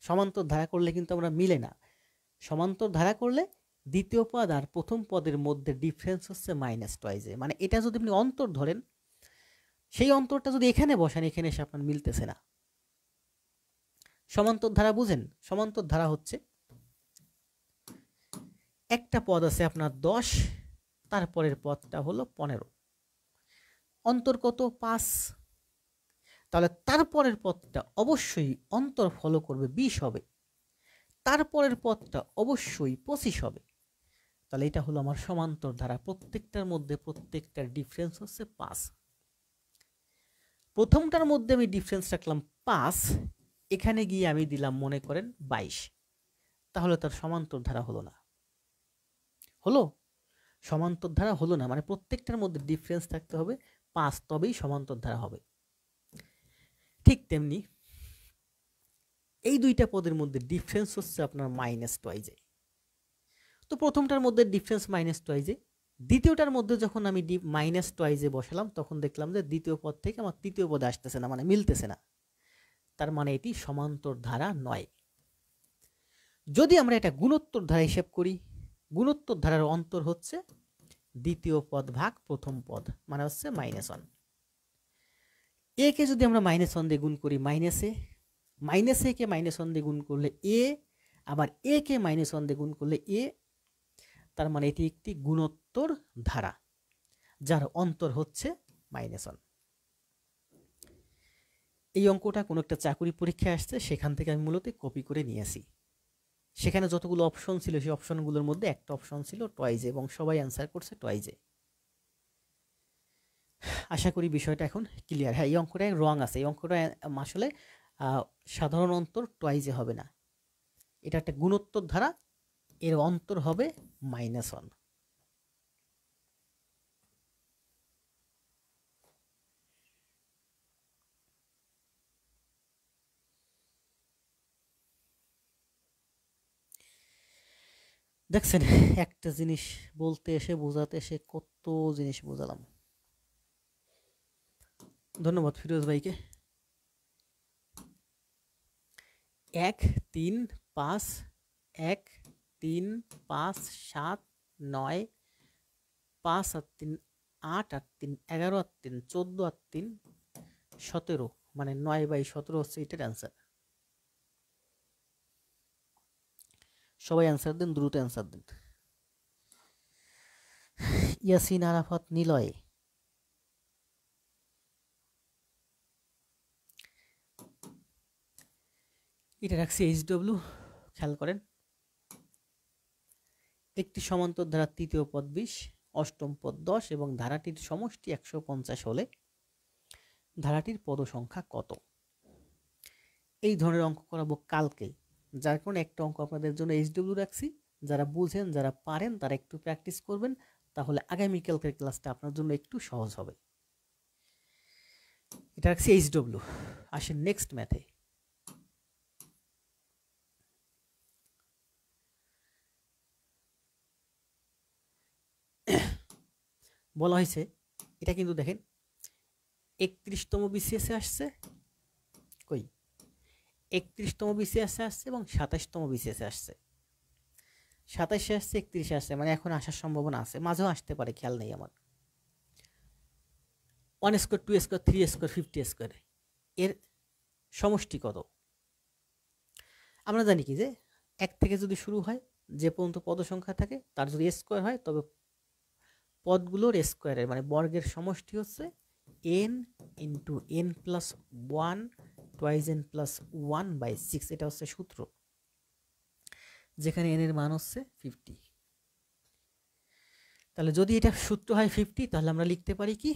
সমান্তর ধারা করলে কিন্তু আমরা মিলে না। সমান্তর ধারা করলে দ্বিতীয় পদ আর প্রথম পদের মধ্যে ডিফারেন্স হচ্ছে -2a, মানে এটা যদি আপনি অন্তর ধরেন সেই অন্তরটা যদি এখানে বসান এখানে এসে আপনার মিলতেছে না। সমান্তর ধারা বুঝেন? সমান্তর ধারা হচ্ছে একটা পদ আছে আপনার 10, তারপরের পদটা হলো 15, অন্তর কত? 5। তাহলে তারপরের পদটা অবশ্যই অন্তর ফলো করবে 20 হবে, তারপরের পদটা অবশ্যই 25 হবে। তাহলে এটা হলো আমার সমান্তর ধারা। প্রত্যেকটার মধ্যে প্রত্যেকটার ডিফারেন্স হচ্ছে 5। প্রথমটার মধ্যে আমি ডিফারেন্স রাখলাম 5, এখানে গিয়ে আমি দিলাম মনে করেন 22, তাহলে তার সমান্তর ধারা হলো না। হলো? সমান্তর ধারা হলো না, মানে প্রত্যেকটার মধ্যে ডিফারেন্স থাকতে হবে 5, তবেই সমান্তর ধারা হবে। ঠিক তেমনি এই দুইটা পদের মধ্যে ডিফারেন্স হচ্ছে আপনার -2a। তো প্রথমটার মধ্যে ডিফারেন্স -2a, দ্বিতীয়টার মধ্যে যখন আমি -2a বসালাম তখন দেখলাম যে দ্বিতীয় পদ থেকে আমার তৃতীয় পদে আসতেছে না, মানে মিলতেছে না। তার মানে এটি সমান্তর ধারা নয়। যদি আমরা এটা গুণোত্তর ধারা হিসেব করি, গুণোত্তর ধারার অন্তর হচ্ছে দ্বিতীয় পদ ভাগ প্রথম পদ, মানে হচ্ছে -1। এ কে যদি আমরা -1 দিয়ে গুণ করি -a, -a কে -1 দিয়ে গুণ করলে a, আবার a কে -1 দিয়ে গুণ করলে a, তার মানে এটি একটি গুণোত্তর ধারা যার অন্তর হচ্ছে -1। এই অঙ্কটা কোনো একটা চাকরি পরীক্ষায় আসছে, সেখান থেকে আমি মূলত কপি করে নিয়েছি। সেখানে যতগুলো অপশন ছিল সেই অপশনগুলোর মধ্যে একটা অপশন ছিল টয়েজে এবং সবাই অ্যান্সার করছে টয়েজে। আশা করি বিষয়টা এখন ক্লিয়ার। হ্যাঁ, এই অঙ্কটা রং আছে। এই অঙ্কটা আসলে সাধারণ অন্তর টয়েজে হবে না, এটা একটা গুণোত্তর ধারা, এর অন্তর হবে -1। দেখছেন, একটা জিনিস বলতে এসে বোঝাতে এসে কত জিনিস বোঝালাম। ধন্যবাদ ফিরোজ ভাইকে। 1 3 5 1 3 5 7 9 5 আর 3 8 আর 3 11 আর 3 14 আর 3 17, মানে 9/17 হচ্ছে এটার অ্যান্সার। সবাই অ্যান্সার দেন, দ্রুত অ্যান্সার দেন। ইয়াসিন আরাফাত নিলয়, এটা রাখছি HW। খেয়াল করেন, একটি সমান্তর ধারার তৃতীয় পদ 20, অষ্টম পদ 10 এবং ধারাটির সমষ্টি 150 হলে ধারাটির পদ সংখ্যা কত? এই ধরনের অঙ্ক করাবো কালকে, যার কারণে একটা অঙ্ক আপনাদের জন্য HW রাখছি। যারা বুঝেন, যারা পারেন তারা একটু প্র্যাকটিস করবেন, তাহলে আগামীকালকের ক্লাসটা আপনার জন্য একটু সহজ হবে। এটা রাখছি HW। আসেন নেক্সট ম্যাথে। বলা হয়েছে এটা কিন্তু দেখেন 31তম বিসিএসে আসছে, কই 31তম বিসিএসে আসছে এবং 27তম বিসিএসে আসছে, 27-এ আসছে, 31-এ আসছে, মানে এখন আসার সম্ভাবনা আছে, মাঝেও আসতে পারে, খেয়াল নেই আমার। 1 স্কোয়ার, 2 স্কোয়ার, 3 স্কোয়ার, 50 স্কোয়ার এর সমষ্টি কত? আমরা জানি কি যে 1 থেকে যদি শুরু হয়, যে পর্যন্ত পদ সংখ্যা থাকে তার যদি স্কোয়ার হয়, তবে পদগুলোর স্কোয়ারের মানে বর্গের সমষ্টি হচ্ছে n into n plus 1 twice n plus 1/6। এটা হচ্ছে সূত্র, যেখানে n এর মান হচ্ছে 50। তাহলে যদি এটা সূত্র হয় 50, তাহলে আমরা লিখতে পারি কি,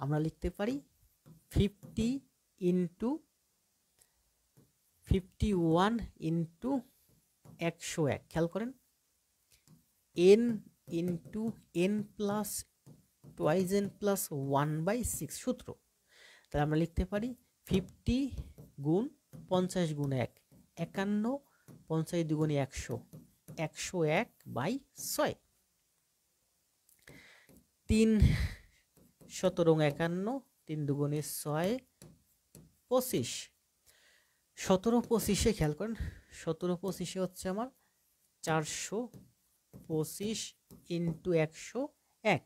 আমরা লিখতে পারি 50 ইন্টু 51 ইন্টু 101। খেয়াল করেন, n into n plus twice n plus 1/6 সূত্র। তাহলে আমরা লিখতে পারি 50 গুণ 50 গুণ 1 51, 50 দুগুণে 100, 101/6। 3 17 51, 3 দুগুণে 6, 25। 17 25-এ খেয়াল করেন, 17 25-এ হচ্ছে আমার 425 ইন্টু 101।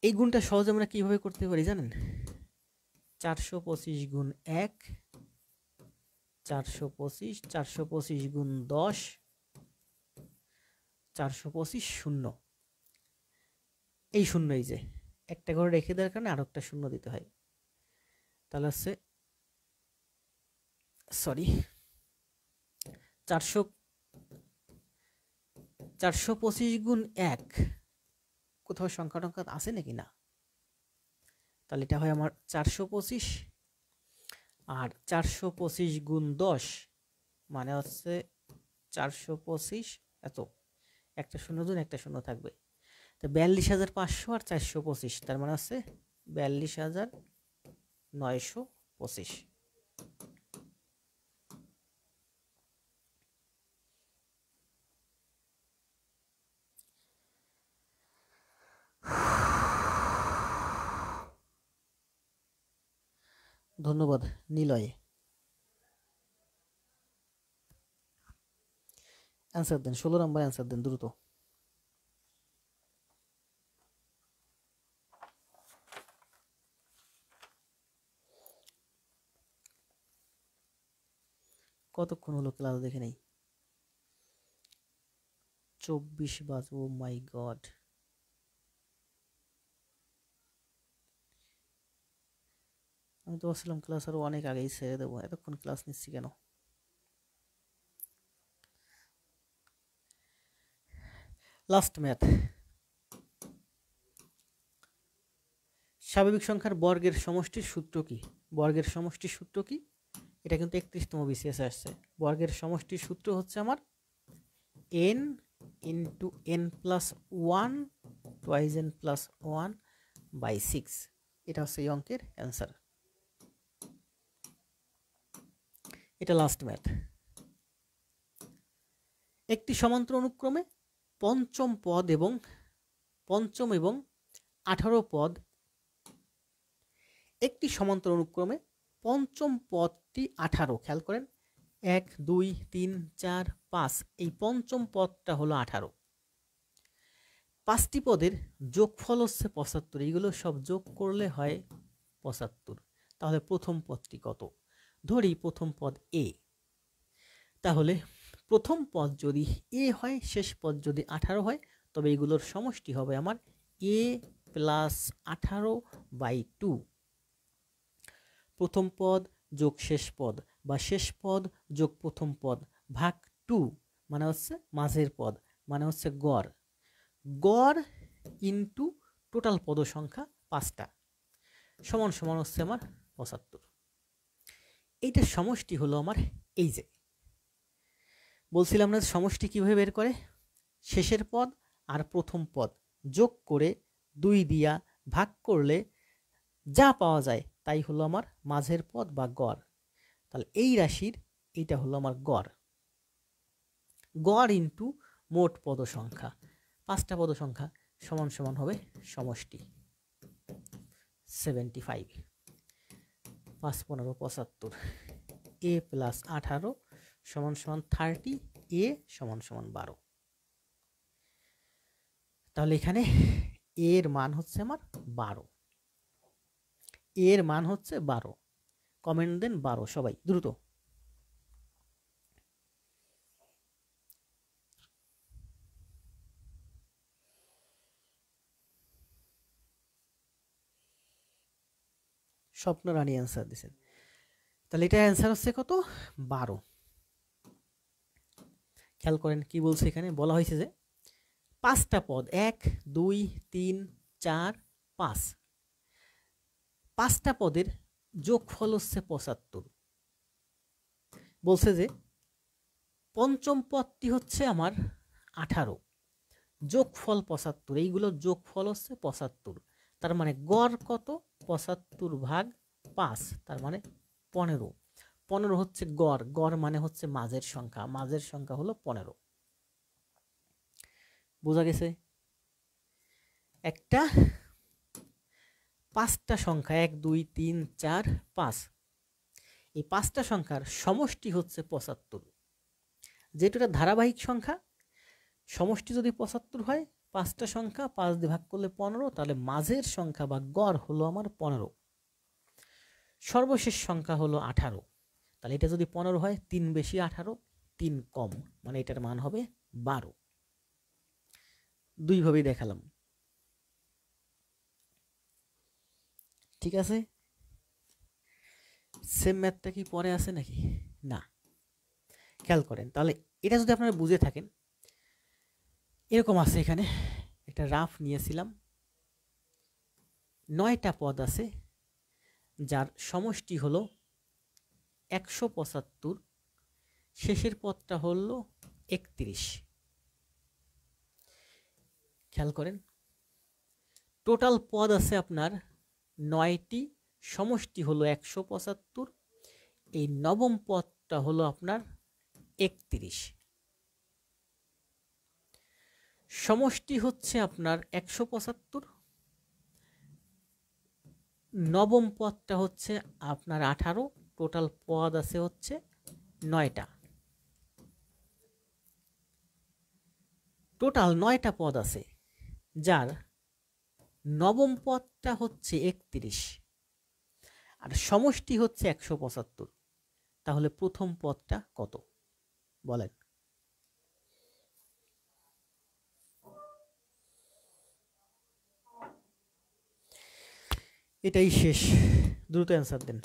এই গুণটা সহজে আমরা কিভাবে করতে পারি জানেন? 425 গুণ 1 425, 425 গুণ 10 425 শূন্য। এই শূন্য, এই যে একটা ঘরে রেখে দেওয়ার কারণে আরেকটা শূন্য দিতে হয়। তাহলে হচ্ছে সরি 425 গুণ 1, কোথাও সংখ্যা টংখ্যা আছে নাকি না? তাহলে এটা হয় আমার 425, আর 425 গুণ 10 মানে হচ্ছে 425, এত একটা শূন্য গুণ একটা শূন্য থাকবে, তো 42,500 আর 425, তার মানে হচ্ছে 42,925। ধন্যবাদ নিলয়। অ্যান্সার দেন, 16 নম্বর অ্যান্সার দেন দ্রুত। কতক্ষণ হলো ক্লাস দেখে নেই? 24 বাজ, ও মাই গড। আমি তো ভাবছিলাম ক্লাস আরো অনেক আগেই ছেড়ে দেবো, এতক্ষণ ক্লাস নিচ্ছি কেন? Last math. স্বাভাবিক সংখ্যার বর্গের সমষ্টির সূত্র কি? বর্গের সমষ্টির সূত্র কি? এটা কিন্তু 31তম বিসিএস আসছে। বর্গের সমষ্টির সূত্র হচ্ছে আমার n into n plus 1 twice n plus 1/6। এটা হচ্ছে এই অঙ্কের অ্যান্সার। এটা লাস্ট ম্যাথ। একটি সমান্তর অনুক্রমে পঞ্চম এবং 18 পদ, একটি সমান্তর অনুক্রমে পঞ্চম পদটি 18। খেয়াল করেন, 1 2 3 4 5, এই পঞ্চম পদটা হলো 18। 5টি পদের যোগফল হচ্ছে 75, এইগুলো সব যোগ করলে হয় 75। তাহলে প্রথম পদটি কত? ধরি প্রথম পদ এ, তাহলে প্রথম পদ যদি এ হয়, শেষ পদ যদি 18 হয়, তবে এগুলোর সমষ্টি হবে আমার a প্লাস 18/2। প্রথম পদ যোগ শেষ পদ বা শেষ পদ যোগ প্রথম পদ ভাগ 2, মানে হচ্ছে মাঝের পদ, মানে হচ্ছে গড়। গড় ইন্টু টোটাল পদ সংখ্যা 5টা সমান সমান হচ্ছে আমার 75। এইটার সমষ্টি হলো আমার এই যে বলছিলাম না, সমষ্টি কিভাবে বের করে? শেষের পদ আর প্রথম পদ যোগ করে 2 দিয়া ভাগ করলে যা পাওয়া যায় তাই হলো আমার মাঝের পদ বা গড়। তাহলে এই রাশির এইটা হলো আমার গড়। গড় ইন্টু মোট পদ সংখ্যা, 5টা পদ সংখ্যা সমান সমান হবে সমষ্টি 75, 5 15 75, a প্লাস 18 সমান সমান 30, a সমান সমান 12। তাহলে এখানে এর মান হচ্ছে আমার 12, এর মান হচ্ছে 12। কমেন্ট দেন 12 সবাই দ্রুত। স্বপ্ন রানী অ্যান্সার দিয়েছেন। তাহলে এটা অ্যান্সার হচ্ছে কত? 12। খেয়াল করেন কি বলছে এখানে, বলা হয়েছে যে 5টা পদ 1 2 3 4 5, 5টা পদের যোগফল হচ্ছে 75। বলছে যে পঞ্চম পদটি হচ্ছে আমার 18, যোগফল 75, এইগুলো যোগফল হচ্ছে 75। তার মানে গড় কত? 75/5, তার মানে 15। 15 হচ্ছে গড়, গড় মানে হচ্ছে মাঝের সংখ্যা, মাঝের সংখ্যা হলো 15। বোঝা গেছে? একটা 5টা সংখ্যা 1 2 3 4 5, এই 5টা সংখ্যার সমষ্টি হচ্ছে 75। যেহেতু এটা ধারাবাহিক সংখ্যা, সমষ্টি যদি 75 হয়, 5টা সংখ্যা 5 দিয়ে ভাগ করলে 15, তাহলে মাঝের সংখ্যা বা গড় হলো আমার 15। সর্বশেষ সংখ্যা হলো 18। তাহলে এটা যদি 15 হয়, 3 বেশি 18, 3 কম, মানে এটার মান হবে 12। দুইভাবেই দেখালাম, ঠিক আছে? সেম ম্যাথটা কি পরে আছে নাকি? না। খেয়াল করেন, তাহলে এটা যদি আপনারা বুঝে থাকেন, এরকম আছে এখানে একটা রাফ নিয়েছিলাম, 9টা পদ আছে যার সমষ্টি হলো 175, শেষের পদটা হলো 31। খেয়াল করেন, টোটাল পদ আছে আপনার 9টি, সমষ্টি হলো 175, এই নবম পদটা হলো আপনার 31। সমষ্টি হচ্ছে আপনার 175, নবম পদটা হচ্ছে আপনার 18, টোটাল পদ আছে হচ্ছে 9টা। টোটাল 9টা পদ আছে যার নবম পদটা হচ্ছে 31 আর সমষ্টি হচ্ছে 175। তাহলে প্রথম পদটা কত বলেন? এটাই শেষ, দ্রুত অ্যান্সার দেন।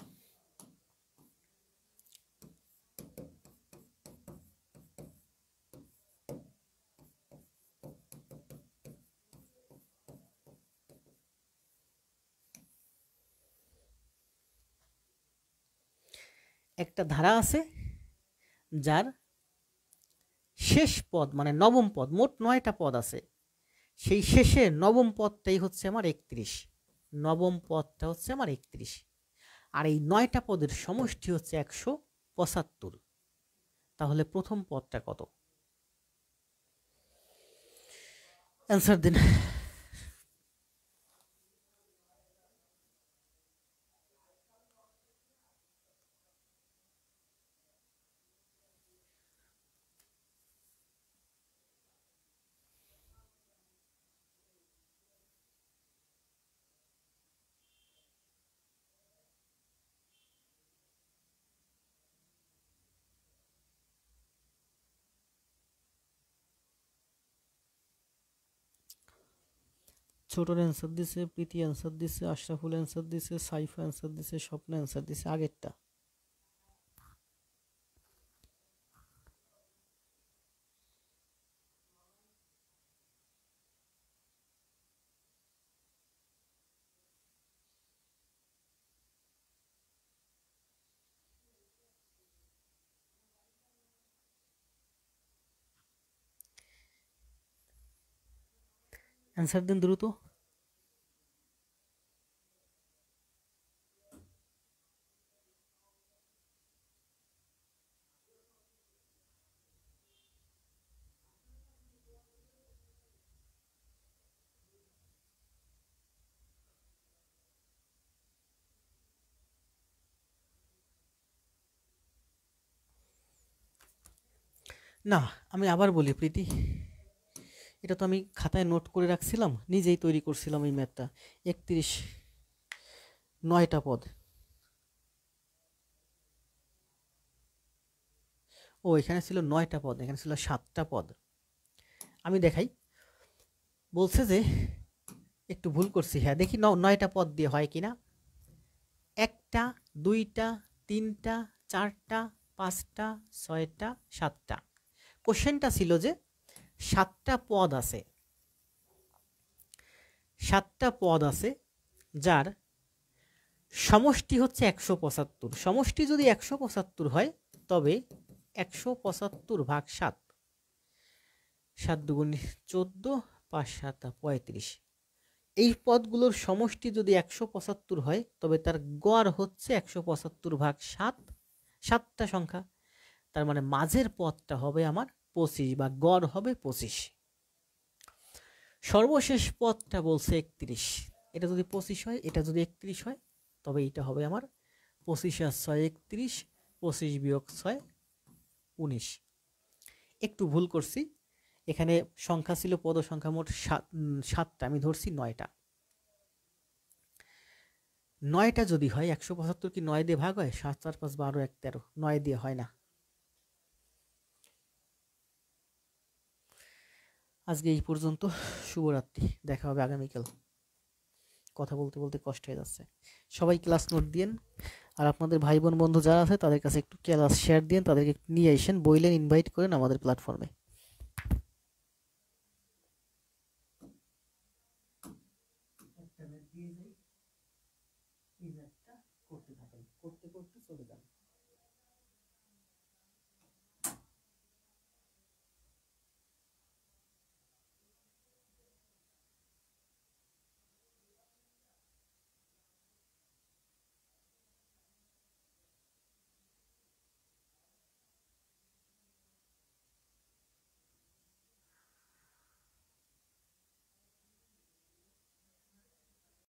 একটা ধারা আছে যার শেষ পদ মানে নবম পদ, মোট 9টা পদ আছে, সেই শেষে নবম পদটাই হচ্ছে আমার 31। নবম পদটা হচ্ছে আমার 31, আর এই 9টা পদের সমষ্টি হচ্ছে 175। তাহলে প্রথম পদটা কত? অ্যান্সার দিন। ছোটর অ্যান্সার দিছে, প্রীতি অ্যান্সার দিছে, আশরাফুল অ্যান্সার দিছে, সাইফ অ্যান্সার দিছে, স্বপ্ন অ্যান্সার দিছে আগেরটা। অ্যান্সার দিন দ্রুত। না, আমি আবার বলি প্রীতি, এটা তো আমি খাতায় নোট করে রাখছিলাম, নিজেই তৈরি করছিলাম এই ম্যাথটা। 31, 9টা পদ। ও, এখানে ছিল 9টা পদ, এখানে ছিল 7টা পদ। আমি দেখাই, বলছে যে একটু ভুল করছি, হ্যাঁ দেখি 9টা পদ দিয়ে হয় কিনা। 1টা, 2টা, 3টা, 4টা, 5টা, 6টা, 7টা। কোশ্চেনটা ছিল যে 7টা পদ আছে, 7টা পদ আছে যার সমষ্টি হচ্ছে 175। সমষ্টি যদি 175 হয় তবে 175 ভাগ 7, 7 দুগুণ 14, 5 7 35। এই পদগুলোর সমষ্টি যদি 175 হয় তবে তার গড় হচ্ছে 175 ভাগ 7, 7টা সংখ্যা। তার মানে মাঝের পদটা হবে আমার 25 বা গড় হবে 25। সর্বশেষ পদটা বলছে 31। এটা যদি 25 হয়, এটা যদি 31 হয়, তবে এটা হবে আমার 25 আর 6 31, 25 বিয়োগ 6 19। একটু ভুল করছি, এখানে সংখ্যা ছিল পদ সংখ্যা মোট 7টা, আমি ধরছি 9টা। 9টা যদি হয় 175 কি 9 দিয়ে ভাগ হয়? 7 4 5 12 1 13, 9 দিয়ে হয় না। আজকে এই পর্যন্ত, শুভরাত্রি, দেখা হবে আগামীকাল। কথা বলতে বলতে কষ্ট হয়ে যাচ্ছে। সবাই ক্লাস নোট দিয়েন, আর আপনাদের ভাই বোন বন্ধু যারা আছে তাদের কাছে একটু ক্লাস শেয়ার দিন, তাদেরকে নিয়ে আসেন, বইলেন, ইনভাইট করেন আমাদের প্ল্যাটফর্মে। করতে থাকেন, করতে করতে